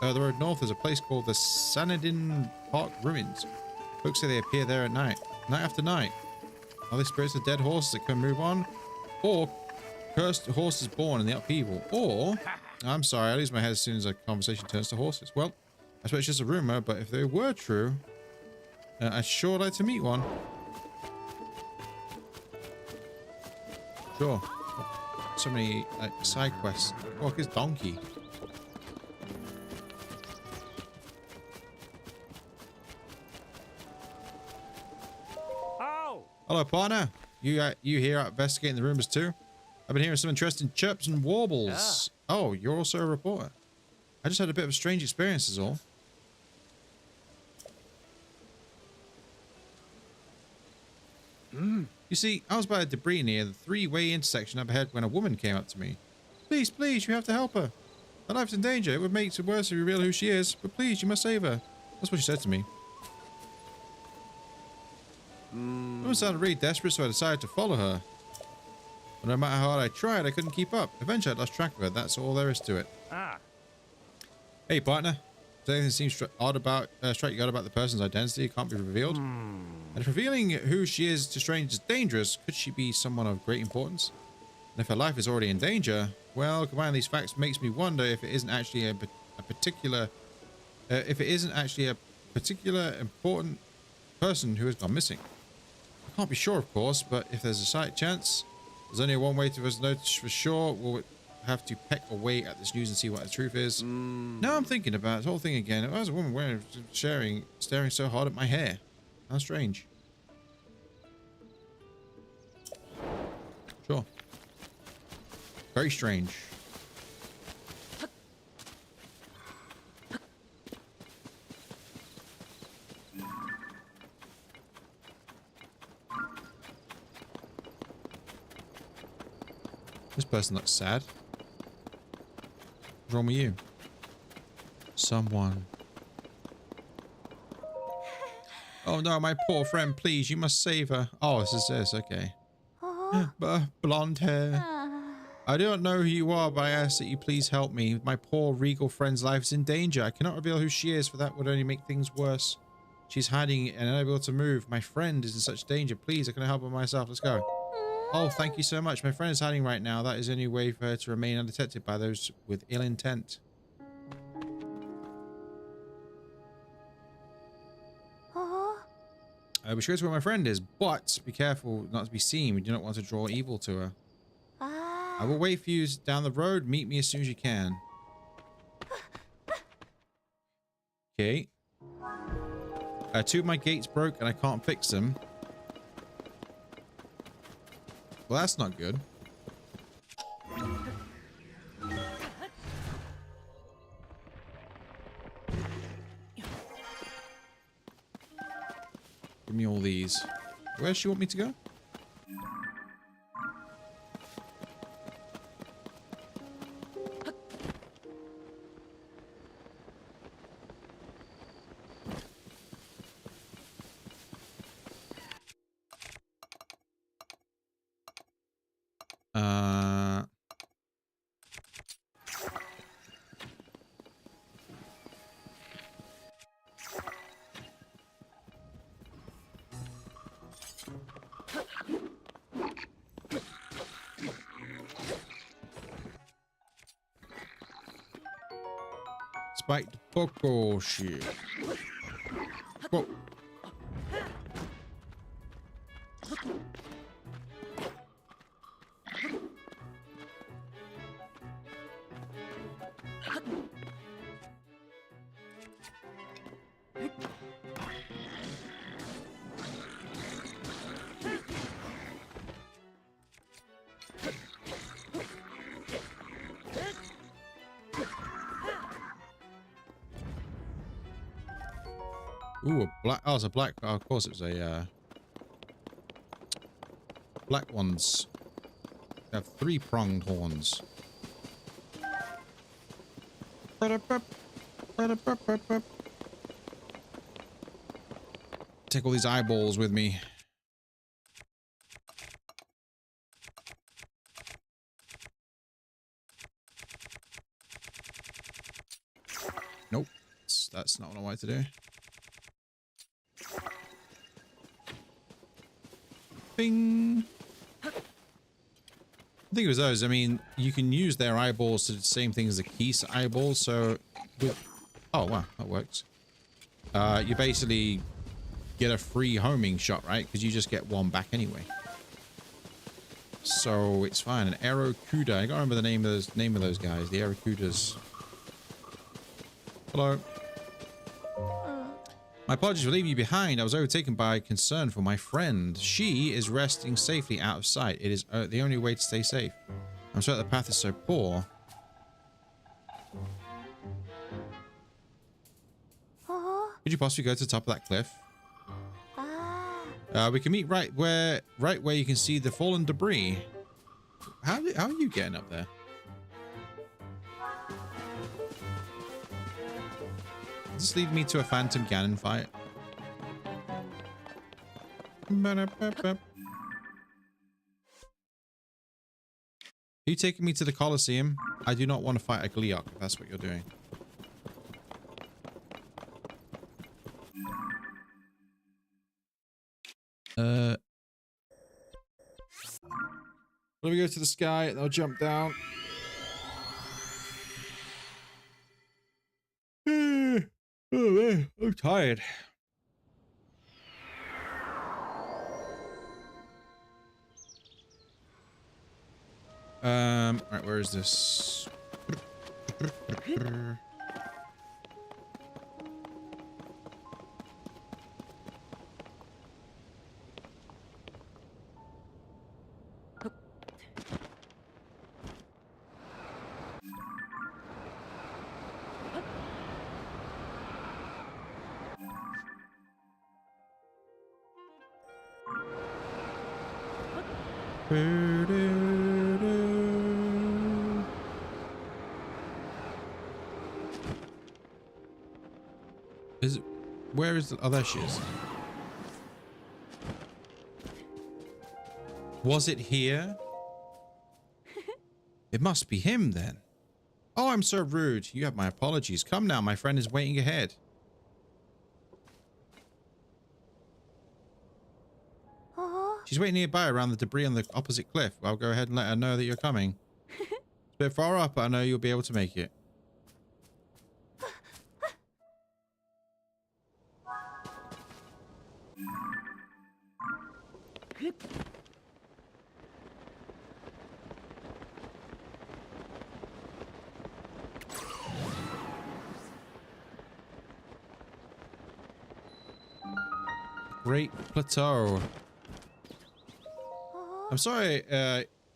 road north, there's a place called the Sanadin Park Ruins. Folks say they appear there at night after night. Are they spirits of dead horses that can move on? Or cursed horses born in the upheaval? Or, I'm sorry, I lose my head as soon as a conversation turns to horses. Well, I suppose it's just a rumor, but if they were true, I'd sure like to meet one. Sure. So many side quests. Walk his donkey. Hello, partner. You here out investigating the rumors too? I've been hearing some interesting chirps and warbles. Yeah. Oh, you're also a reporter. I just had a bit of a strange experience is all. You see, I was by a debris near the three-way intersection up ahead when a woman came up to me. Please, you have to help her. Her life's in danger. It would make it worse if you reveal who she is, but please, you must save her. That's what she said to me. The woman sounded really desperate, so I decided to follow her. But no matter how hard I tried, I couldn't keep up. Eventually, I lost track of her. That's all there is to it. Hey, partner. Does anything seem strike you odd about the person's identity? It can't be revealed. And if revealing who she is to strangers is dangerous, could she be someone of great importance? And if her life is already in danger, well, combining these facts makes me wonder if it isn't actually a particular important person who has gone missing. I can't be sure, of course, but if there's a slight chance, there's only one way to us know for sure. We'll have to peck away at this news and see what the truth is. Now I'm thinking about this whole thing again. Why was a woman staring so hard at my hair? How strange. Sure. Very strange. This person looks sad. What's wrong with you? Someone. Oh no, my poor friend, please, you must save her. Oh, this, okay. Blonde hair. I don't know who you are, but I ask that you please help me. My poor regal friend's life is in danger. I cannot reveal who she is, for that would only make things worse. She's hiding and unable to move. My friend is in such danger. Please, I cannot help her myself. Let's go. Oh, thank you so much. My friend is hiding right now. That is the only way for her to remain undetected by those with ill intent. We should go to where my friend is, but be careful not to be seen. We do not want to draw evil to her. I will wait for you down the road. Meet me as soon as you can. Okay. Two of my gates broke and I can't fix them. Well, that's not good. Give me all these. Where does she want me to go? Spiked Poco shit. Whoa. Ooh, a black. Oh, it's a black. Oh, of course, it was a black ones. They have 3-pronged horns. Take all these eyeballs with me. Nope, that's not what I wanted to do. Bing. I think it was those. I mean, you can use their eyeballs to do the same thing as the Keese eyeballs. So, oh wow, that works. You basically get a free homing shot, right? Because you just get one back anyway. So it's fine. An Aerocuda. I can't remember the name of those guys. The Aerocudas. Hello. My apologies for leaving you behind. I was overtaken by concern for my friend. She is resting safely out of sight. It is the only way to stay safe. I'm sorry the path is so poor. Could you possibly go to the top of that cliff? We can meet right where you can see the fallen debris. How are you getting up there? Does this lead me to a Phantom Ganon fight? Are you taking me to the Colosseum? I do not want to fight a Gleeok, if that's what you're doing. Let me go to the sky and I'll jump down. Oh man, I'm tired. Right, where is this? Where is the... Oh, there she is. Was it here? It must be him then. Oh, I'm so rude. You have my apologies. Come now, my friend is waiting ahead. She's waiting nearby around the debris on the opposite cliff. I'll go ahead and let her know that you're coming. It's a bit far up, but I know you'll be able to make it. Great Plateau. I'm sorry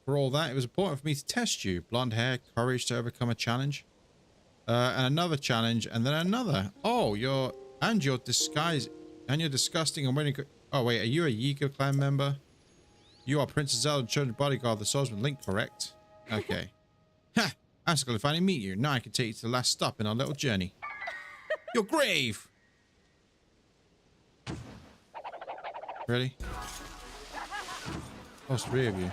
for all that. It was important for me to test you. Blonde hair, courage to overcome a challenge. And another challenge, and then another. Oh, you're disguised, and you're disgusting and winning. Oh, wait, are you a Yiga Clan member? You are Princess Zelda, chosen bodyguard of the swordsman Link, correct? Okay. Ha! I'm just going to finally meet you. Now I can take you to the last stop in our little journey. Your grave! Ready? Oh, it's 3 of you.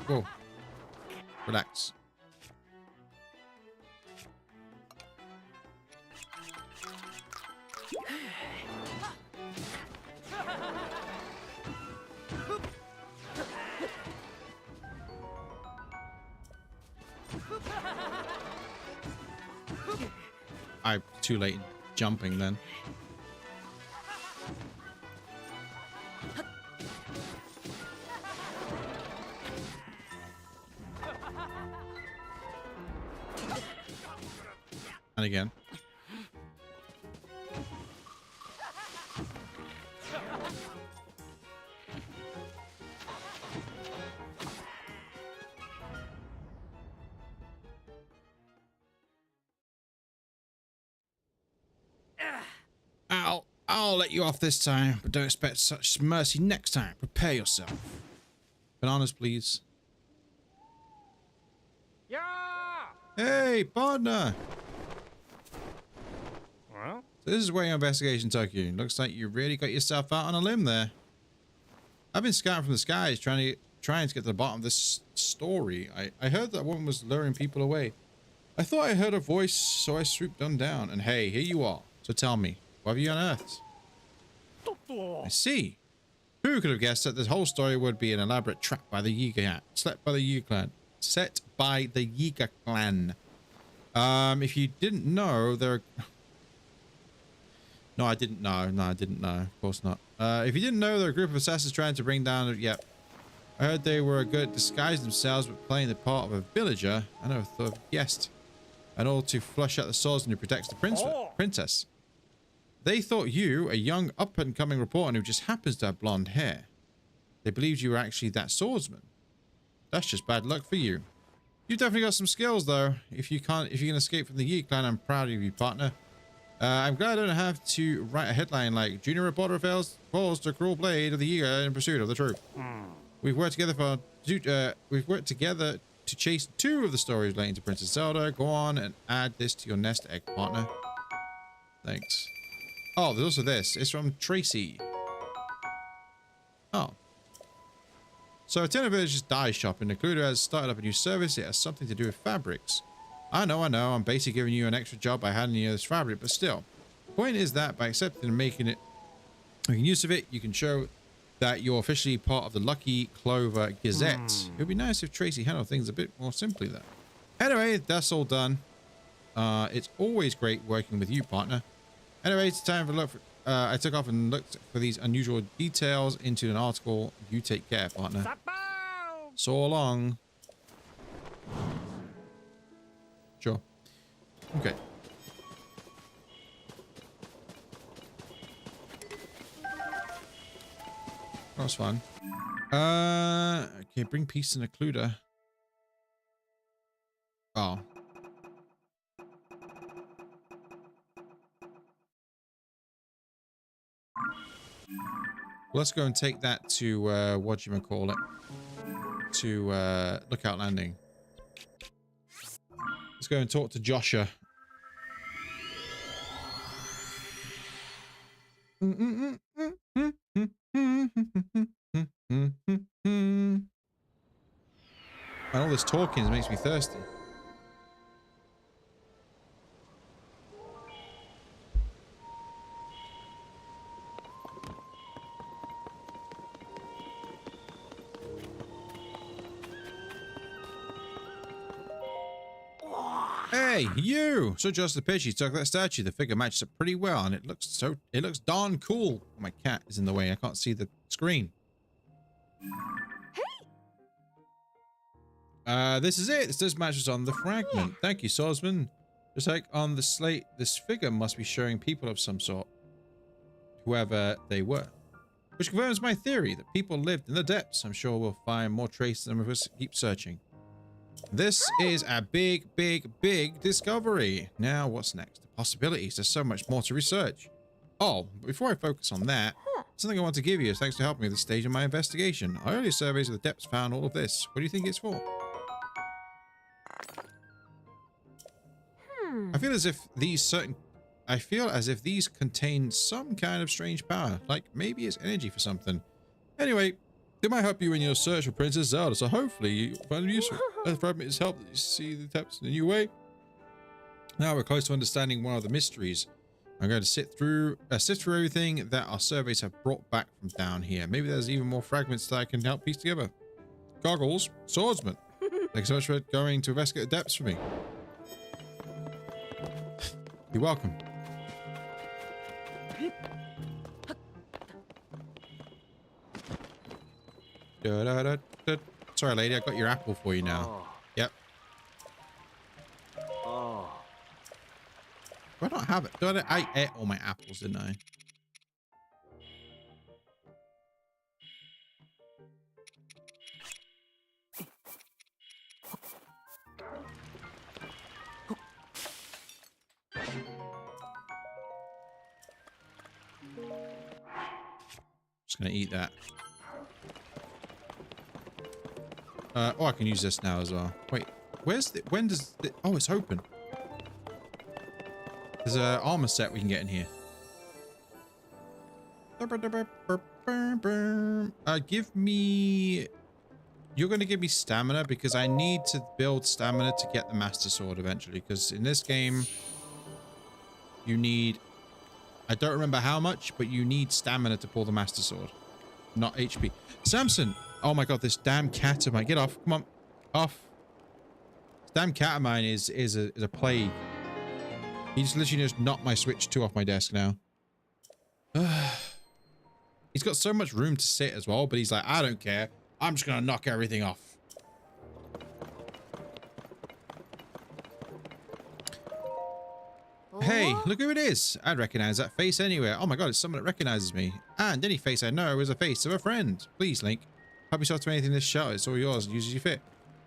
Whoa. Relax. I'm too late jumping then. And again. I'll let you off this time, but don't expect such mercy next time. Prepare yourself. Bananas, please. Yeah. Hey, partner. Well, So this is where your investigation took you. Looks like you really got yourself out on a limb there. I've been scouting from the skies, trying to get to the bottom of this story. I heard that woman was luring people away. I thought I heard a voice, so I swooped on down. And hey, here you are. So tell me, what have you unearthed? I see. Who could have guessed that this whole story would be an elaborate trap by the Yiga Clan? Set by the Yiga Clan. If you didn't know, there are... No, I didn't know. No, I didn't know. Of course not. If you didn't know, there are a group of assassins trying to bring down... Yep. I heard they were good at disguising themselves, but playing the part of a villager. I never thought of guessed. In order to flush out the swordsman who protects the princess. They thought you, a young up-and-coming reporter who just happens to have blonde hair. They believed you were actually that swordsman. That's just bad luck for you. You've definitely got some skills, though. If you can escape from the Yiga Clan, I'm proud of you, partner. I'm glad I don't have to write a headline like "Junior reporter falls to cruel blade of the Yiga in pursuit of the troupe." We've worked together to chase 2 of the stories relating to Princess Zelda. Go on and add this to your nest egg, partner. Thanks. Oh, there's also this. It's from Tracy. Oh. So, Attendant Village's dye shop in Occluder has started up a new service. It has something to do with fabrics. I know. I'm basically giving you an extra job by handing you this fabric, but still. The point is that by accepting and making use of it, you can show that you're officially part of the Lucky Clover Gazette. It would be nice if Tracy handled things a bit more simply, though. Anyway, that's all done. It's always great working with you, partner. Anyway, it's time for a look. I took off and looked for these unusual details into an article. You take care, partner. So long. Sure. Okay. That was fun. Okay, bring peace in Occluder. Oh. Let's go and take that to, whatchamacallit, to, Lookout Landing. Let's go and talk to Joshua. And all this talking makes me thirsty. Hey, you! So just the pitch, you took that statue. The figure matches up pretty well, and it looks darn cool. My cat is in the way. I can't see the screen. This is it. This matches on the fragment. Thank you, swordsman. Just like on the slate, this figure must be showing people of some sort. Whoever they were. Which confirms my theory that people lived in the depths. I'm sure we'll find more traces and we'll keep searching. This is a big, big, big discovery. Now, what's next? The possibilities. There's so much more to research. Oh, before I focus on that, something I want to give you is thanks for helping me at this stage in my investigation. Our earlier surveys of the depths found all of this. What do you think it's for? I feel as if these contain some kind of strange power, like maybe it's energy for something. Anyway, it might help you in your search for Princess Zelda, so hopefully you find it useful. The fragment has helped you see the depths in a new way. Now we're close to understanding one of the mysteries. I'm going to sift through everything that our surveys have brought back from down here. Maybe there's even more fragments that I can help piece together. Goggles, swordsman. Thanks so much for going to investigate the depths for me. You're welcome. Sorry, lady, I got your apple for you now. Yep. Do I not have it? I ate all my apples, didn't I? Just gonna eat that. Oh, I can use this now as well. Wait, where's the... When does... Oh, it's open. There's an armor set we can get in here. Give me... You're going to give me stamina because I need to build stamina to get the Master Sword eventually. Because in this game, you need... I don't remember how much, but you need stamina to pull the Master Sword. Not HP. Samson! Oh my god, this damn cat of mine. Get off. Come on. Off. This damn cat of mine is a plague. He just literally just knocked my Switch 2 off my desk now. He's got so much room to sit as well, but he's like, I don't care. I'm just going to knock everything off. Hey, look who it is. I'd recognize that face anywhere. Oh my god, it's someone that recognizes me. And any face I know is a face of a friend. Please, Link. Help yourself to anything in this shot. It's all yours. Use as you fit.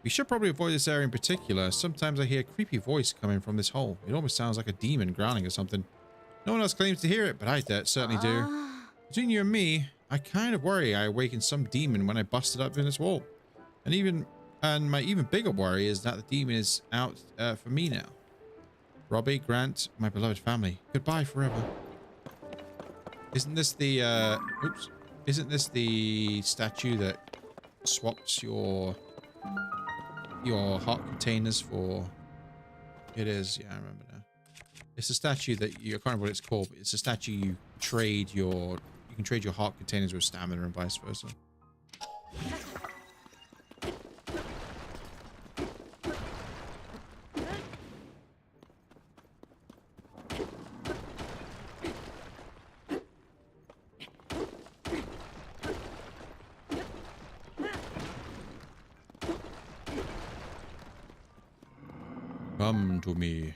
We should probably avoid this area in particular. Sometimes I hear a creepy voice coming from this hole. It almost sounds like a demon growling or something. No one else claims to hear it, but I certainly do. Between you and me, I kind of worry I awakened some demon when I busted up in this wall. And my even bigger worry is that the demon is out for me now. Robbie, Grant, my beloved family. Goodbye forever. Isn't this the oops. Isn't this the statue that swaps your heart containers for... It is, yeah, I remember now. It's a statue that I can't remember what it's called, but it's a statue you can trade your heart containers with stamina and vice versa. Come to me.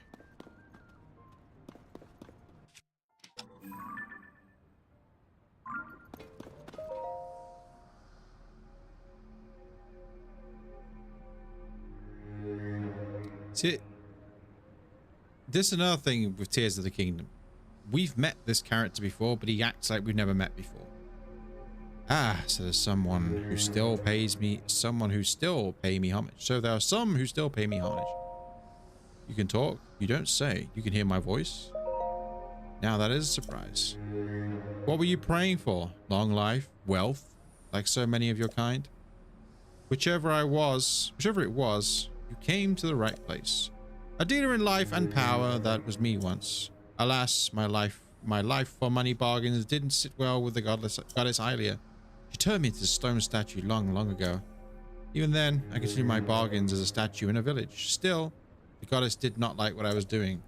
See, this is another thing with Tears of the Kingdom. We've met this character before, but he acts like we've never met before. Ah, so there's someone who still pays me, homage. So there are some who still pay me homage. You can talk. You don't say. You can hear my voice. Now that is a surprise. What were you praying for? Long life? Wealth? Like so many of your kind? Whichever it was, you came to the right place. A dealer in life and power, that was me once. Alas, my life for money bargains didn't sit well with the goddess Hylia. She turned me into a stone statue long, long ago. Even then, I continued my bargains as a statue in a village. Still, The goddess did not like what I was doing.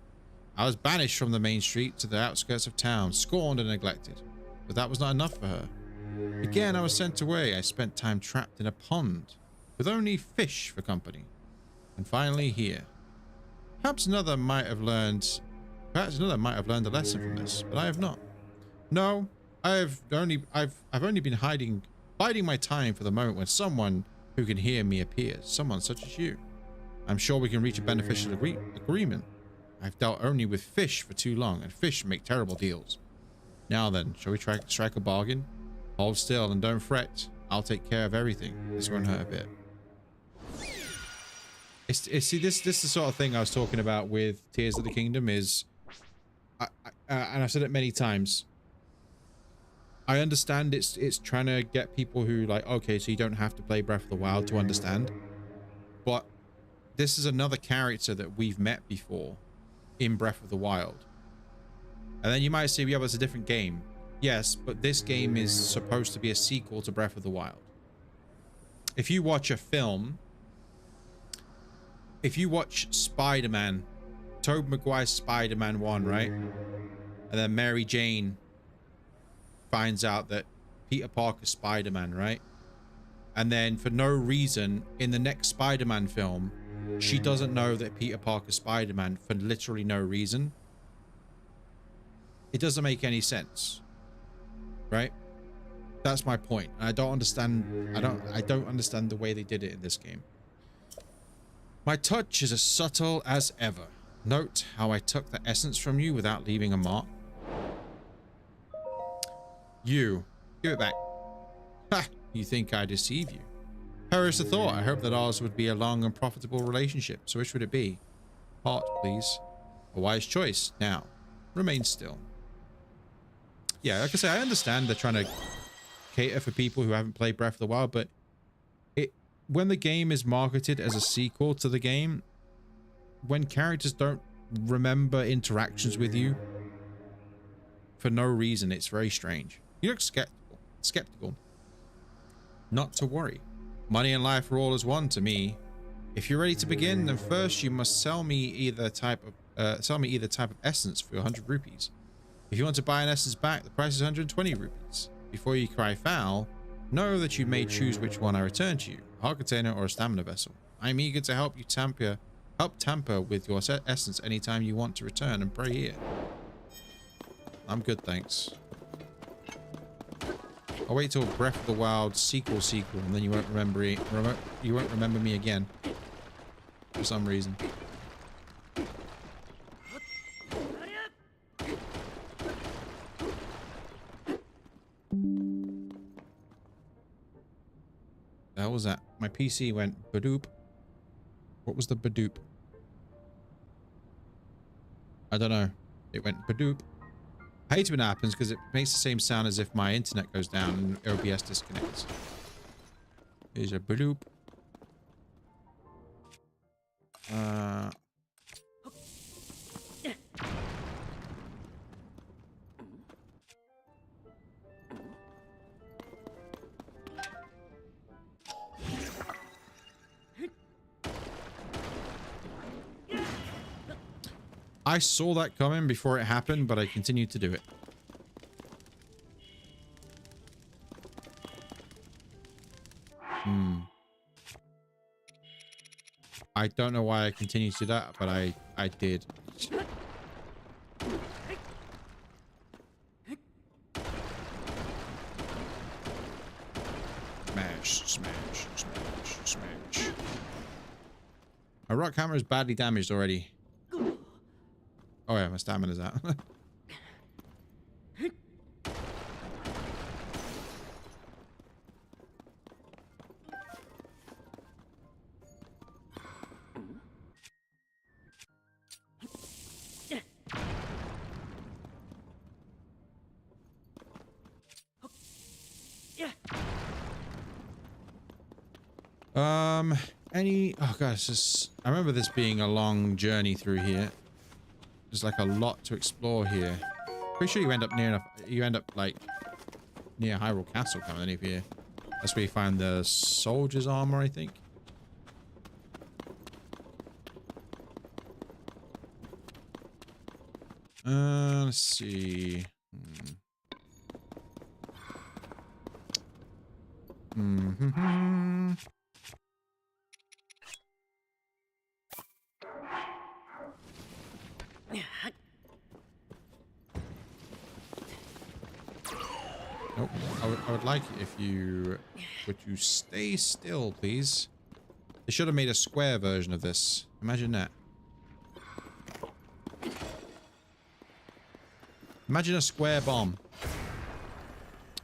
I was banished from the main street to the outskirts of town, scorned and neglected. But that was not enough for her. Again, I was sent away. I spent time trapped in a pond, with only fish for company. And finally here. Perhaps another might have learned a lesson from this, but I have not. No, I've only been biding my time for the moment when someone who can hear me appears, someone such as you. I'm sure we can reach a beneficial agreement. I've dealt only with fish for too long, and fish make terrible deals. Now then, shall we strike a bargain? Hold still and don't fret. I'll take care of everything. This won't hurt a bit. See, this is the sort of thing I was talking about with Tears of the Kingdom is, and I've said it many times. I understand it's trying to get people who like, okay, so you don't have to play Breath of the Wild to understand, but this is another character that we've met before in Breath of the Wild. And then you might say, yeah, but it's a different game. Yes, but this game is supposed to be a sequel to Breath of the Wild. If you watch a film, if you watch Spider-Man, Tobey Maguire's Spider-Man 1, right? And then Mary Jane finds out that Peter Parker's Spider-Man, right? And then for no reason, in the next Spider-Man film, she doesn't know that Peter Parker's Spider-Man for literally no reason. It doesn't make any sense, right? That's my point. I don't understand. I don't understand the way they did it in this game. My touch is as subtle as ever. Note how I took the essence from you without leaving a mark. You, give it back. Ha! You think I deceive you? Perish the thought. I hope that ours would be a long and profitable relationship. So which would it be? Heart, please. A wise choice. Now, remain still. Yeah, like I say, I understand they're trying to cater for people who haven't played Breath of the Wild, but when the game is marketed as a sequel to the game, when characters don't remember interactions with you for no reason, it's very strange. You look skeptical. Not to worry. Money and life are all as one to me. If you're ready to begin, then first you must sell me either type of essence for 100 rupees. If you want to buy an essence back, the price is 120 rupees. Before you cry foul, know that you may choose which one I return to you, a heart container or a stamina vessel. I'm eager to help you tamper with your essence anytime you want to return and pray here. I'm good, thanks. I'll wait till Breath of the Wild sequel, and then you won't remember you won't remember me again for some reason. The hell was that? My PC went badoop. What was the badoop? I don't know. It went badoop. I hate when it happens because it makes the same sound as if my internet goes down and OBS disconnects. Here's a badoop. I saw that coming before it happened, but I continued to do it. I don't know why I continued to do that, but I did. Smash, smash, smash, smash. My rock hammer is badly damaged already. Oh yeah, my stamina's out. Oh gosh, I remember this being a long journey through here. There's like a lot to explore here. Pretty sure you end up like near Hyrule Castle coming in here. That's where you find the soldier's armor, I think. Let's see. Nope. I would like it if you would you stay still, please. They should have made a square version of this. Imagine that. Imagine a square bomb.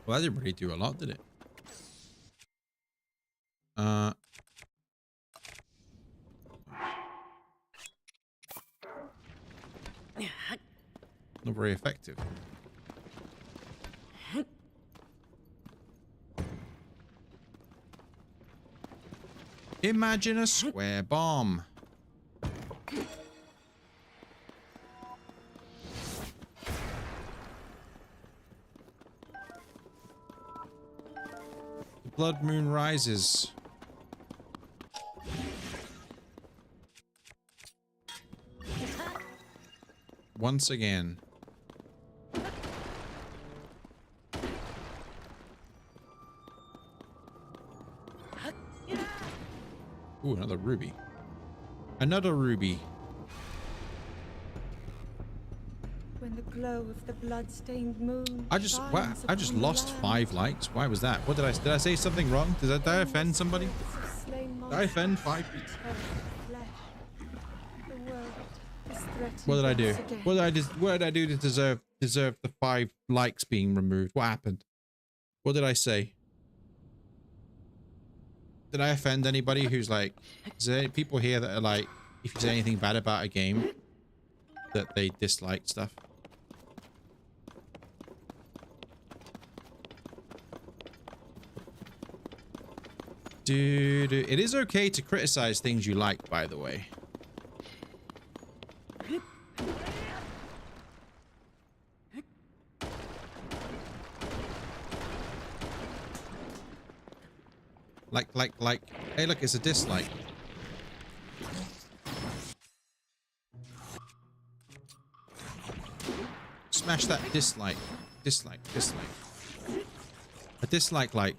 Well, that didn't really do a lot, did it? Not very effective. Imagine a square bomb. The blood moon rises. Once again. Ooh, another ruby. Another ruby. When the glow of the blood-stained moon I just lost 5 likes. Why was that? What did I say something wrong? Did I offend somebody? Did I offend 5 people? What did I do? What did I do to deserve the 5 likes being removed? What happened? What did I say? Did I offend anybody who's like, is there any people here that are like, if you say anything bad about a game, that they dislike stuff? Dude, it is okay to criticize things you like, by the way. Like, hey, look, it's a dislike. Smash that dislike. Dislike. A dislike like.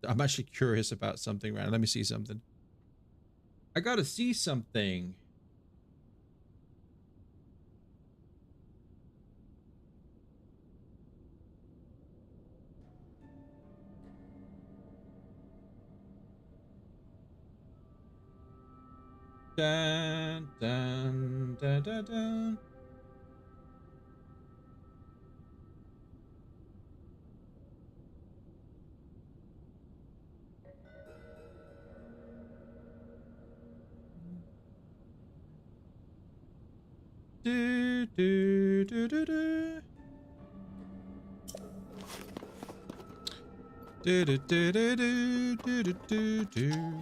I'm actually curious about something, right? Let me see something. I gotta see something. Dun, dun, dun, dun, dun. Do, do, do, do, do. Do, do, do, do, do, do, do, do.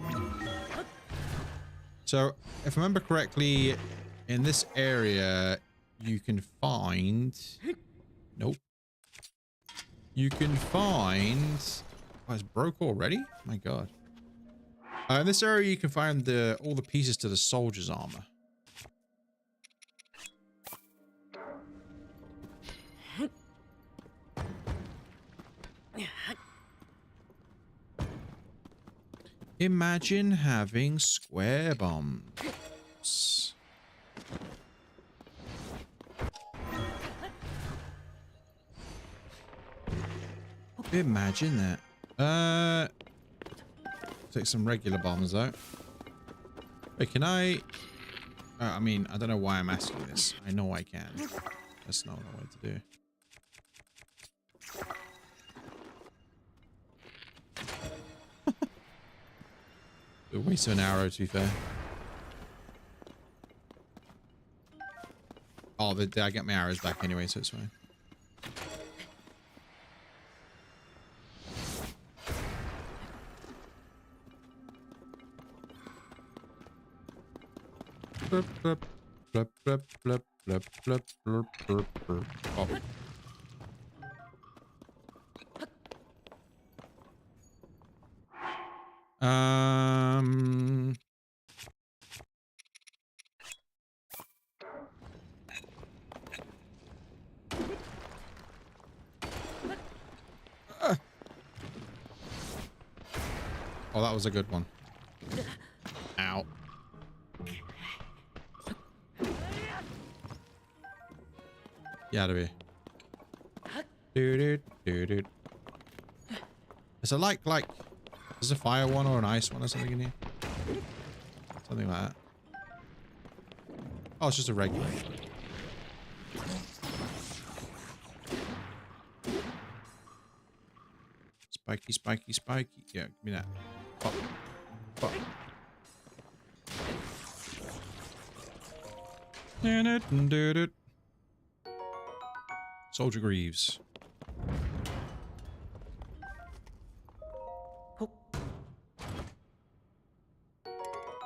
So, if I remember correctly, in this area, you can find... Nope. You can find... Oh, it's broke already? My god. In this area, you can find all the pieces to the soldier's armor. Imagine having square bombs. Imagine that. Take some regular bombs out. Wait, can I? I mean, I don't know why I'm asking this. I know I can. That's not what I wanted to do. A waste of an arrow, to be fair. Oh, I get my arrows back anyway, so it's fine. Blub, blub, blub, blub, blub, blub, blub, blub, blub, blub. Oh. Um. Oh, that was a good one. Ow. Get out of here. Dude. Is it like, there's a fire one or an ice one or something in here? Something like that. Oh, it's just a regular. Spiky. Yeah, give me that. Pop. Pop. Soldier Greaves.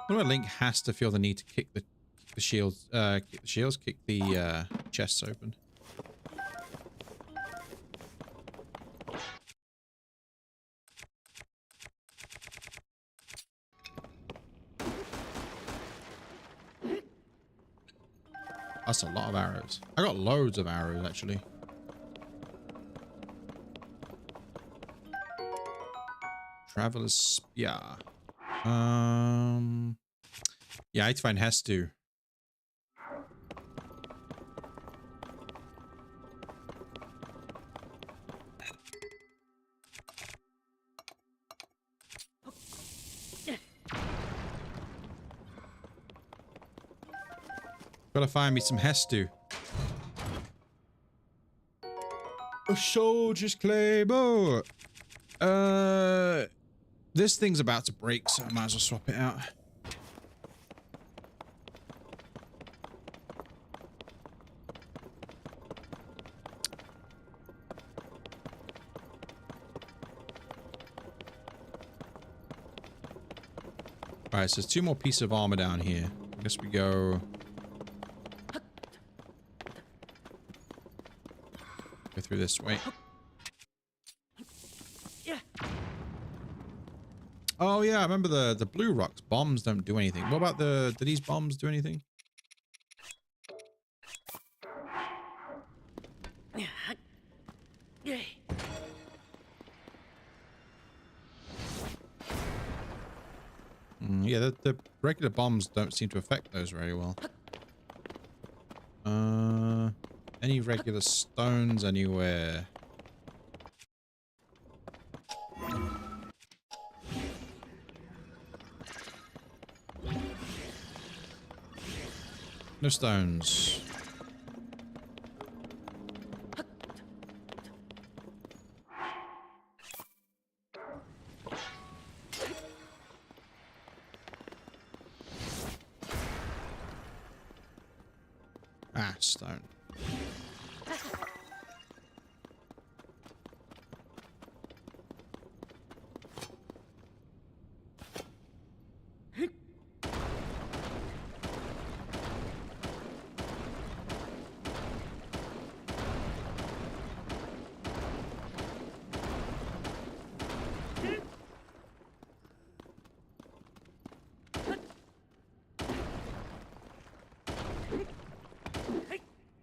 What about Link has to feel the need to kick the shields, kick the chests open? That's a lot of arrows. I got loads of arrows, actually. Traveler's Spear. Yeah, I need to find Hestu. Gotta find me some Hestu. A soldier's claymore. This thing's about to break, so I might as well swap it out. Alright, so there's 2 more pieces of armor down here. I guess we go through this way. Oh yeah, I remember the blue rocks. Bombs don't do anything. What about do these bombs do anything? Yeah, the regular bombs don't seem to affect those very well. Any regular stones anywhere? No stones. Ah, stone.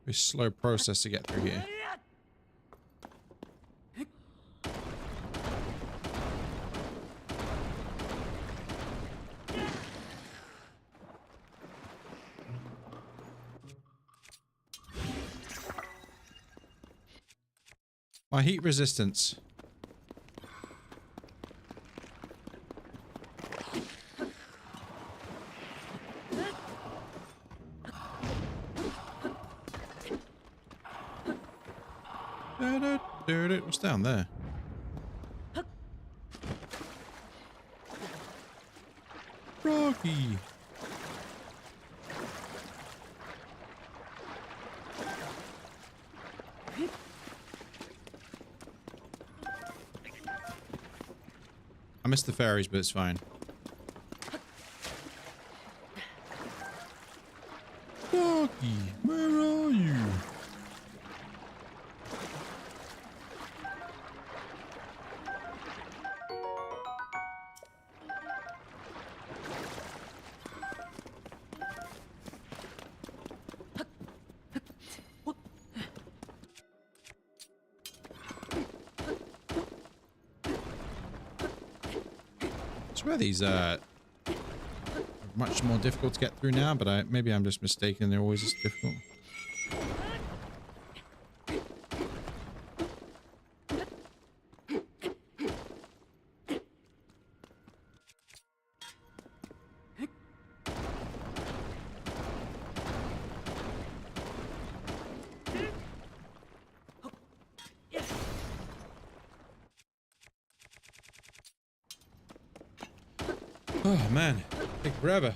Very slow process to get through here. My heat resistance. What's down there? Rocky. I missed the fairies, but it's fine. Rocky, where are you? swear these are much more difficult to get through now, but maybe I'm just mistaken. They're always this difficult. Oh man, take forever.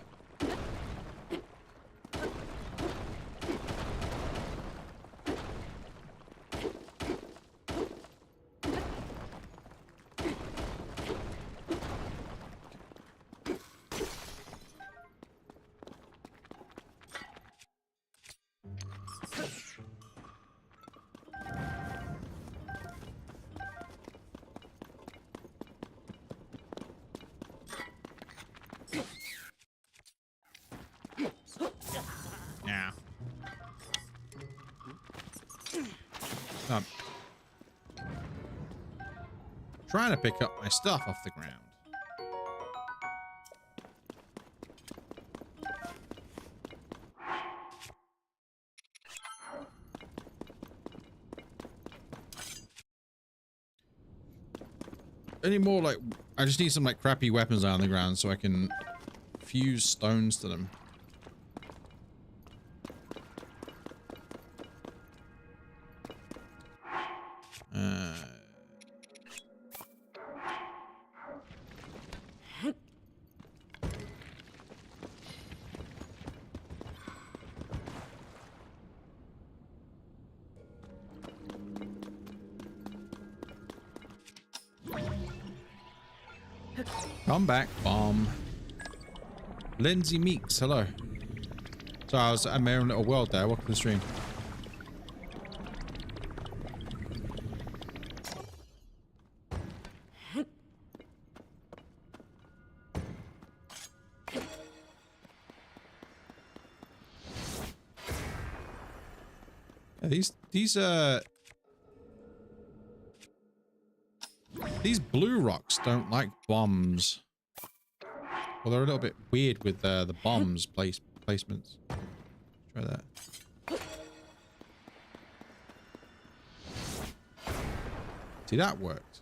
I'm trying to pick up my stuff off the ground. Any more like I just need some like crappy weapons on the ground so I can fuse stones to them. Come back, bomb. Lindsay Meeks, hello. So I was at my own little world there. Welcome to the stream. Yeah, these blue rocks don't like bombs. Well, they're a little bit weird with the bombs placements. Try that. See, that worked.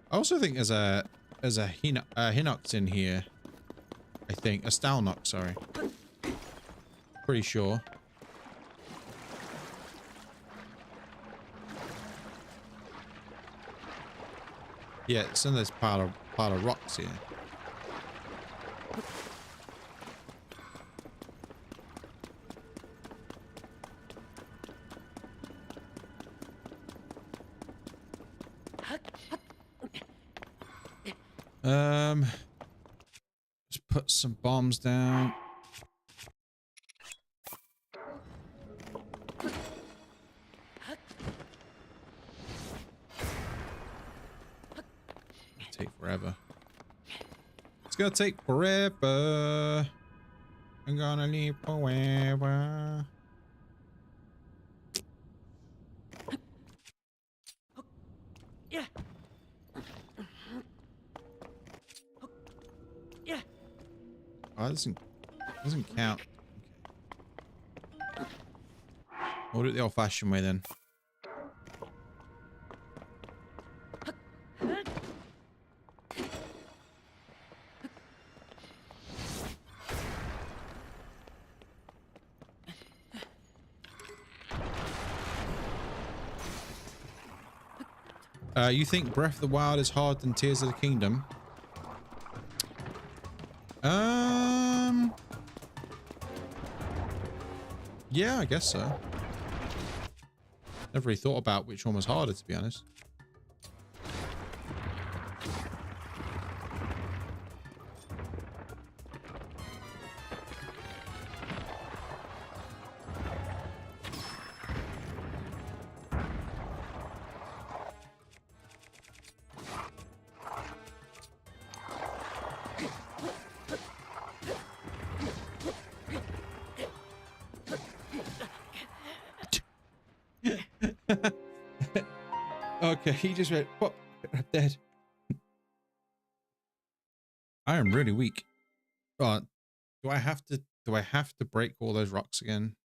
I also think there's a Hinox in here. I think a Stalnox, sorry. Pretty sure. Yeah, it's in this pile of rocks here. Just put some bombs down. Take forever. It's gonna take forever. I'm gonna leave forever. Oh, it doesn't count. Okay. We'll do it the old-fashioned way then. You think Breath of the Wild is harder than Tears of the Kingdom? Yeah, I guess so. Never really thought about which one was harder, to be honest. Okay, he just went, pop, I'm dead. I am really weak. Do I have to break all those rocks again?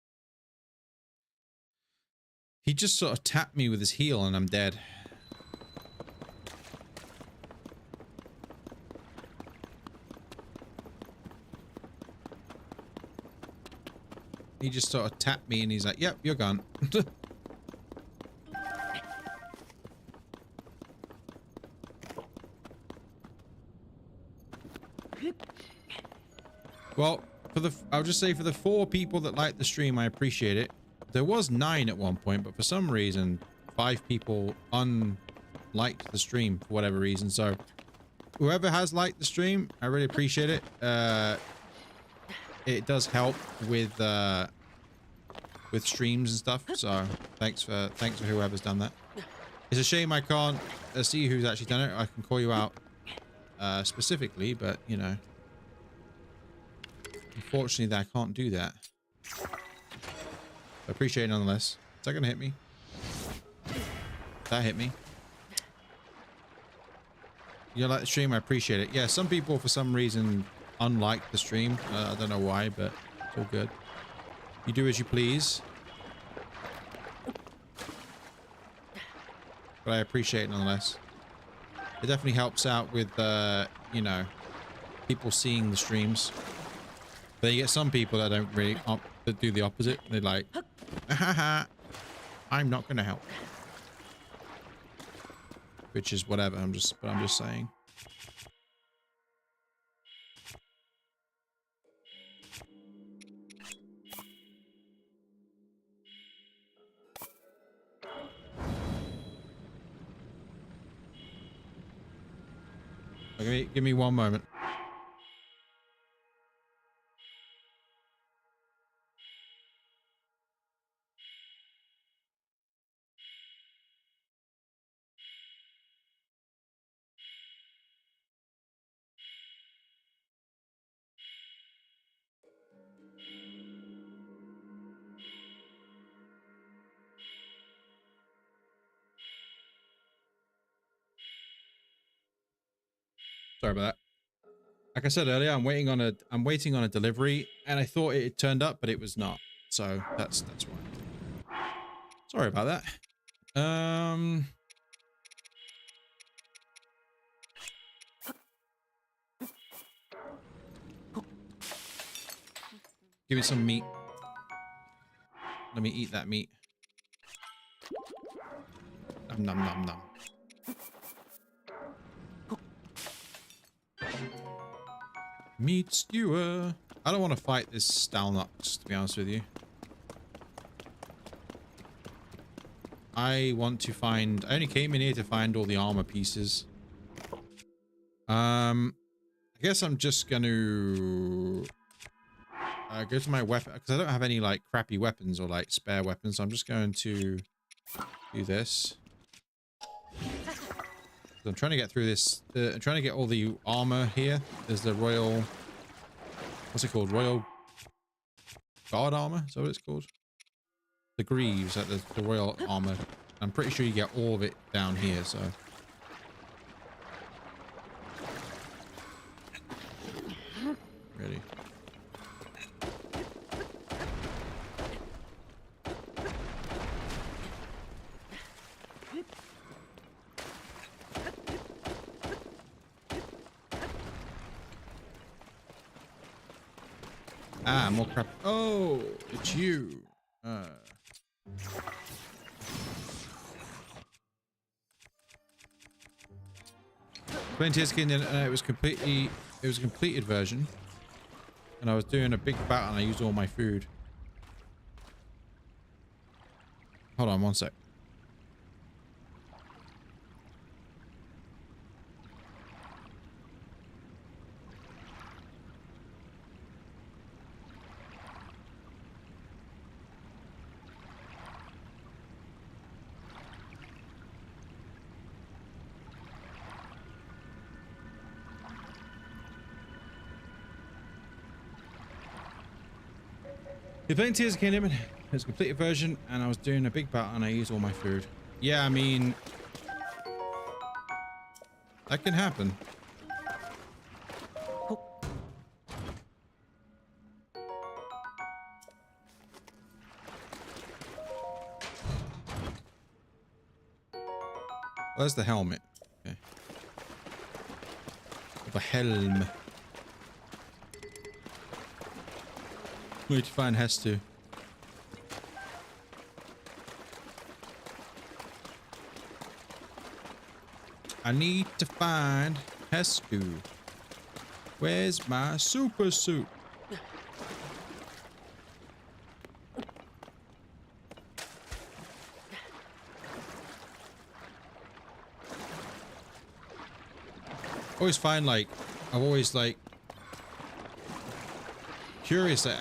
He just sort of tapped me with his heel and I'm dead. He just sort of tapped me and he's like, yep, you're gone. Well, I'll just say for the 4 people that like the stream, I appreciate it. There was 9 at one point, but for some reason, 5 people unliked the stream for whatever reason. So whoever has liked the stream, I really appreciate it. It does help with streams and stuff. So thanks for whoever's done that. It's a shame I can't see who's actually done it. I can call you out specifically, but you know, unfortunately, I can't do that. I appreciate it nonetheless. Is that gonna hit me? That hit me. You like the stream? I appreciate it. Yeah, some people for some reason unlike the stream. I don't know why, but it's all good. You do as you please. But I appreciate it nonetheless. It definitely helps out with, you know, people seeing the streams. But you get some people that don't really that do the opposite. They're like, haha, I'm not gonna help. Which is whatever. I'm just saying. Okay, give me one moment. Sorry about that. Like I said earlier, I'm waiting on a delivery, and I thought it had turned up, but it was not. So that's why. Sorry about that. Give me some meat. Let me eat that meat. Nom nom nom nom. Meat skewer. I don't want to fight this Stalnox, to be honest with you. I want to find... I only came in here to find all the armor pieces. I guess I'm just going to... go to my weapon, because I don't have any, like, crappy weapons or, like, spare weapons. So I'm just going to do this. I'm trying to get through this. I'm trying to get all the armor here. There's the royal... What's it called? Royal guard armor? Is that what it's called? The greaves, like the royal armor. I'm pretty sure you get all of it down here, so... Ready. Ah, more crap. Oh, it's you. Plenty of skin in, and it was a completed version. And I was doing a big battle and I used all my food. Hold on one sec. You're playing Tears of the Kingdom. It was a completed version, and I was doing a big battle, and I used all my food. Yeah, I mean, That can happen. Where's the helmet? Okay. The helm. Wait to find Hestu. I need to find Hestu. Where's my super suit? Always find, like, I've always, like, curious at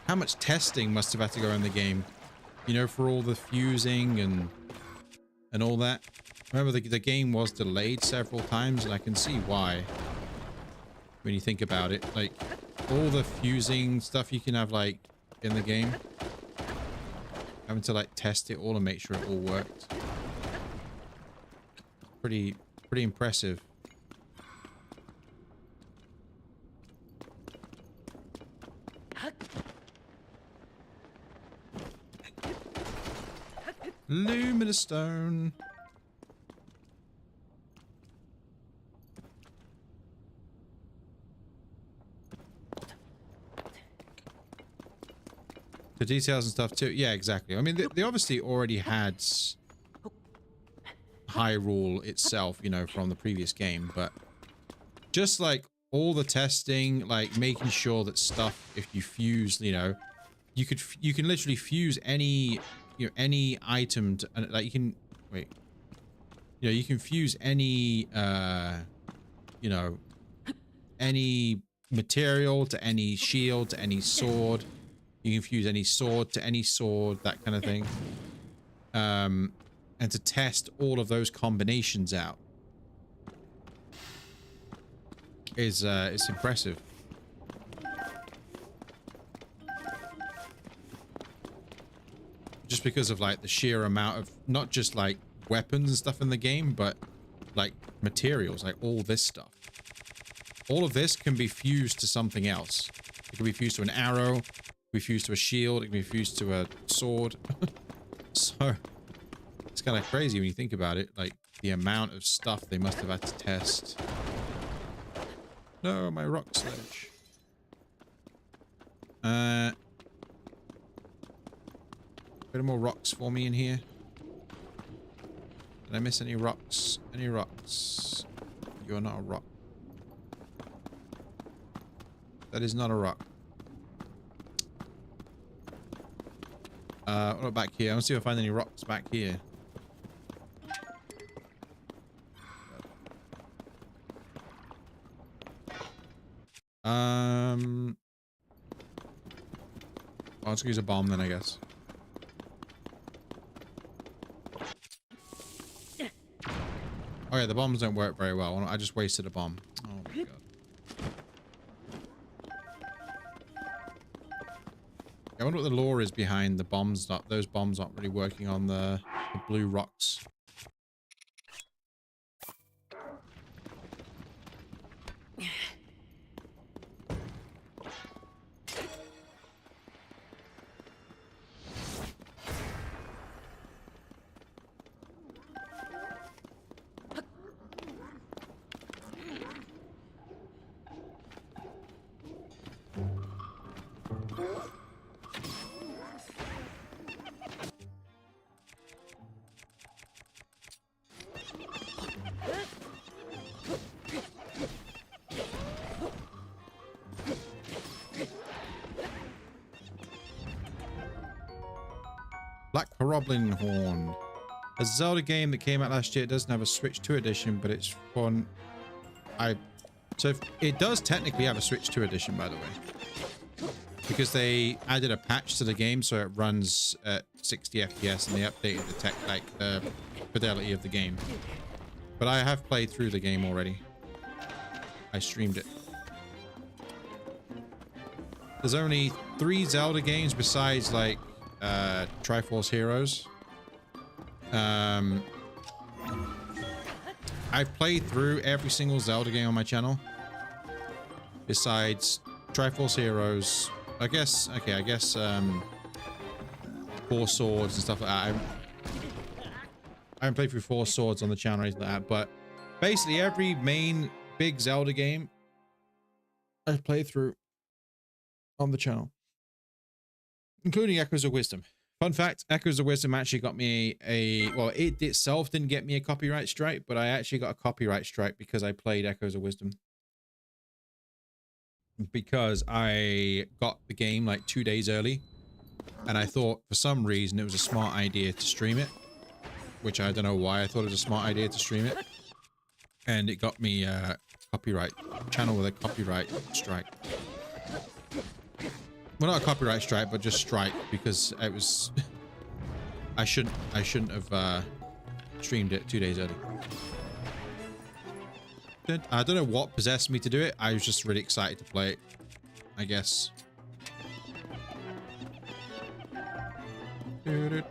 how much testing must have had to go in the game, you know, for all the fusing and all that. Remember, the game was delayed several times, and I can see why when you think about it. Like, all the fusing stuff you can have, like, in the game, having to, like, test it all and make sure it all worked. Pretty impressive. Luminous stone. The details and stuff too. Yeah, exactly. I mean, they obviously already had Hyrule itself, you know, from the previous game, but just like all the testing, like making sure that stuff, if you fuse, you know, you can literally fuse any, you know, any item to, like, you can, wait, you know, you can fuse any, you know, any material to any shield to any sword. You can fuse any sword to any sword, that kind of thing. And to test all of those combinations out is it's impressive. Just because of, like, the sheer amount of not just, like, weapons and stuff in the game, but, like, materials, like all this stuff. All of this can be fused to something else. It can be fused to an arrow, it can be fused to a shield, it can be fused to a sword. So, it's kind of crazy when you think about it, like, the amount of stuff they must have had to test. No, my rock sledge. Bit more rocks for me in here. Did I miss any rocks? Any rocks? You are not a rock. That is not a rock. What about back here? I want to see if I find any rocks back here. I'll just use a bomb then, I guess. Oh yeah, the bombs don't work very well. I just wasted a bomb. Oh my god. I wonder what the lore is behind the bombs. Those bombs aren't really working on the blue rocks. Robbie Horn. A Zelda game that came out last year. It doesn't have a Switch 2 edition, but it's fun. So it does technically have a Switch 2 edition, by the way, because they added a patch to the game so it runs at 60 FPS and they updated the tech, like the fidelity of the game. But I have played through the game already. I streamed it. There's only 3 Zelda games besides, like, Triforce Heroes. I've played through every single Zelda game on my channel. Besides Triforce Heroes. I guess, okay, I guess, Four Swords and stuff like that. I haven't played through Four Swords on the channel or anything like that, but basically every main big Zelda game I've played through on the channel, including Echoes of Wisdom. Fun fact, Echoes of Wisdom actually got me well, it itself didn't get me a copyright strike, but I actually got a copyright strike because I played Echoes of Wisdom. Because I got the game like 2 days early, and I thought for some reason it was a smart idea to stream it, which I don't know why I thought it was a smart idea to stream it, and it got me copyright channel with a copyright strike. Well, not a copyright strike, but just strike, because it was I shouldn't have streamed it 2 days early. I don't know what possessed me to do it. I was just really excited to play it, I guess. But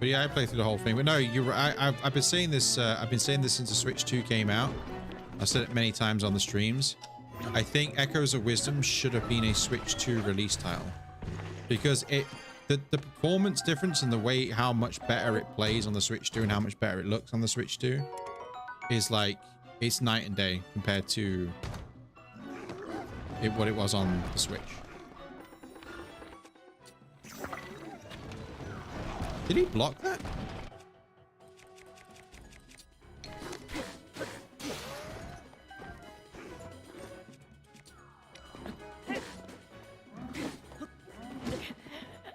yeah, I played through the whole thing. But no, you're right. I've been saying this. I've been saying this since the Switch 2 came out. I've said it many times on the streams. I think Echoes of Wisdom should have been a Switch 2 release title, because the performance difference and the way how much better it plays on the Switch 2 and how much better it looks on the Switch 2 is like, it's night and day compared to what it was on the Switch. Did he block that?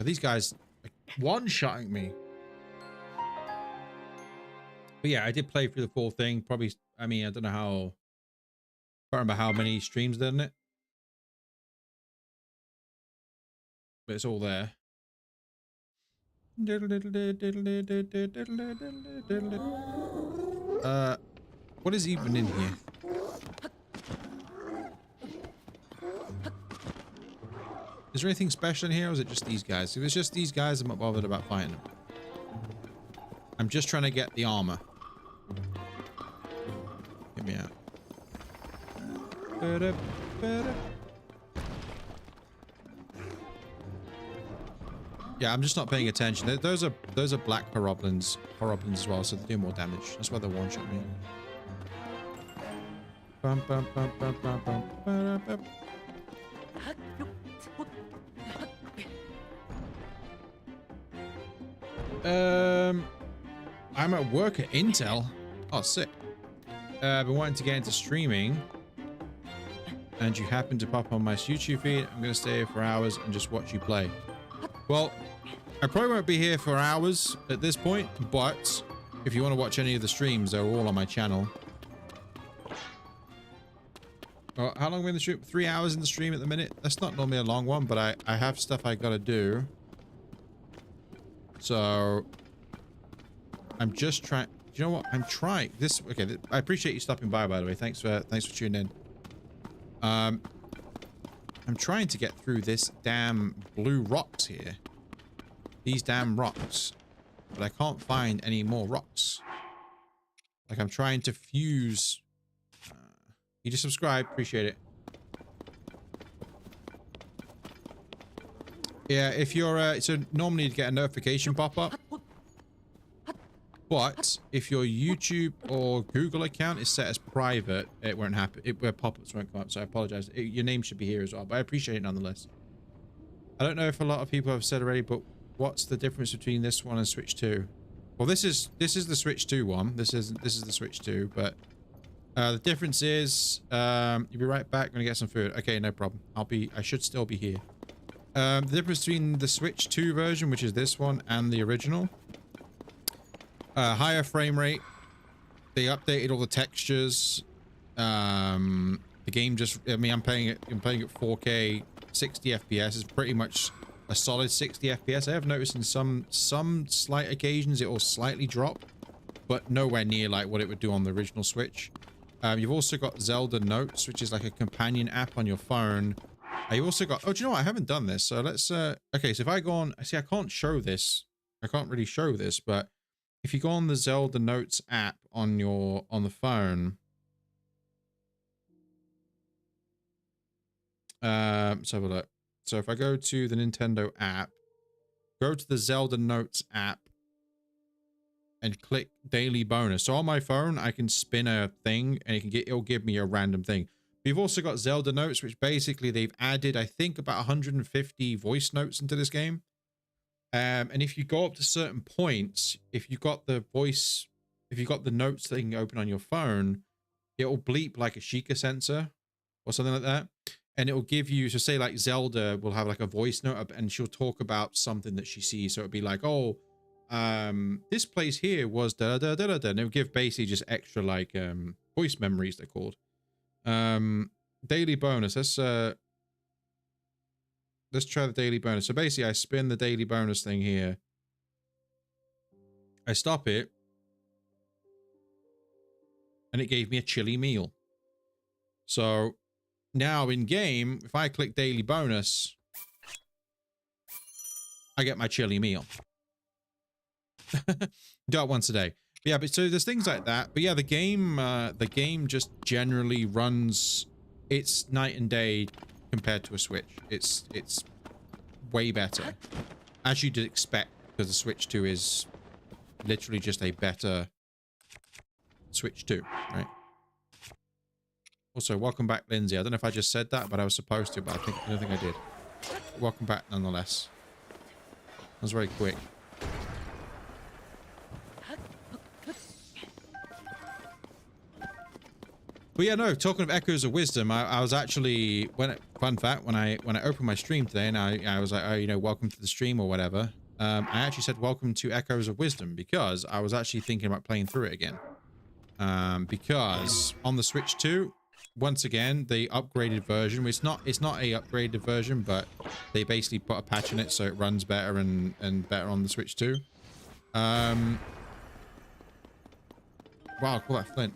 Are these guys one-shotting me? But yeah, I did play through the full thing. Probably, I mean, I don't know how, I can't remember how many streams did in it. But it's all there. What is even in here? Is there anything special in here, or is it just these guys? If it's just these guys, I'm not bothered about fighting them. I'm just trying to get the armor. Get me out. Yeah, I'm just not paying attention. Those are black horoblins as well, so they do more damage. That's why they one-shot me. Bum, bum, bum, bum, bum, bum, bum, bum. I'm at work at Intel. Oh, sick. I've been wanting to get into streaming, and you happen to pop on my YouTube feed. I'm gonna stay here for hours and just watch you play. Well, I probably won't be here for hours at this point, but if you want to watch any of the streams, they're all on my channel. Well, how long are we in the stream? 3 hours in the stream at the minute. That's not normally a long one, but I have stuff I gotta do. So I'm just trying. You know what? I'm trying this. Okay, I appreciate you stopping by the way. Thanks for tuning in. I'm trying to get through this damn blue rocks here. These damn rocks. But I can't find any more rocks. Like, I'm trying to fuse. You just subscribe. Appreciate it. Yeah, if you're so normally you'd get a notification pop up, but if your YouTube or Google account is set as private, it won't happen. Pop-ups won't come up. So I apologize. Your name should be here as well, but I appreciate it nonetheless. I don't know if a lot of people have said already, but what's the difference between this one and Switch 2? Well, this is the Switch 2 one. This is the Switch 2, but the difference is you'll be right back. I'm gonna get some food. Okay, no problem. I should still be here. The difference between the Switch 2 version, which is this one, and the original. Higher frame rate. They updated all the textures. The game just, I mean, I'm playing it 4K, 60 FPS. It's pretty much a solid 60 FPS. I have noticed in some slight occasions it will slightly drop, but nowhere near like what it would do on the original Switch. You've also got Zelda Notes, which is like a companion app on your phone. You also got, oh, do you know what? I haven't done this. So let's, okay, so if I go on, see, I can't show this. I can't really show this, but if you go on the Zelda Notes app on the phone, let's have a look. So if I go to the Nintendo app, go to the Zelda Notes app and click daily bonus. So on my phone, I can spin a thing and it'll give me a random thing. We've also got Zelda Notes, which basically they've added, I think, about 150 voice notes into this game. And if you go up to certain points, if you got the notes thing open on your phone, it'll bleep like a Sheikah sensor or something like that. And it will give you, so say like Zelda will have like a voice note up and she'll talk about something that she sees. So it'll be like, oh, this place here was da da da da da. And it'll give basically just extra like voice memories, they're called. Daily bonus. Let's try the daily bonus. So basically I spin the daily bonus thing here. I stop it. And it gave me a chili meal. So now in game, if I click daily bonus, I get my chili meal. Do it once a day. But yeah, but so there's things like that. But yeah, the game just generally runs, it's night and day compared to a Switch. It's way better, as you did expect, because the Switch 2 is literally just a better Switch 2, right? Also, welcome back, Lindsay. I don't know if I just said that, but I was supposed to, but I don't think I did. Welcome back nonetheless. That was very quick. But yeah, no, talking of Echoes of Wisdom, I was actually, fun fact, when I opened my stream today and I was like, oh, you know, welcome to the stream or whatever, I actually said welcome to Echoes of Wisdom because I was actually thinking about playing through it again. Because on the Switch 2, once again, the upgraded version, it's not a upgraded version, but they basically put a patch in it so it runs better and better on the Switch 2. Wow, call that Flint.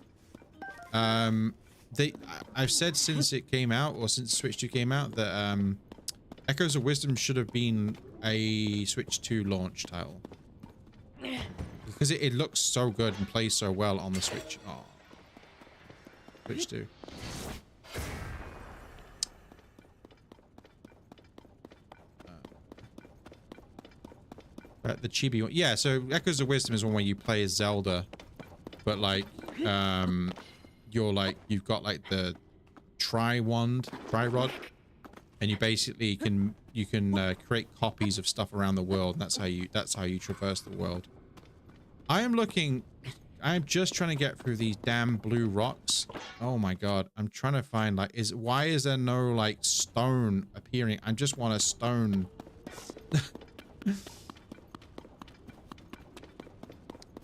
I've said since it came out, or since Switch 2 came out, that Echoes of Wisdom should have been a Switch 2 launch title. Because it looks so good and plays so well on the Switch. Oh. Switch 2. The chibi one. Yeah, so Echoes of Wisdom is one where you play as Zelda, but like, you've got like the tri-rod, and you basically can create copies of stuff around the world, and that's how you traverse the world. I'm just trying to get through these damn blue rocks. Oh my god, I'm trying to find like, why is there no like stone appearing? I just want a stone.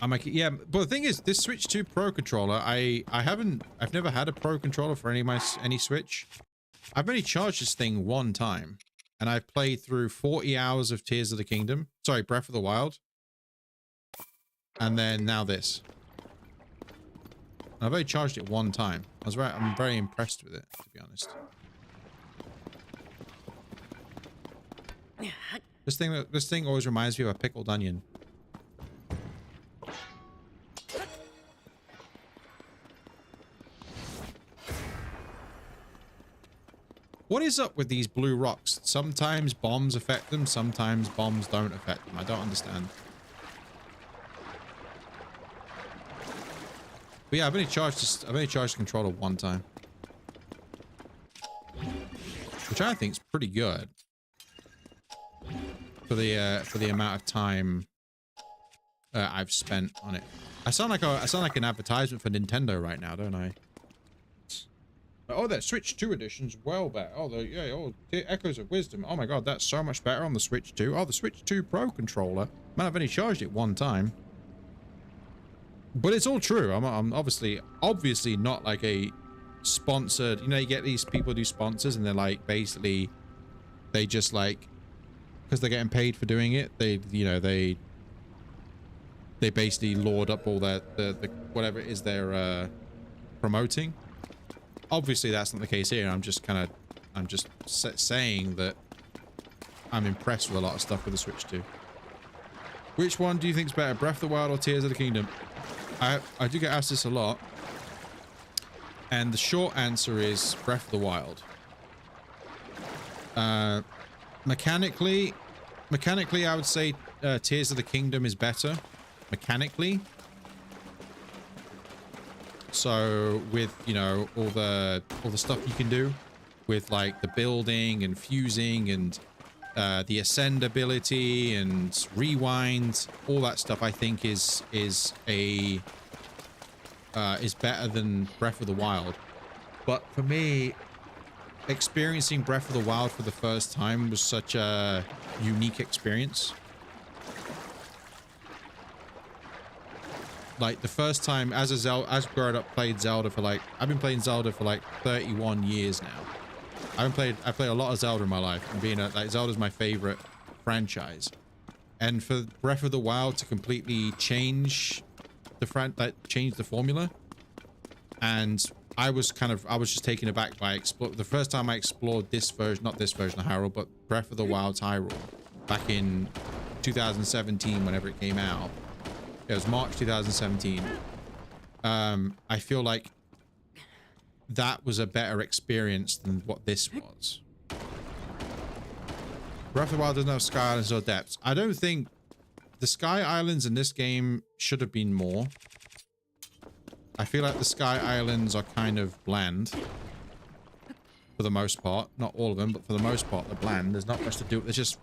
I'm like, yeah, but the thing is, this Switch 2 Pro controller, I've never had a Pro controller for any Switch. I've only charged this thing one time, and I've played through 40 hours of Tears of the Kingdom. Sorry, Breath of the Wild. And then now this. I've only charged it one time. I'm very impressed with it, to be honest. This thing always reminds me of a pickled onion. What is up with these blue rocks? Sometimes bombs affect them, sometimes bombs don't affect them. I don't understand. But yeah, I've only charged the controller one time, which I think is pretty good for the amount of time I've spent on it. I sound like an advertisement for Nintendo right now, don't I? Oh, that Switch 2 edition's well better. Oh, the Echoes of Wisdom. Oh my god, that's so much better on the Switch 2. Oh, the Switch 2 Pro controller. Man, I've only charged it one time. But it's all true. I'm obviously not like a sponsored, you know, you get these people do sponsors and they're like, basically, they just like, because they're getting paid for doing it, they basically lord up all the whatever it is they're promoting. Obviously that's not the case here. I'm just saying that I'm impressed with a lot of stuff with the Switch 2. Which one do you think is better, Breath of the Wild or Tears of the Kingdom? I do get asked this a lot. And the short answer is Breath of the Wild. Mechanically, I would say Tears of the Kingdom is better. Mechanically. So with, you know, all the stuff you can do with like the building and fusing and the ascend ability and rewind, all that stuff I think is better than Breath of the Wild. But for me, experiencing Breath of the Wild for the first time was such a unique experience. Like the first time as growing up played Zelda for like, I've been playing Zelda for like 31 years now. I've played a lot of Zelda in my life, and being like Zelda's my favorite franchise. And for Breath of the Wild to completely change the formula, and I was just taken aback by the first time I explored this version, not this version of Hyrule, but Breath of the Wild's Hyrule back in 2017, whenever it came out. It was March 2017. I feel like that was a better experience than what this was. Breath of the Wild doesn't have Sky Islands or depths. I don't think the Sky Islands in this game should have been more. I feel like the Sky Islands are kind of bland. For the most part. Not all of them, but for the most part, they're bland. There's not much to do. There's just...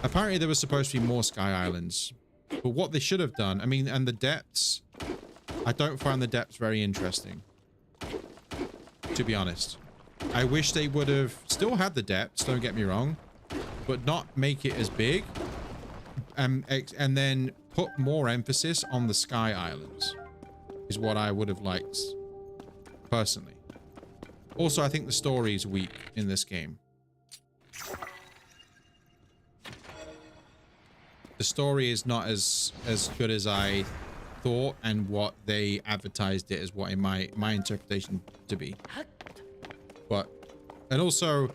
Apparently there was supposed to be more Sky Islands. But what they should have done... I mean, and the depths... I don't find the depths very interesting. To be honest. I wish they would have still had the depths, don't get me wrong. But not make it as big. And then put more emphasis on the Sky Islands. Is what I would have liked. Personally. Also, I think the story is weak in this game. The story is not as good as I thought, and what they advertised it as, what in my interpretation to be. But, and also,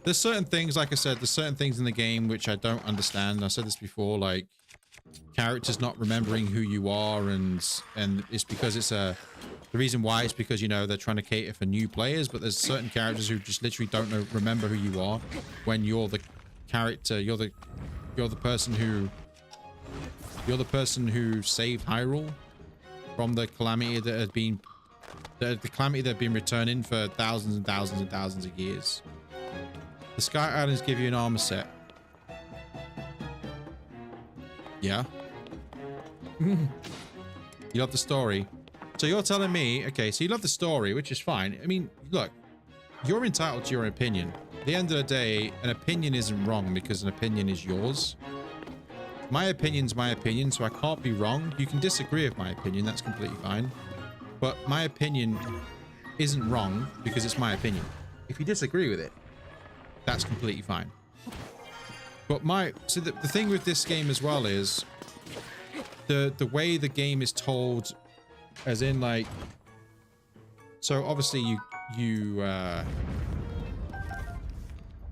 there's certain things, like I said, there's certain things in the game which I don't understand. I said this before, like characters not remembering who you are, and it's because it's the reason why is because, you know, they're trying to cater for new players, but there's certain characters who just literally don't remember who you are when you're the character, you're the person who saved Hyrule from the calamity that had been the calamity that had been returning for thousands and thousands and thousands of years. The Sky Islands give you an armor set. Yeah. You love the story. So you're telling me, okay, so you love the story, which is fine. I mean, look, you're entitled to your opinion. At the end of the day, an opinion isn't wrong because an opinion is yours. My opinion's my opinion, so I can't be wrong. You can disagree with my opinion, that's completely fine. But my opinion isn't wrong because it's my opinion. If you disagree with it, that's completely fine. But so the thing with this game as well is the way the game is told, as in like, so obviously you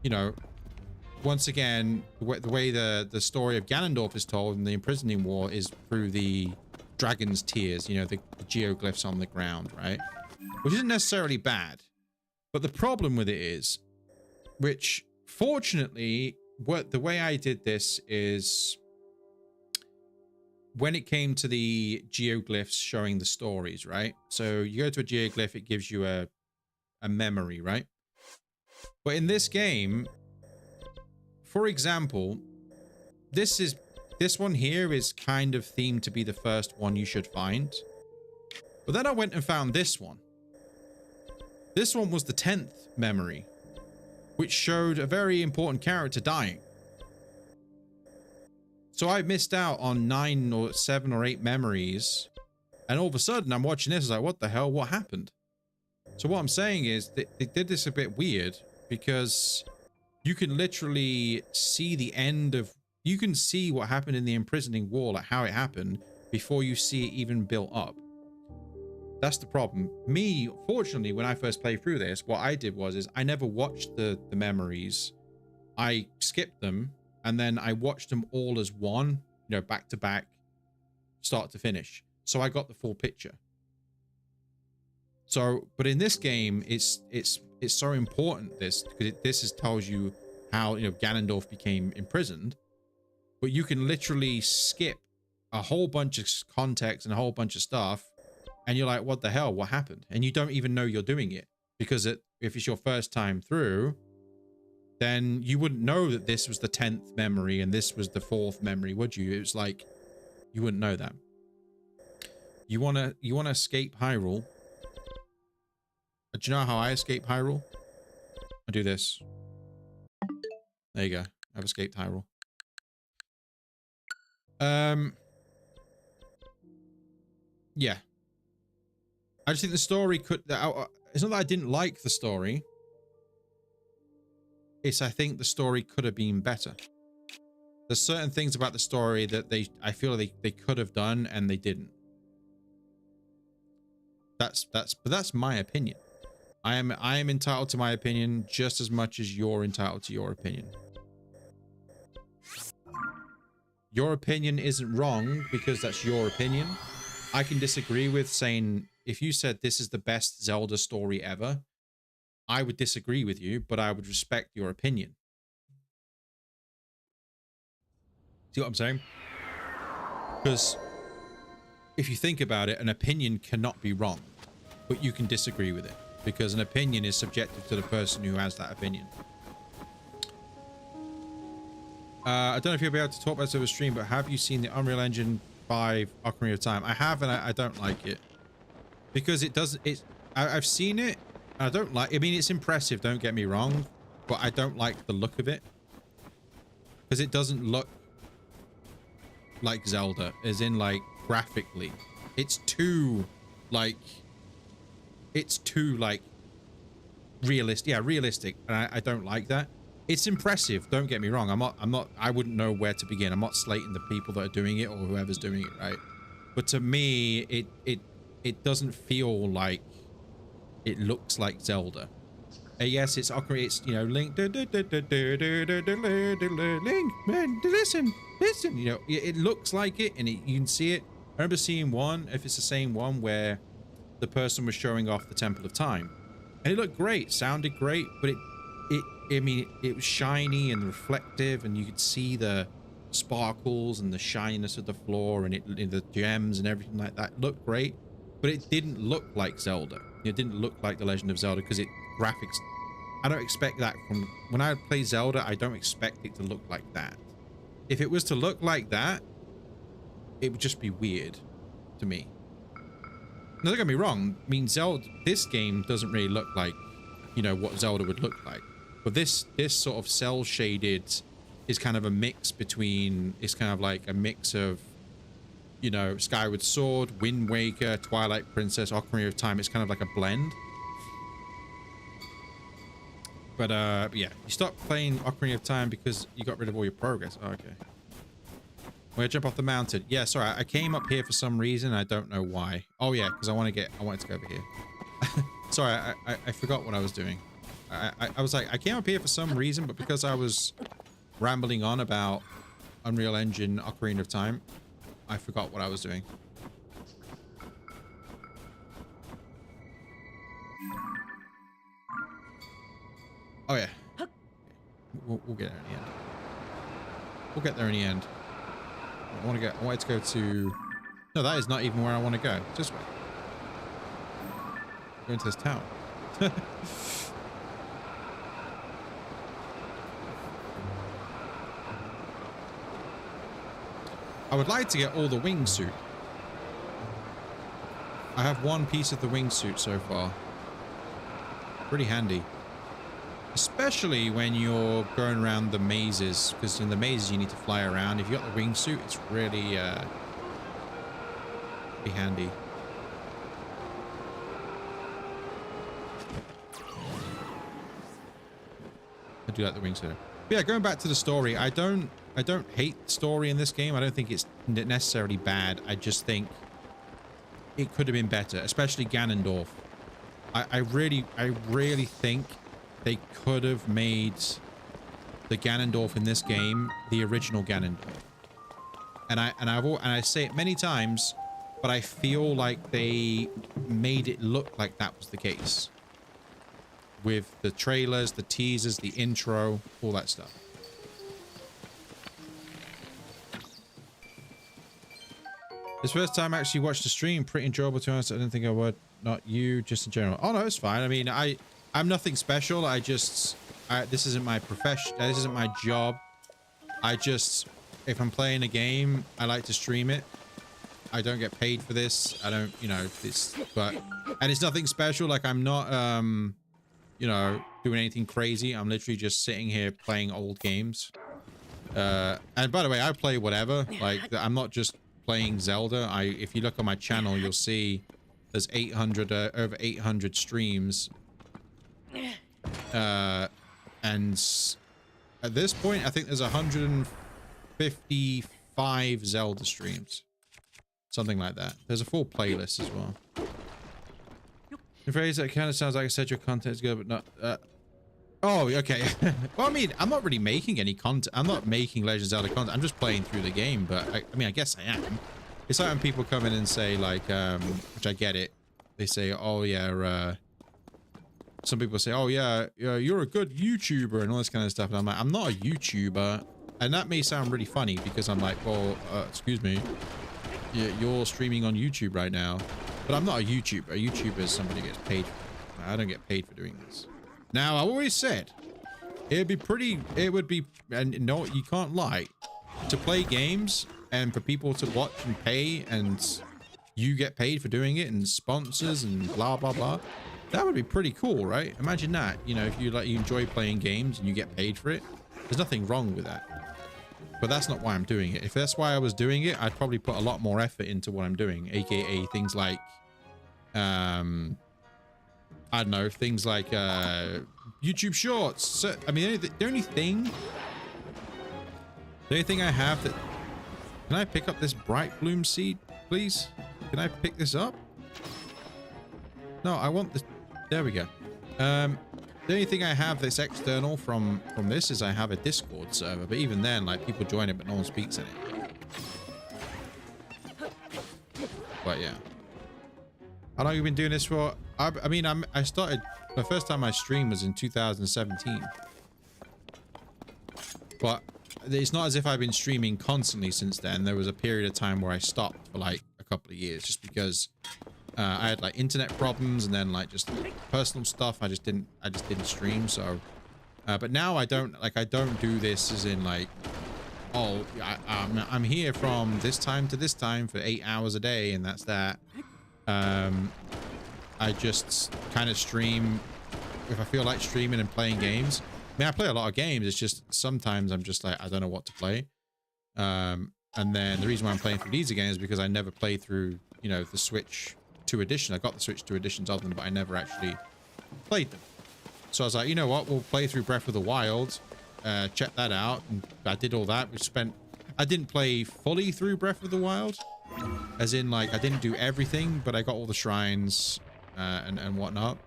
know, once again, the way the story of Ganondorf is told in the Imprisoning War is through the dragon's tears, you know, the geoglyphs on the ground, right? Which isn't necessarily bad. But the problem with it is, which fortunately, the way I did this is when it came to the geoglyphs showing the stories, right? So you go to a geoglyph, it gives you a memory, right? But in this game, for example, this one here is kind of themed to be the first one you should find. But then I went and found this one. This one was the 10th memory, which showed a very important character dying. So I missed out on 9 or 7 or 8 memories. And all of a sudden, I'm watching this, I was like, what the hell? What happened? So what I'm saying is, they did this a bit weird, because you can literally see the end of... You can see what happened in the Imprisoning War, like how it happened, before you see it even built up. That's the problem. Me, fortunately, when I first played through this, what I did was I never watched the memories. I skipped them, and then I watched them all as one, you know, back to back, start to finish. So I got the full picture. So, but in this game, it's so important because this tells you how, you know, Ganondorf became imprisoned, but you can literally skip a whole bunch of context and a whole bunch of stuff, and you're like, what the hell, what happened? And you don't even know you're doing it, because if it's your first time through, then you wouldn't know that this was the 10th memory and this was the 4th memory, would you? It was like, you wouldn't know that. You wanna escape Hyrule. Do you know how I escape Hyrule? I do this. There you go. I've escaped Hyrule. Yeah. I just think the story could... It's not that I didn't like the story. It's I think the story could have been better. There's certain things about the story that I feel they could have done and they didn't. But that's my opinion. I am entitled to my opinion just as much as you're entitled to your opinion. Your opinion isn't wrong because that's your opinion. I can disagree with saying, if you said this is the best Zelda story ever, I would disagree with you, but I would respect your opinion. See what I'm saying? Because if you think about it, an opinion cannot be wrong, but you can disagree with it, because an opinion is subjective to the person who has that opinion. I don't know if you'll be able to talk about this over stream, but have you seen the Unreal Engine 5 Ocarina of Time? I have, and I don't like it. Because it doesn't... I've seen it, and I don't like... I mean, it's impressive, don't get me wrong, but I don't like the look of it. Because it doesn't look like Zelda, as in, like, graphically. It's too, like... It's too, like... realistic. Yeah, realistic, and I don't like that. It's impressive, don't get me wrong. I wouldn't know where to begin. I'm not slating the people that are doing it or whoever's doing it, right? But to me, it doesn't feel like it looks like Zelda. Yes, it's Ocarina, it's, you know, Link, Link, man, listen, you know, it looks like it, and you can see it. I remember seeing one, if it's the same one, where the person was showing off the Temple of Time, and it looked great, sounded great, but I mean, it was shiny and reflective, and you could see the sparkles and the shininess of the floor and the gems and everything like that. It looked great, but it didn't look like Zelda. It didn't look like The Legend of Zelda, because graphics, I don't expect that from... When I play Zelda, I don't expect it to look like that. If it was to look like that, it would just be weird to me. Now, don't get me wrong. I mean, Zelda, this game doesn't really look like, you know, what Zelda would look like. But this sort of cell shaded is kind of a mix between... It's kind of like a mix of, you know, Skyward Sword, Wind Waker, Twilight Princess, Ocarina of Time. It's kind of like a blend. But yeah, you stopped playing Ocarina of Time because you got rid of all your progress. Oh, okay. We're gonna jump off the mountain. Yeah, sorry, I came up here for some reason. I don't know why. Oh yeah, because I wanted to go over here. Sorry, I forgot what I was doing. I was like, I came up here for some reason, but because I was rambling on about Unreal Engine Ocarina of Time, I forgot what I was doing. Oh yeah. We'll get there in the end. We'll get there in the end. I wanted to go to... No, that is not even where I want to go. This way. Go into this town. I would like to get all the wingsuit. I have one piece of the wingsuit so far. Pretty handy. Especially when you're going around the mazes, because in the mazes you need to fly around. If you got the wingsuit, it's really be handy. I do like the wingsuit. But yeah, going back to the story, I don't hate the story in this game. I don't think it's necessarily bad. I just think it could have been better, especially Ganondorf. I really think they could have made the Ganondorf in this game the original Ganondorf. And I say it many times, but I feel like they made it look like that was the case. With the trailers, the teasers, the intro, all that stuff. This first time I actually watched the stream, pretty enjoyable to be honest. I didn't think I would. Not you, just in general. Oh no, it's fine. I mean, I'm nothing special. This isn't my profession. This isn't my job. If I'm playing a game, I like to stream it. I don't get paid for this. I don't, you know, and it's nothing special. Like I'm not, you know, doing anything crazy. I'm literally just sitting here playing old games. And by the way, I play whatever. Like I'm not just playing Zelda. If you look on my channel, you'll see there's over 800 streams. And at this point, I think there's 155 Zelda streams. Something like that. There's a full playlist as well. In phrase that kind of sounds like I said your content is good, but not... oh, okay. Well, I mean, I'm not really making any content. I'm not making Legend of Zelda content. I'm just playing through the game, but I mean, I guess I am. It's like when people come in and say, like, which I get it. They say, oh, yeah, some people say, oh, yeah, you're a good YouTuber and all this kind of stuff. And I'm like, I'm not a YouTuber. And that may sound really funny because I'm like, well, excuse me. You're streaming on YouTube right now. But I'm not a YouTuber. A YouTuber is somebody who gets paid. I don't get paid for doing this. Now, I always said, it would be, and no, you can't lie, to play games and for people to watch and pay and you get paid for doing it and sponsors and blah, blah, blah. That would be pretty cool, right? Imagine that, you know, if you enjoy playing games and you get paid for it, there's nothing wrong with that. But that's not why I'm doing it. If that's why I was doing it, I'd probably put a lot more effort into what I'm doing, aka things like, I don't know, things like YouTube Shorts. So, I mean, the only thing I have that... Can I pick up this bright bloom seed, please? Can I pick this up? No, I want this. There we go. The only thing I have that's external from this is I have a Discord server, but even then, like, people join it, but no one speaks in it. But yeah. How long have you been doing this for? I mean, I started, the first time I streamed was in 2017. But it's not as if I've been streaming constantly since then. There was a period of time where I stopped for like a couple of years just because I had like internet problems and then like just personal stuff. I just didn't stream. So, but now I don't do this as in like, oh, I'm here from this time to this time for 8 hours a day and that's that. I just kind of stream if I feel like streaming and playing games. I mean, I play a lot of games. It's just sometimes I'm just like, I don't know what to play. And then the reason why I'm playing through these again is because I never played through, you know, the Switch 2 edition. I got the Switch 2 editions of them, but I never actually played them. So I was like, you know what? We'll play through Breath of the Wild. Check that out. And I did all that. I didn't play fully through Breath of the Wild. As in, like, I didn't do everything, but I got all the shrines and whatnot.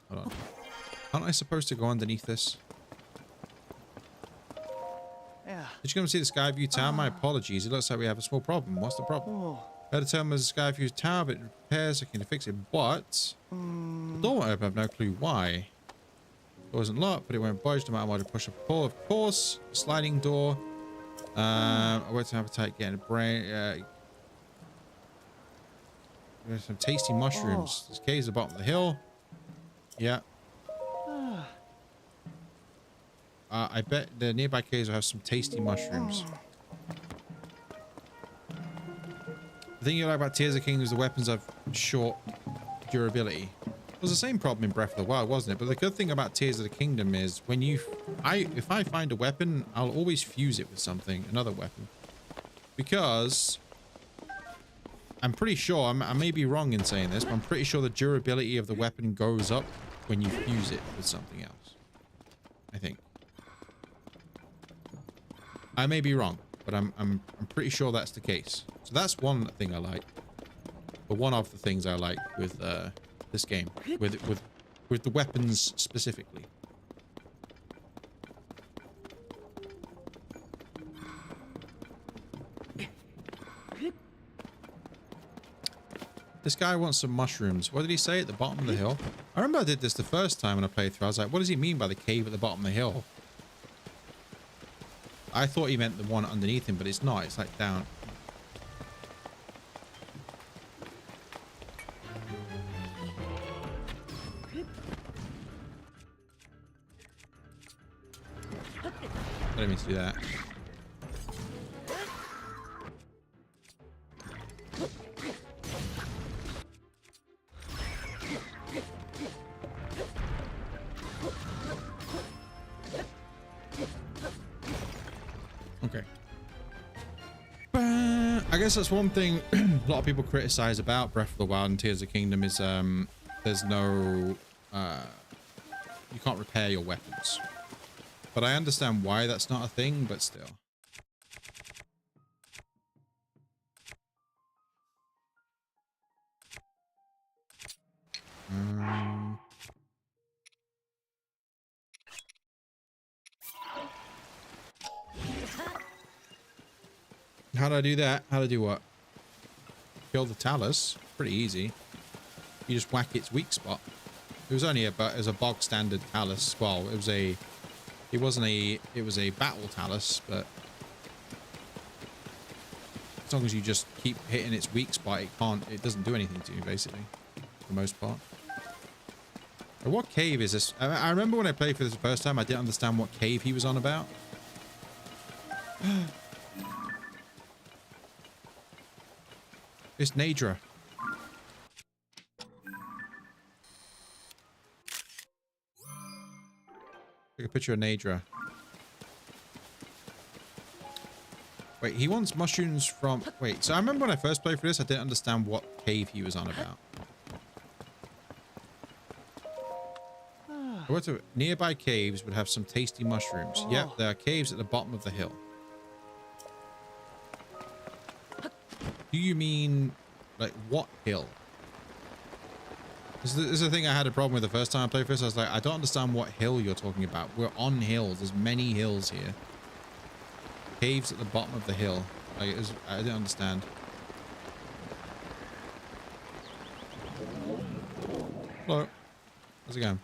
Hold on. Aren't I supposed to go underneath this? Yeah. Did you come see the Skyview Tower? My apologies. It looks like we have a small problem. What's the problem? Oh. Better tell me there's a Skyview Tower, but it repairs. I can fix it, but the door won't open. I have no clue why. It wasn't locked, but it won't budge. No matter what, to push or pull. Of course, sliding door. I went to appetite getting a brain. There's some tasty mushrooms. This cave's at the bottom of the hill. Yeah. I bet the nearby caves will have some tasty mushrooms. The thing you like about Tears of the Kingdom is the weapons have short durability. It was the same problem in Breath of the Wild, wasn't it? But the good thing about Tears of the Kingdom is when if I find a weapon, I'll always fuse it with something, another weapon. Because I'm pretty sure, I may be wrong in saying this, but I'm pretty sure the durability of the weapon goes up when you fuse it with something else. I think. I may be wrong, but I'm pretty sure that's the case. So that's one thing I like. But one of the things I like with this game, with the weapons specifically. This guy wants some mushrooms. What did he say at the bottom of the hill? I remember I did this the first time when I played through. I was like, what does he mean by the cave at the bottom of the hill? I thought he meant the one underneath him, but it's not. It's like down. I didn't mean to do that. Okay. I guess that's one thing a lot of people criticize about Breath of the Wild and Tears of the Kingdom is there's no you can't repair your weapons. But I understand why that's not a thing, but still. How do I do that? How do I do what? Kill the talus. Pretty easy. You just whack its weak spot. It was only it was a bog standard talus. Well, it was a battle talus, but as long as you just keep hitting its weak spot, it doesn't do anything to you, basically, for the most part. But what cave is this? I remember when I played for this the first time, I didn't understand what cave he was on about. It's Nadra. Take a picture of Nadra. Wait, he wants mushrooms from... Wait, so I remember when I first played for this, I didn't understand what cave he was on about. Nearby caves would have some tasty mushrooms. Yep, there are caves at the bottom of the hill. Do you mean, like, what hill? This is the thing I had a problem with the first time I played this. I was like, I don't understand what hill you're talking about. We're on hills. There's many hills here. Caves at the bottom of the hill. Like, I didn't understand. Hello. How's it going?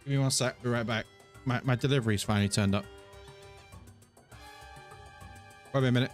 Give me one sec. Be right back. My delivery's finally turned up. Wait a minute.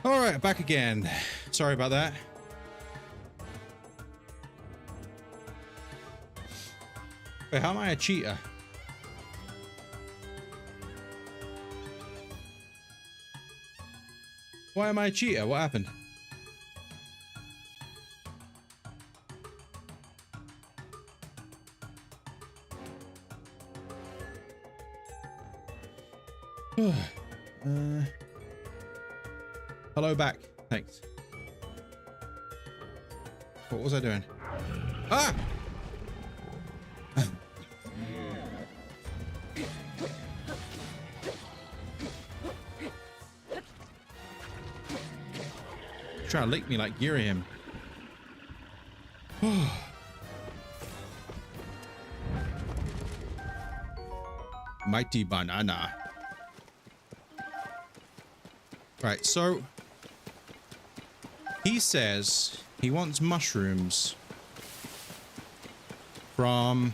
All right, back again. Sorry about that. Wait, how am I a cheater? Why am I a cheater? What happened? Hello back. Thanks. What was I doing? Ah! Trying to lick me like Giriam. Mighty banana. Right, so he says he wants mushrooms from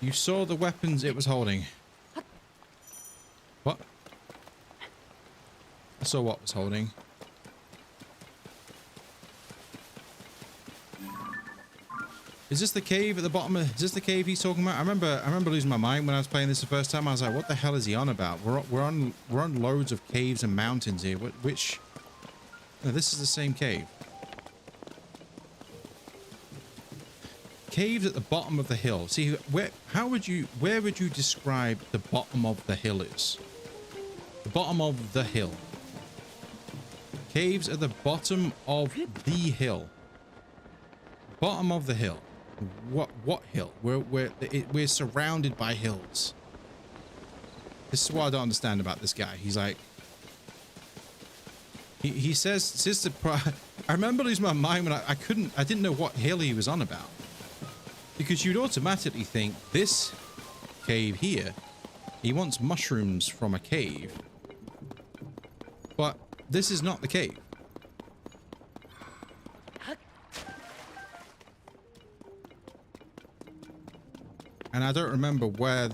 you saw the weapons it was holding. What? I saw what was holding. Is this the cave at the bottom of, is this the cave he's talking about? I remember losing my mind when I was playing this the first time. I was like, what the hell is he on about? We're on loads of caves and mountains here. Which no, this is the same cave. Caves at the bottom of the hill. See, where would you describe the bottom of the hill is? The bottom of the hill. Caves at the bottom of the hill. Bottom of the hill. What hill? We're surrounded by hills. This is what I don't understand about this guy. He's like, he says I remember losing my mind when I didn't know what hill he was on about, because you'd automatically think this cave here, he wants mushrooms from a cave, but this is not the cave. And I don't remember where.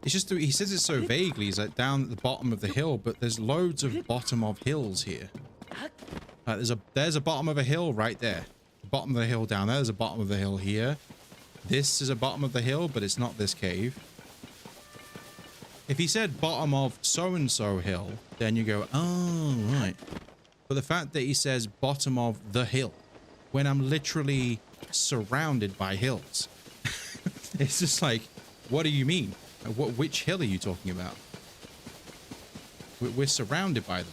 It's just he says it so vaguely. He's like down at the bottom of the hill, but there's loads of bottom of hills here. Like there's a bottom of a hill right there. The bottom of the hill down there. There's a bottom of the hill here. This is a bottom of the hill, but it's not this cave. If he said bottom of so and so hill, then you go, oh right. But the fact that he says bottom of the hill, when I'm literally surrounded by hills. It's just like, what do you mean? Which hill are you talking about? We're surrounded by them.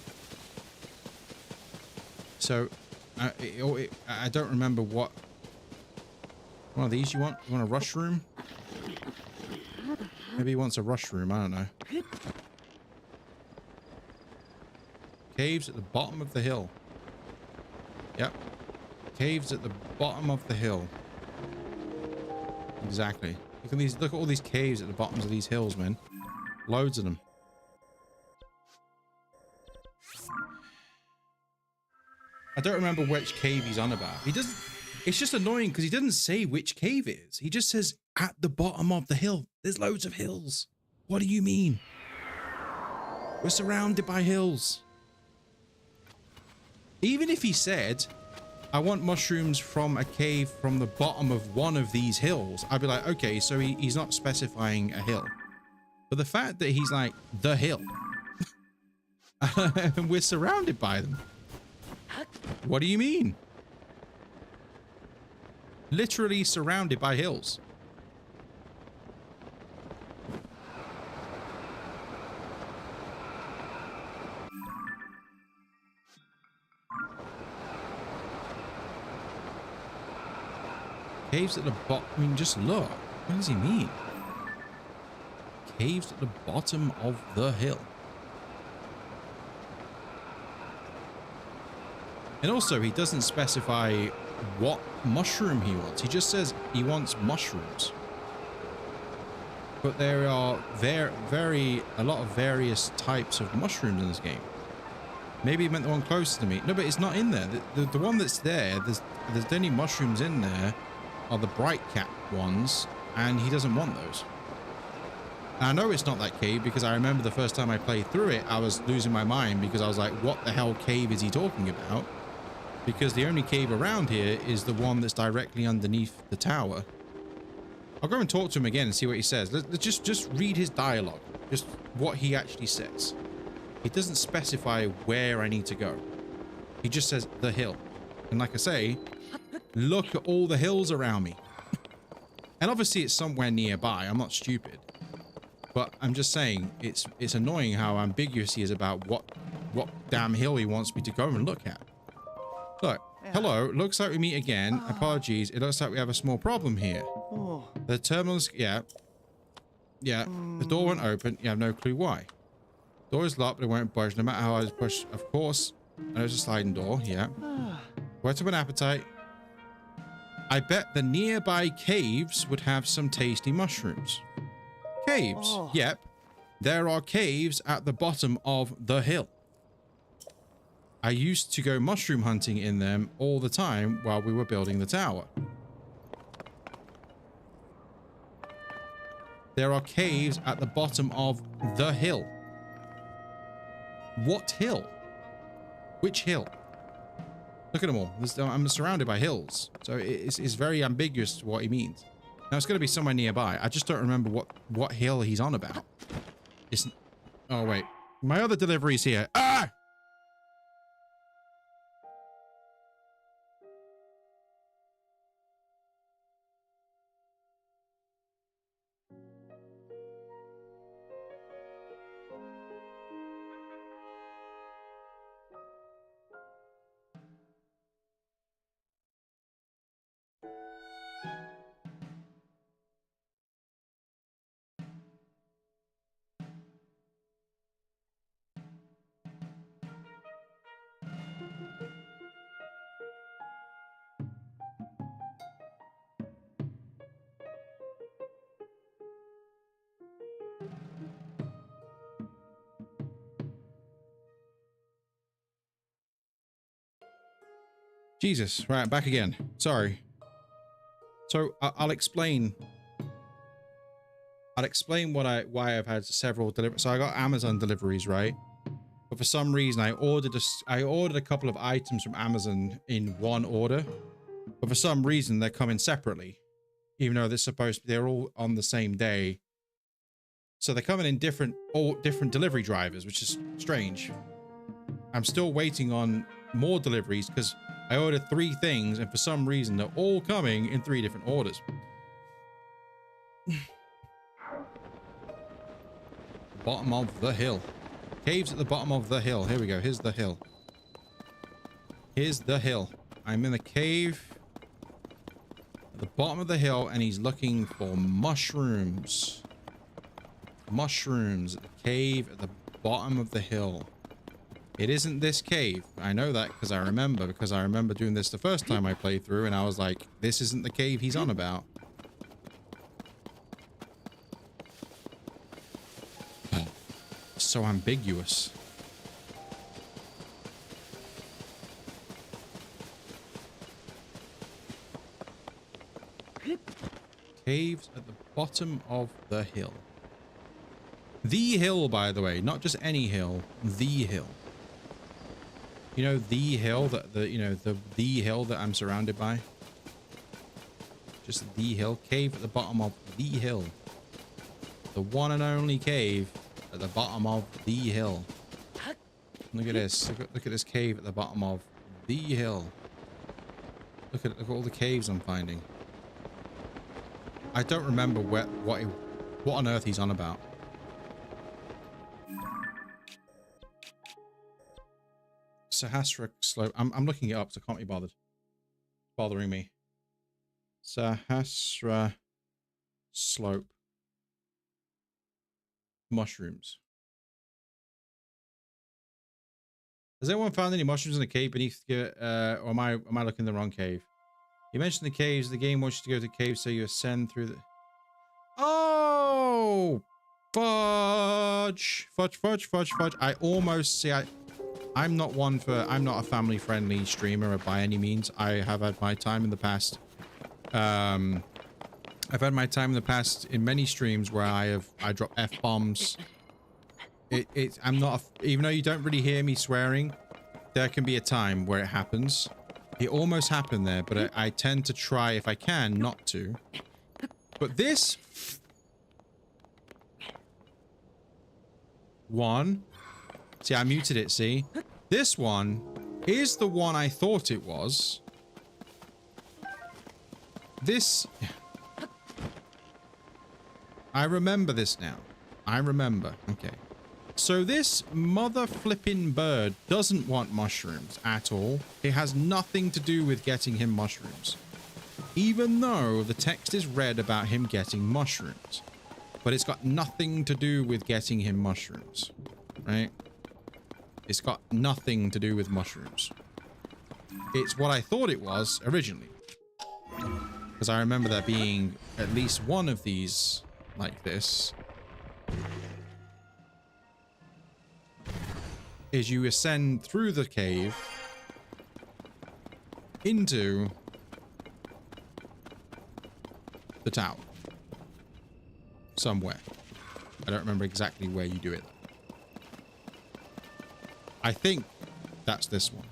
So, I don't remember what. One of these you want? You want a rush room? Maybe he wants a rush room. I don't know. Caves at the bottom of the hill. Yep. Caves at the bottom of the hill. Exactly. Look at all these caves at the bottoms of these hills, man. Loads of them. I don't remember which cave he's on about. He doesn't. It's just annoying because he doesn't say which cave it is. He just says at the bottom of the hill. There's loads of hills. What do you mean? We're surrounded by hills. Even if he said, I want mushrooms from a cave from the bottom of one of these hills, I'd be like, okay, so he's not specifying a hill. But the fact that he's like, the hill, and we're surrounded by them. What do you mean? Literally surrounded by hills. Caves at the bottom. I mean, just look. What does he mean? Caves at the bottom of the hill. And also, he doesn't specify what mushroom he wants. He just says he wants mushrooms. But there are a lot of various types of mushrooms in this game. Maybe he meant the one closest to me. No, but it's not in there. The one that's there, there's only mushrooms in there are the bright cap ones, and he doesn't want those. And I know it's not that cave because I remember the first time I played through it, I was losing my mind because I was like, what the hell cave is he talking about? Because the only cave around here is the one that's directly underneath the tower. I'll go and talk to him again and see what he says. Let's just read his dialogue. Just what he actually says. He doesn't specify where I need to go. He just says the hill. And like I say, look at all the hills around me. And obviously it's somewhere nearby. I'm not stupid. But I'm just saying, it's annoying how ambiguous he is about what damn hill he wants me to go and look at. Look, hello, looks like we meet again. Apologies, it looks like we have a small problem here. The terminal's, yeah, the door won't open. You have no clue why. Door is locked, but it won't budge no matter how I push. Of course, there's a sliding door, yeah. Whet up an appetite. I bet the nearby caves would have some tasty mushrooms. Caves, yep. There are caves at the bottom of the hill. I used to go mushroom hunting in them all the time while we were building the tower. There are caves at the bottom of the hill. What hill? Which hill? Look at them all. I'm surrounded by hills. So it's very ambiguous to what he means. Now it's going to be somewhere nearby. I just don't remember what hill he's on about. It's... Oh, wait. My other delivery's here. Ah! Jesus, right, back again. Sorry. So I'll explain. I'll explain why I've had several deliveries. So I got Amazon deliveries, right? But for some reason, I ordered a couple of items from Amazon in one order. But for some reason, they're coming separately, even though they're all on the same day. So they're coming in different delivery drivers, which is strange. I'm still waiting on more deliveries because I ordered 3 things, and for some reason, they're all coming in 3 different orders. Bottom of the hill. Caves at the bottom of the hill. Here we go. Here's the hill. Here's the hill. I'm in a cave at the bottom of the hill, and he's looking for mushrooms. Mushrooms at the cave at the bottom of the hill. It isn't this cave. I know that because I remember doing this the first time I played through, and I was like, this isn't the cave he's on about. So ambiguous. Caves at the bottom of the hill. The hill, by the way, not just any hill, the hill. You know, the hill that the hill that I'm surrounded by. Just the hill. Cave at the bottom of the hill. The one and only cave at the bottom of the hill. Look at this. Look at this cave at the bottom of the hill. Look at all the caves I'm finding. I don't remember what on earth he's on about. Sahasra slope. I'm looking it up, so I can't be bothered. It's bothering me. Sahasra slope. Mushrooms. Has anyone found any mushrooms in the cave beneath or am I looking in the wrong cave? You mentioned the caves. The game wants you to go to caves, so you ascend through the... Oh! Fudge! Fudge. I almost see... I'm not a family-friendly streamer by any means. I have had my time in the past I've had my time in the past in many streams where I drop F-bombs. I'm not, even though you don't really hear me swearing, there can be a time where it happens. It almost happened there, but I tend to try, if I can, not to. But this one, see, I muted it, see? This one is the one I thought it was. This, I remember this now. I remember. Okay. So this mother flipping bird doesn't want mushrooms at all. It has nothing to do with getting him mushrooms. Even though the text is read about him getting mushrooms. But it's got nothing to do with getting him mushrooms. Right? It's got nothing to do with mushrooms. It's what I thought it was originally. Because I remember there being at least one of these like this. Is you ascend through the cave into the tower. Somewhere. I don't remember exactly where you do it. I think that's this one.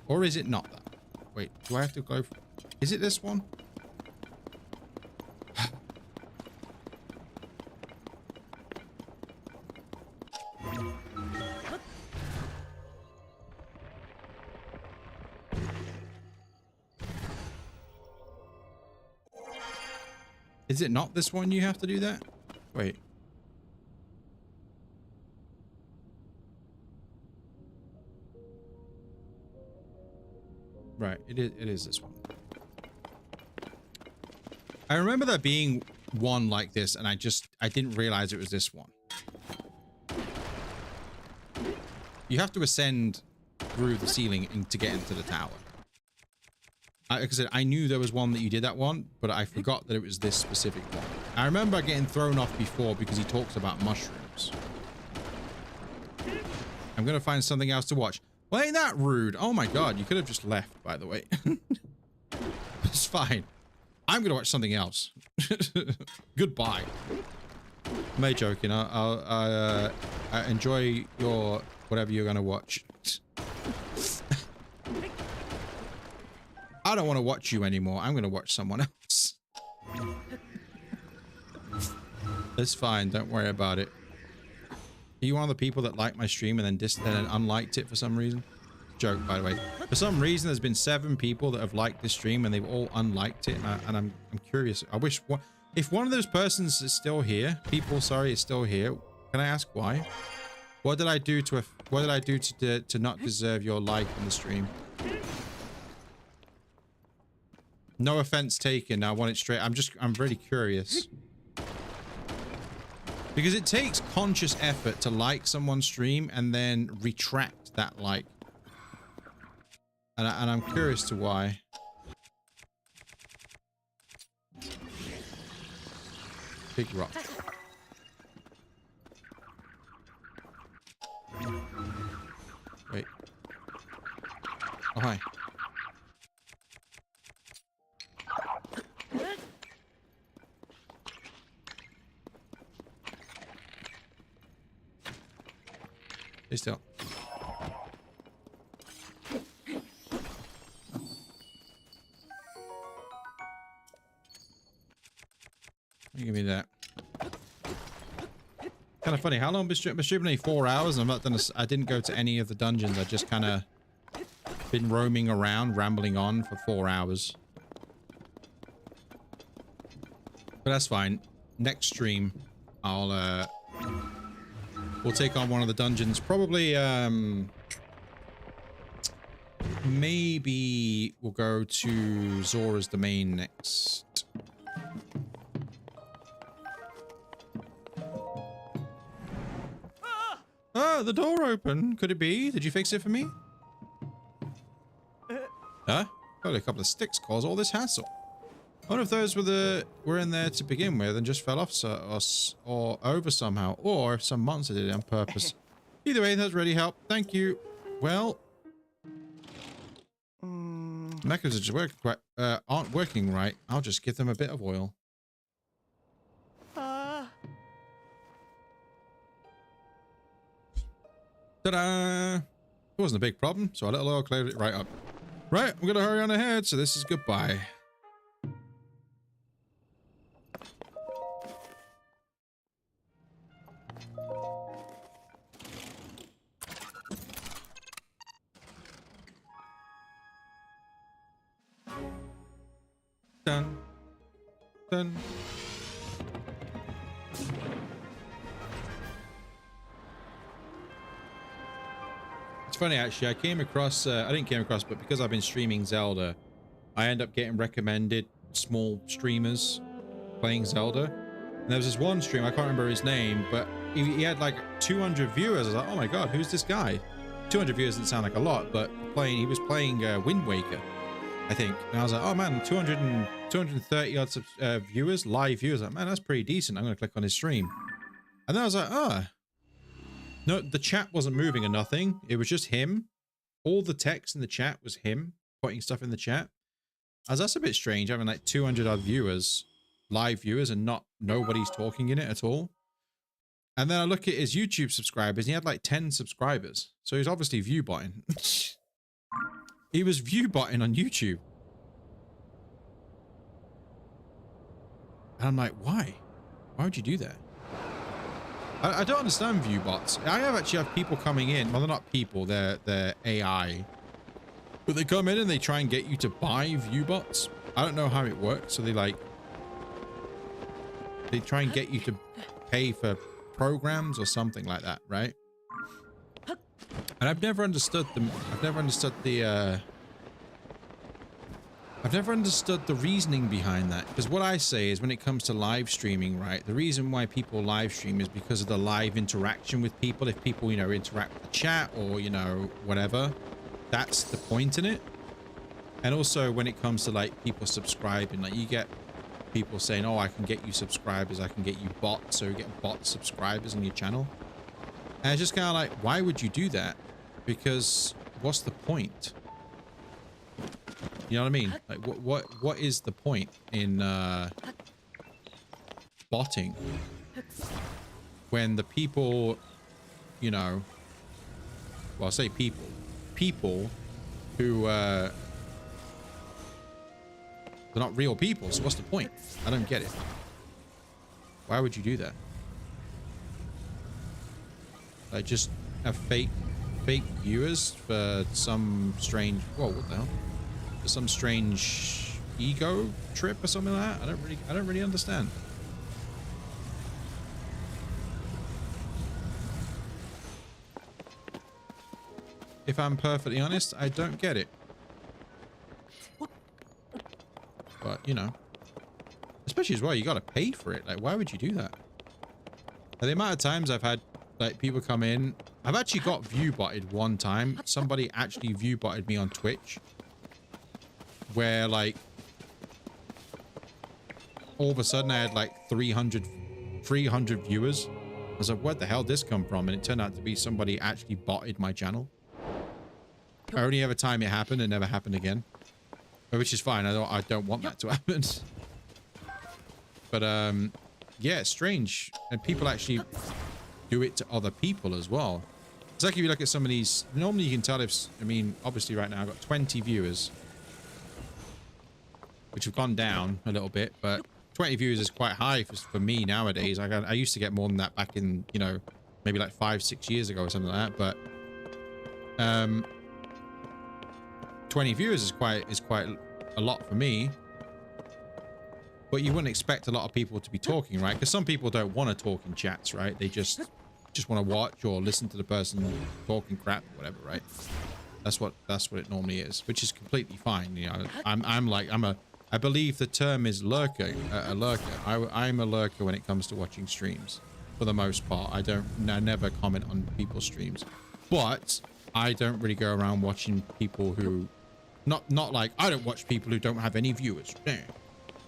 Or is it not that? Wait, do I have to go for... Is it this one? Is it not this one you have to do that? Wait. Right, it is this one. I remember there being one like this, and I didn't realize it was this one. You have to ascend through the ceiling to get into the tower. Like I said, I knew there was one that you did that one, but I forgot that it was this specific one. I remember getting thrown off before because he talks about mushrooms. I'm going to find something else to watch. Well, ain't that rude? Oh my god, you could have just left, by the way. It's fine. I'm going to watch something else. Goodbye. I'm only joking. I enjoy your whatever you're going to watch. I don't want to watch you anymore. I'm going to watch someone else. It's fine. Don't worry about it. Are you one of the people that liked my stream and then unliked it for some reason? Joke, by the way. For some reason, there's been 7 people that have liked this stream and they've all unliked it. And I'm curious. I wish if one of those persons is still here, is still here. Can I ask why? What did I do to not deserve your like in the stream? No offense taken. I want it straight. I'm really curious. Because it takes conscious effort to like someone's stream and then retract that like. And I'm curious to why. Big rock. Wait. Oh, hi. Stay still. Give me that. Kind of funny. How long been streaming? Only 4 hours. I'm not done. I didn't go to any of the dungeons. I just kind of been roaming around, rambling on for 4 hours. But that's fine. Next stream, we'll take on one of the dungeons. Probably, maybe we'll go to Zora's Domain next. Oh, the door open. Could it be? Did you fix it for me? Huh? Only a couple of sticks cause all this hassle. I wonder if those were in there to begin with and just fell off or over somehow, or if some monster did it on purpose. Either way, that's really helped. Thank you. Well, mechanisms aren't working right. I'll just give them a bit of oil. Ta-da! It wasn't a big problem, so a little oil cleared it right up. Right, I'm gonna hurry on ahead, so this is goodbye. Dun. Dun. It's funny, actually. I came across, I didn't came across, but because I've been streaming Zelda, I end up getting recommended small streamers playing Zelda. And there was this one stream, I can't remember his name, but he had like 200 viewers. I was like, oh my god, who's this guy? 200 viewers doesn't sound like a lot, but he was playing Wind Waker, I think. And I was like, oh man, 230 odd viewers, live viewers. Like, man, that's pretty decent. I'm going to click on his stream. And then I was like, ah. No, the chat wasn't moving or nothing. It was just him. All the text in the chat was him putting stuff in the chat. As that's a bit strange, having like 200 odd viewers, live viewers, and nobody's talking in it at all. And then I look at his YouTube subscribers, and he had like 10 subscribers. So he's obviously view botting. He was view botting on YouTube. And I'm like, why? Why would you do that? I don't understand view bots. I actually have people coming in. Well, they're not people. They're AI. But they come in and they try and get you to buy view bots. I don't know how it works. So they try and get you to pay for programs or something like that, right? And I've never understood them. I've never understood the reasoning behind that. Because what I say is when it comes to live streaming, right, the reason why people live stream is because of the live interaction with people. If people, you know, interact with the chat or, you know, whatever, that's the point in it. And also when it comes to like people subscribing, like you get people saying, oh, I can get you subscribers, I can get you bots, so you get bot subscribers on your channel. And it's just kind of like, why would you do that? Because what's the point? You know what I mean? Like, what is the point in botting when the people, you know, well, I say people who they're not real people. So what's the point? I don't get it. Why would you do that? Like just have fake viewers for some strange, whoa, what the hell? For some strange ego trip or something like that. I don't really understand. If I'm perfectly honest, I don't get it. But, you know, especially as well, you got to pay for it. Like, why would you do that? And the amount of times I've had like people come in, I've actually got view botted one time. Somebody actually view botted me on Twitch, where like all of a sudden I had like 300 viewers. I was like, where the hell did this come from? And it turned out to be somebody actually botted my channel. Only ever time it happened, it never happened again, which is fine. I don't want that to happen. But yeah, it's strange, and people actually do it to other people as well. It's like if you look at some of these, normally you can tell if, I mean, obviously right now I've got 20 viewers, which have gone down a little bit, but 20 viewers is quite high for me nowadays. I used to get more than that back in, you know, maybe like 5-6 years ago or something like that. But 20 viewers is quite a lot for me. But you wouldn't expect a lot of people to be talking, right? Because some people don't want to talk in chats, right? They just want to watch or listen to the person talking crap or whatever, right? That's what it normally is, which is completely fine. You know, I believe the term is lurker, a lurker. I'm a lurker when it comes to watching streams, for the most part. I never comment on people's streams, but I don't really go around watching people who, not like I don't watch people who don't have any viewers.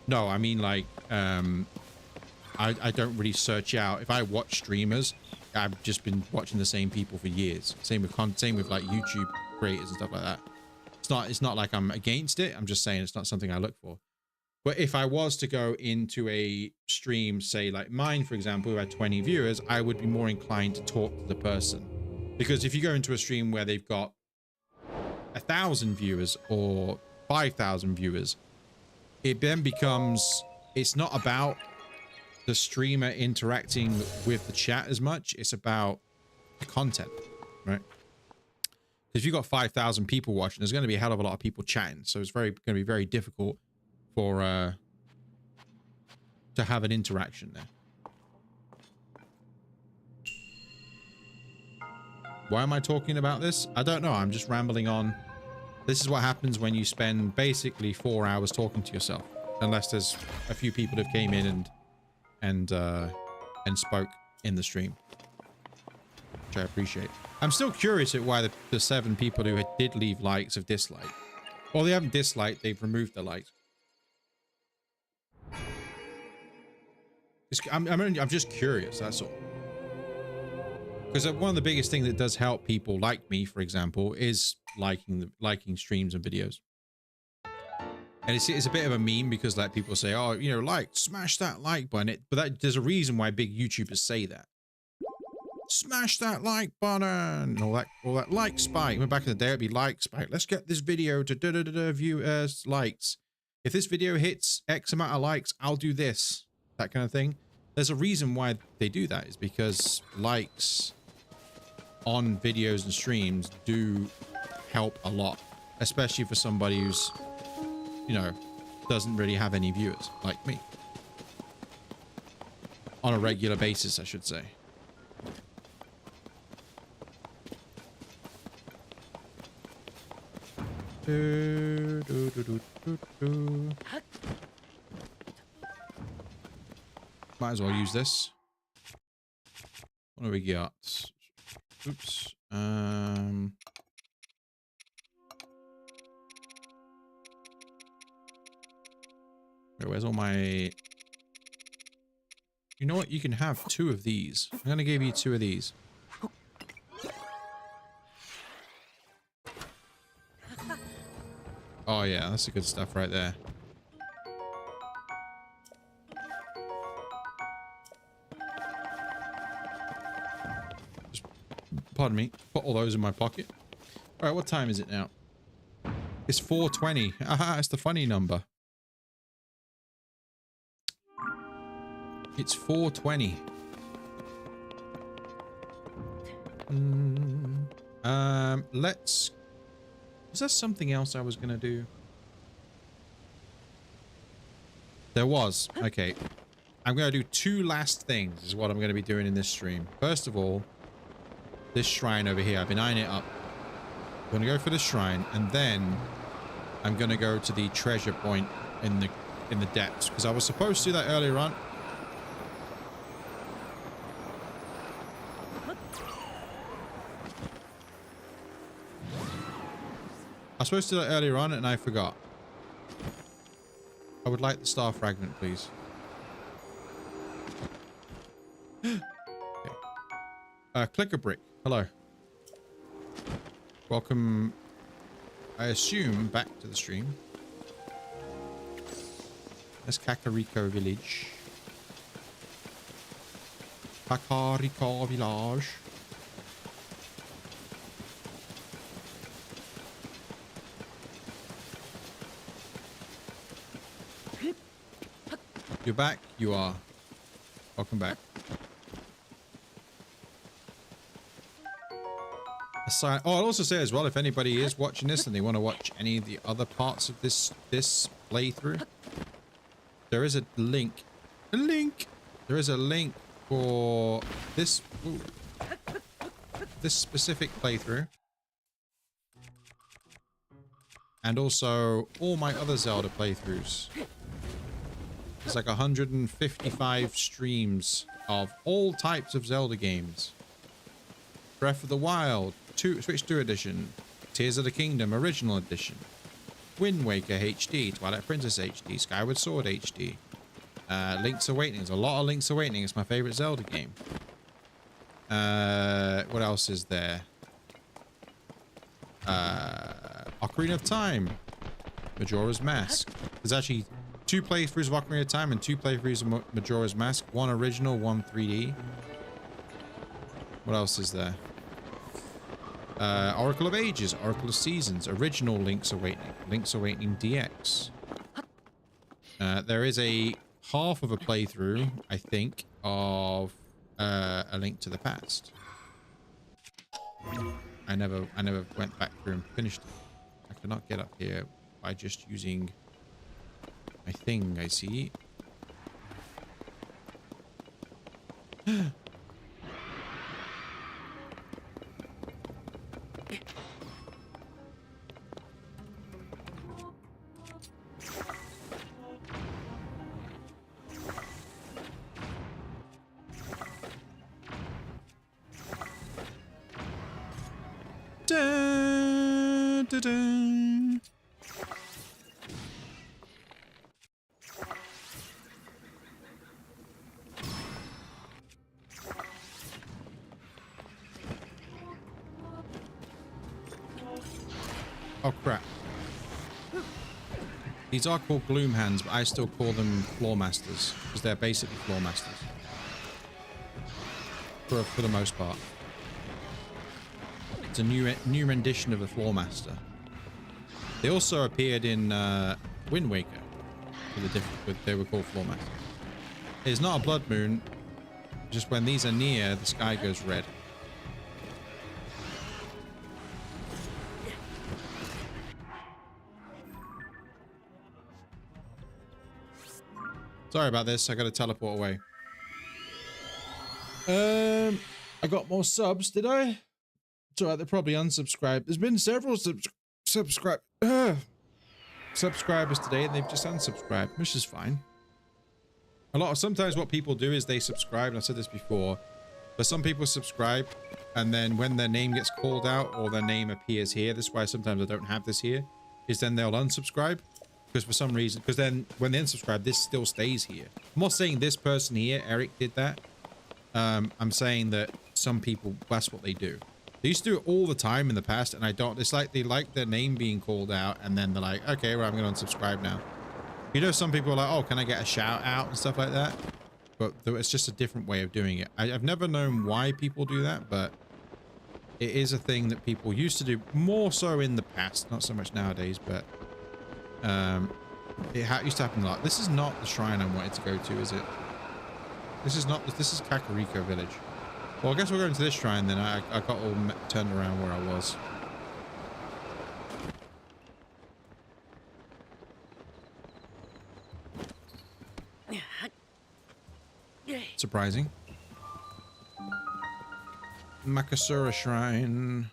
No, I mean like, I don't really search out. If I watch streamers, I've just been watching the same people for years. Same with like YouTube creators and stuff like that. It's not like I'm against it. I'm just saying it's not something I look for. But if I was to go into a stream, say like mine, for example, who had 20 viewers, I would be more inclined to talk to the person Because if you go into a stream where they've got 1,000 viewers or 5,000 viewers, it then becomes, it's not about the streamer interacting with the chat as much. It's about the content, right? If you've got 5,000 people watching, there's going to be a hell of a lot of people chatting. So it's going to be very difficult for to have an interaction there. Why am I talking about this? I don't know. I'm just rambling on. This is what happens when you spend basically 4 hours talking to yourself, unless there's a few people who came in and spoke in the stream, which I appreciate. I'm still curious at why the 7 people who did leave likes have disliked. Well, they haven't disliked, they've removed the likes. I'm just curious, that's all. Because one of the biggest things that does help people like me, for example, is liking streams and videos. And it's a bit of a meme because like people say, oh, you know, smash that like button. But there's a reason why big YouTubers say that. Smash that like button and all that like spike. Back in the day, it'd be like spike. Let's get this video to viewers likes. If this video hits X amount of likes, I'll do this. That kind of thing. There's a reason why they do that. Is because likes on videos and streams do help a lot, especially for somebody who's, you know, doesn't really have any viewers like me on a regular basis, I should say. Might as well use this. What do we got? Oops. Where's all my... You know what? You can have 2 of these. I'm going to give you 2 of these. Oh, yeah. That's the good stuff right there. Just, pardon me. Put all those in my pocket. All right. What time is it now? It's 4:20. Aha, it's the funny number. It's 4:20. Let's... Was there something else I was going to do? There was. Okay. I'm going to do 2 last things is what I'm going to be doing in this stream. First of all, this shrine over here. I've been eyeing it up. I'm going to go for the shrine, and then I'm going to go to the treasure point in the depths, because I was supposed to do that earlier on. I was supposed to do that earlier on and I forgot. I would like the star fragment, please. Okay. Click a brick. Hello. Welcome, I assume, back to the stream. That's Kakariko Village. Kakariko Village. You're back? You are. Welcome back. Oh, I'll also say as well, if anybody is watching this and they want to watch any of the other parts of this playthrough, there is a link. There is a link for this specific playthrough. And also all my other Zelda playthroughs. It's like 155 streams of all types of Zelda games. Breath of the Wild, Switch 2 Edition, Tears of the Kingdom Original Edition, Wind Waker HD, Twilight Princess HD, Skyward Sword HD, Link's Awakening. There's a lot of Link's Awakening. It's my favorite Zelda game. What else is there? Ocarina of Time, Majora's Mask. There's actually 2 playthroughs of Ocarina of Time and 2 playthroughs of Majora's Mask. 1 original, 1 3D. What else is there? Oracle of Ages, Oracle of Seasons, Original Link's Awakening, Link's Awakening DX. There is a half of a playthrough, I think, of A Link to the Past. I never went back through and finished it. I cannot get up here by just using my thing, I see. Dun, dun, dun. Oh crap. These are called gloom hands, but I still call them floor masters because they're basically floor masters for the most part. It's a new rendition of the Floor Master. They also appeared in Wind Waker. They were called Floor Masters. It's not a blood moon. Just when these are near, the sky goes red. Sorry about this. I got to teleport away. I got more subs, did I? It's alright, they're probably unsubscribed. There's been several subscribers today, and they've just unsubscribed, which is fine. Sometimes what people do is they subscribe, and I've said this before, but some people subscribe, and then when their name gets called out or their name appears here, this is why sometimes I don't have this here, is then they'll unsubscribe, because for some reason, because then when they unsubscribe, this still stays here. I'm not saying this person here, Eric, did that. I'm saying that some people, that's what they do. They used to do it all the time in the past, and I don't. It's like they like their name being called out, and then they're like, okay, well, I'm going to unsubscribe now. You know, some people are like, oh, can I get a shout out and stuff like that? But it's just a different way of doing it. I've never known why people do that, but it is a thing that people used to do more so in the past, not so much nowadays, but it used to happen a lot. This is not the shrine I wanted to go to, is it? This is not. This is Kakariko Village. Well, I guess we're going to this shrine then. I got all turned around where I was. Surprising. Makasura Shrine.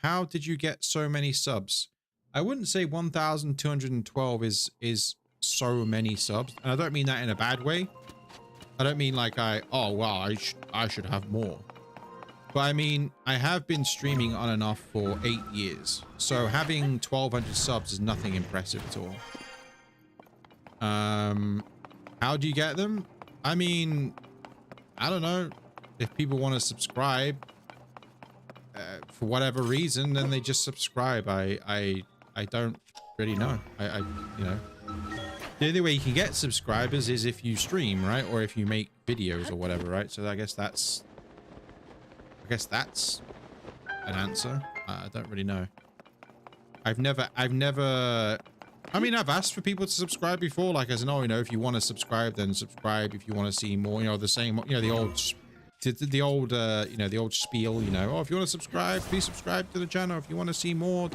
How did you get so many subs? I wouldn't say 1,212 is so many subs, and I don't mean that in a bad way. I don't mean like oh wow, I should have more. But I mean, I have been streaming on and off for 8 years, so having 1,200 subs is nothing impressive at all. How do you get them? I mean, I don't know. If people want to subscribe for whatever reason, then they just subscribe. I don't really know. You know, the only way you can get subscribers is if you stream, right? Or if you make videos or whatever, right? So I guess that's an answer. I don't really know. I've never, I mean, I've asked for people to subscribe before, like as an, oh, you know, if you want to subscribe, then subscribe. If you want to see more, you know, the same, you know, the old, you know, the old spiel, you know, oh, if you want to subscribe, please subscribe to the channel. If you want to see more,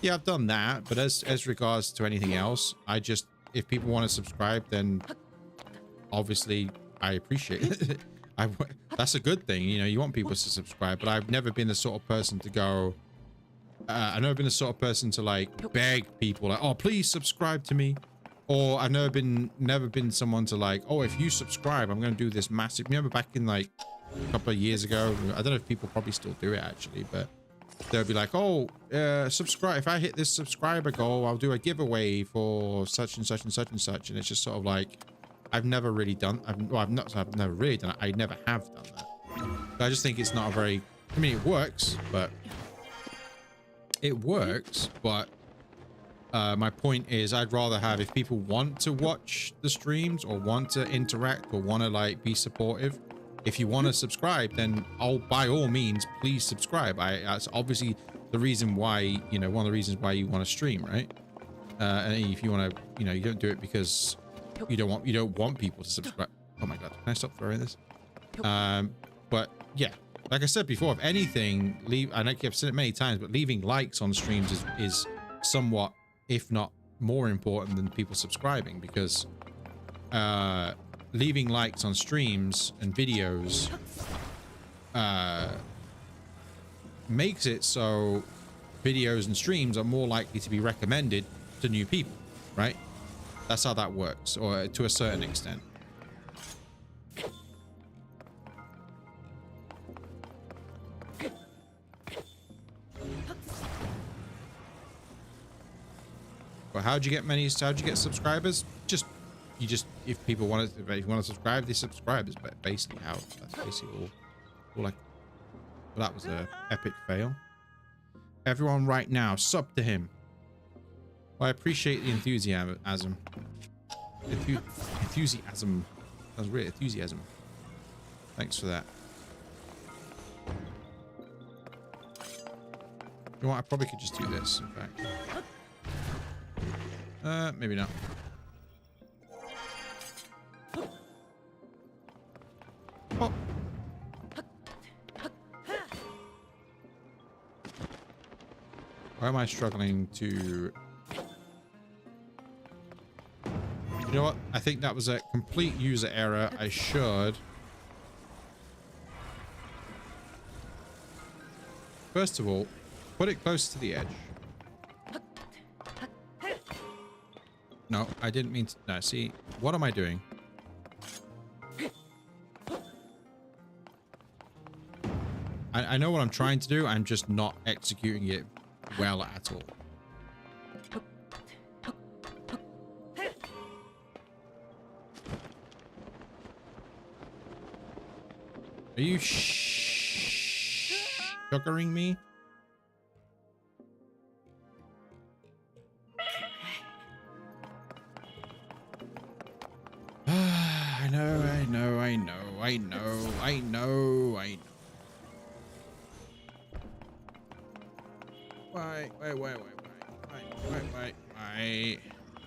yeah, I've done that. But as regards to anything else, I just, if people want to subscribe, then obviously I appreciate it. That's a good thing, you know, you want people to subscribe, but I've never been the sort of person to go, I've never been the sort of person to like beg people like, oh, please subscribe to me. Or I've never been someone to like, oh, if you subscribe, I'm going to do this massive, remember back in like a couple of years ago, I don't know if people probably still do it actually, but they'll be like, oh, subscribe, if I hit this subscriber goal, I'll do a giveaway for such and such and such and such. And it's just sort of like, I've never really done, I've never really done it. I never have done that. But I just think it's not a very, I mean, it works, but My point is, I'd rather have, if people want to watch the streams or want to interact or want to like be supportive, if you want to subscribe, then by all means, please subscribe. That's obviously the reason why, you know, one of the reasons why you want to stream, right? And if you want to, you know, you don't do it because you don't want people to subscribe. Oh my God, can I stop throwing this? But yeah, like I said before, if anything, and I've said it many times, but leaving likes on streams is somewhat, if not more important than people subscribing, because leaving likes on streams and videos makes it so videos and streams are more likely to be recommended to new people, right? That's how that works, or to a certain extent. But how'd you get subscribers? If people want to, if you want to subscribe, they subscribe. Is basically how. That's basically all like. Well, that was a epic fail. Everyone right now, sub to him. Well, I appreciate the enthusiasm. Enthusiasm. That was really enthusiasm. Thanks for that. You know what? I probably could just do this, in fact. Maybe not. Oh. Why am I struggling to... You know what? I think that was a complete user error. I should... First of all, put it close to the edge. No, I didn't mean to... No, see, what am I doing? I know what I'm trying to do. I'm just not executing it well at all. Are you sugaring me? I know. Why?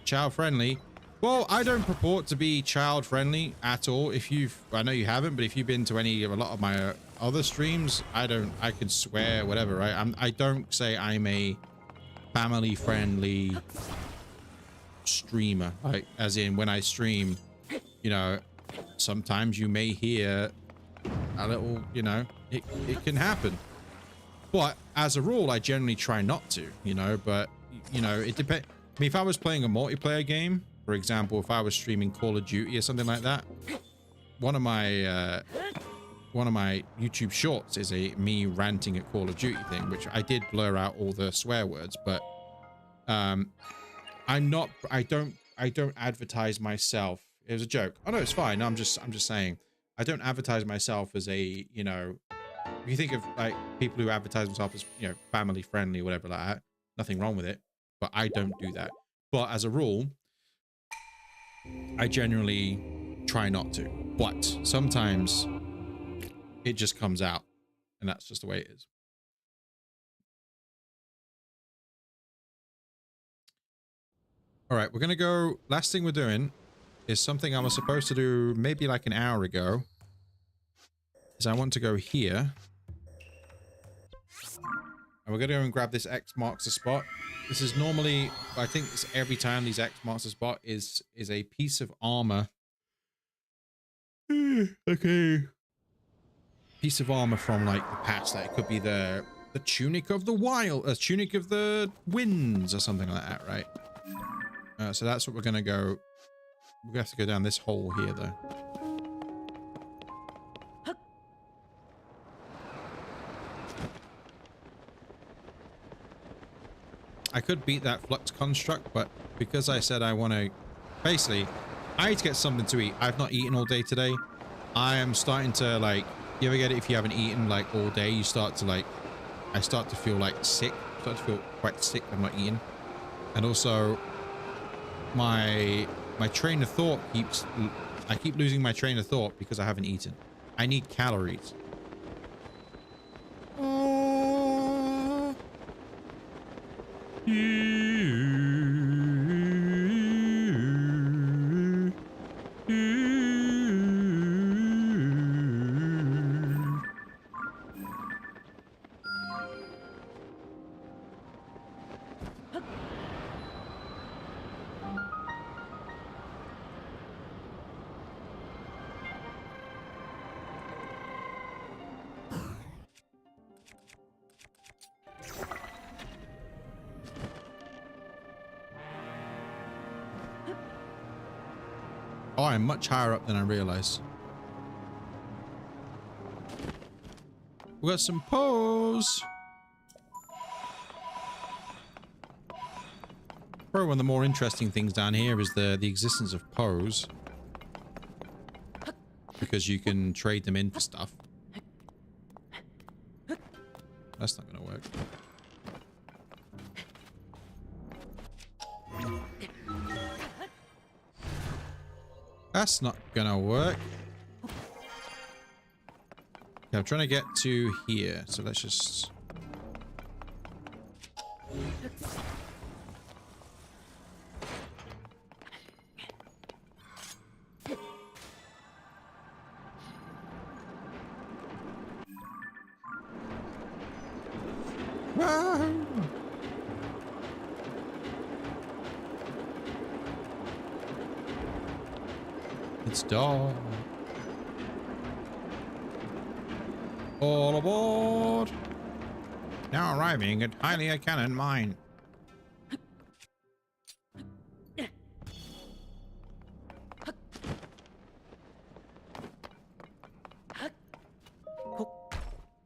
Child friendly. Well, I don't purport to be child friendly at all. I know you haven't, but if you've been to a lot of my other streams, I can swear whatever, right? I don't say I'm a family friendly streamer, like as in when I stream, you know, sometimes you may hear a little, you know, it can happen. But as a rule, I generally try not to, you know, but, you know, it depends. I mean, if I was playing a multiplayer game, for example, if I was streaming Call of Duty or something like that, one of my YouTube shorts is me ranting at Call of Duty thing, which I did blur out all the swear words, but I don't advertise myself. It was a joke. Oh no, it's fine. I'm just saying, I don't advertise myself as a, you know, if you think of like people who advertise themselves as, you know, family friendly or whatever like that, nothing wrong with it, but I don't do that. But as a rule, I generally try not to, but sometimes it just comes out, and that's just the way it is. All right, we're gonna go. Last thing we're doing is something I was supposed to do maybe like an hour ago. Is I want to go here, and we're gonna go and grab this X marks the spot. This is normally, I think it's every time these X marks the spot is a piece of armor. Okay. Piece of armor from like the past. That it could be the tunic of the wild, tunic of the winds, or something like that, right? So that's what we're gonna go. We're gonna have to go down this hole here, though. I could beat that flux construct, but because I said I want to, basically, I need to get something to eat. I've not eaten all day today. I am starting to like. You ever get it if you haven't eaten like all day? You start to like. I start to feel like sick. I start to feel quite sick. I'm not eating. And also, my train of thought I keep losing my train of thought because I haven't eaten. I need calories. Oh. Oh, I'm much higher up than I realized. We got some pose. Probably one of the more interesting things down here is the existence of pose, because you can trade them in for stuff. That's not gonna work. That's not gonna work. Okay, I'm trying to get to here, so let's just... Whoa! It's dark. All aboard! Now arriving at Hylia Cannon Mine.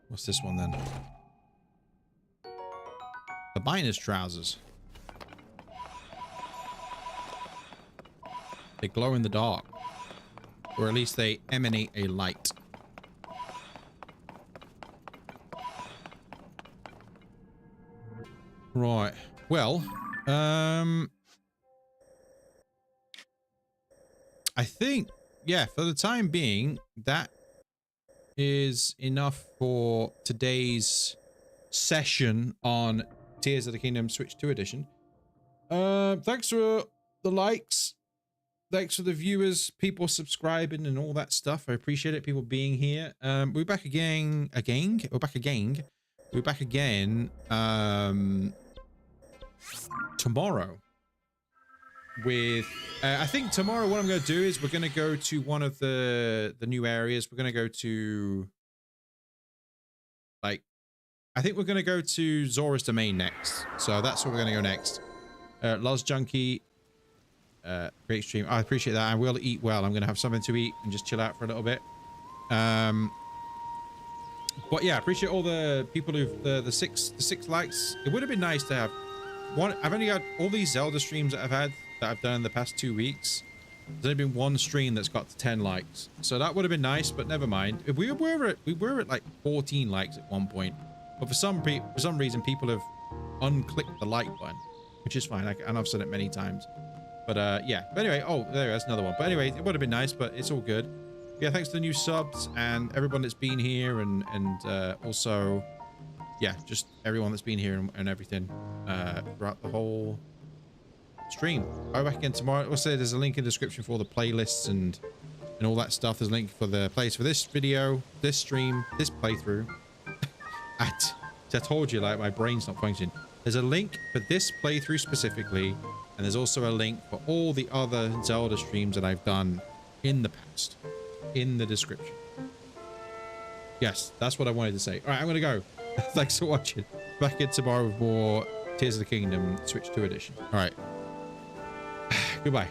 What's this one then? The miner's trousers. They glow in the dark. Or at least they emanate a light. Right. Well, I think, yeah, for the time being, that is enough for today's session on Tears of the Kingdom Switch 2 edition. Thanks for the likes. Thanks for the viewers, people subscribing and all that stuff. I appreciate it, people being here. We're back again. We're back again. We're back again tomorrow with I think tomorrow what I'm going to do is we're going to go to one of the new areas. We're going to go to, like, I think we're going to go to Zora's Domain next. So that's where we're going to go next. Loz Junkie, great stream. I appreciate that. I will eat well. I'm going to have something to eat and just chill out for a little bit. But yeah, I appreciate all the people who've the six likes. It would have been nice to have one. I've only got all these Zelda streams that I've done in the past 2 weeks. There's only been one stream that's got to 10 likes, so that would have been nice. But never mind. We were at like 14 likes at one point, but for some reason people have unclicked the like button, which is fine. And I've said it many times. But yeah. But anyway, oh, that's another one. But anyway, it would have been nice, but it's all good. Yeah, thanks to the new subs and everyone that's been here, and also, yeah, just everyone that's been here and everything throughout the whole stream. I'll be back again tomorrow. I'll say there's a link in the description for all the playlists and all that stuff. There's a link for the playlist for this video, this stream, this playthrough. I told you, like, my brain's not functioning. There's a link for this playthrough specifically, and there's also a link for all the other Zelda streams that I've done in the past in the description. Yes, that's what I wanted to say. All right, I'm gonna go. Thanks for watching. Back in tomorrow with more Tears of the Kingdom Switch 2 edition. All right. Goodbye.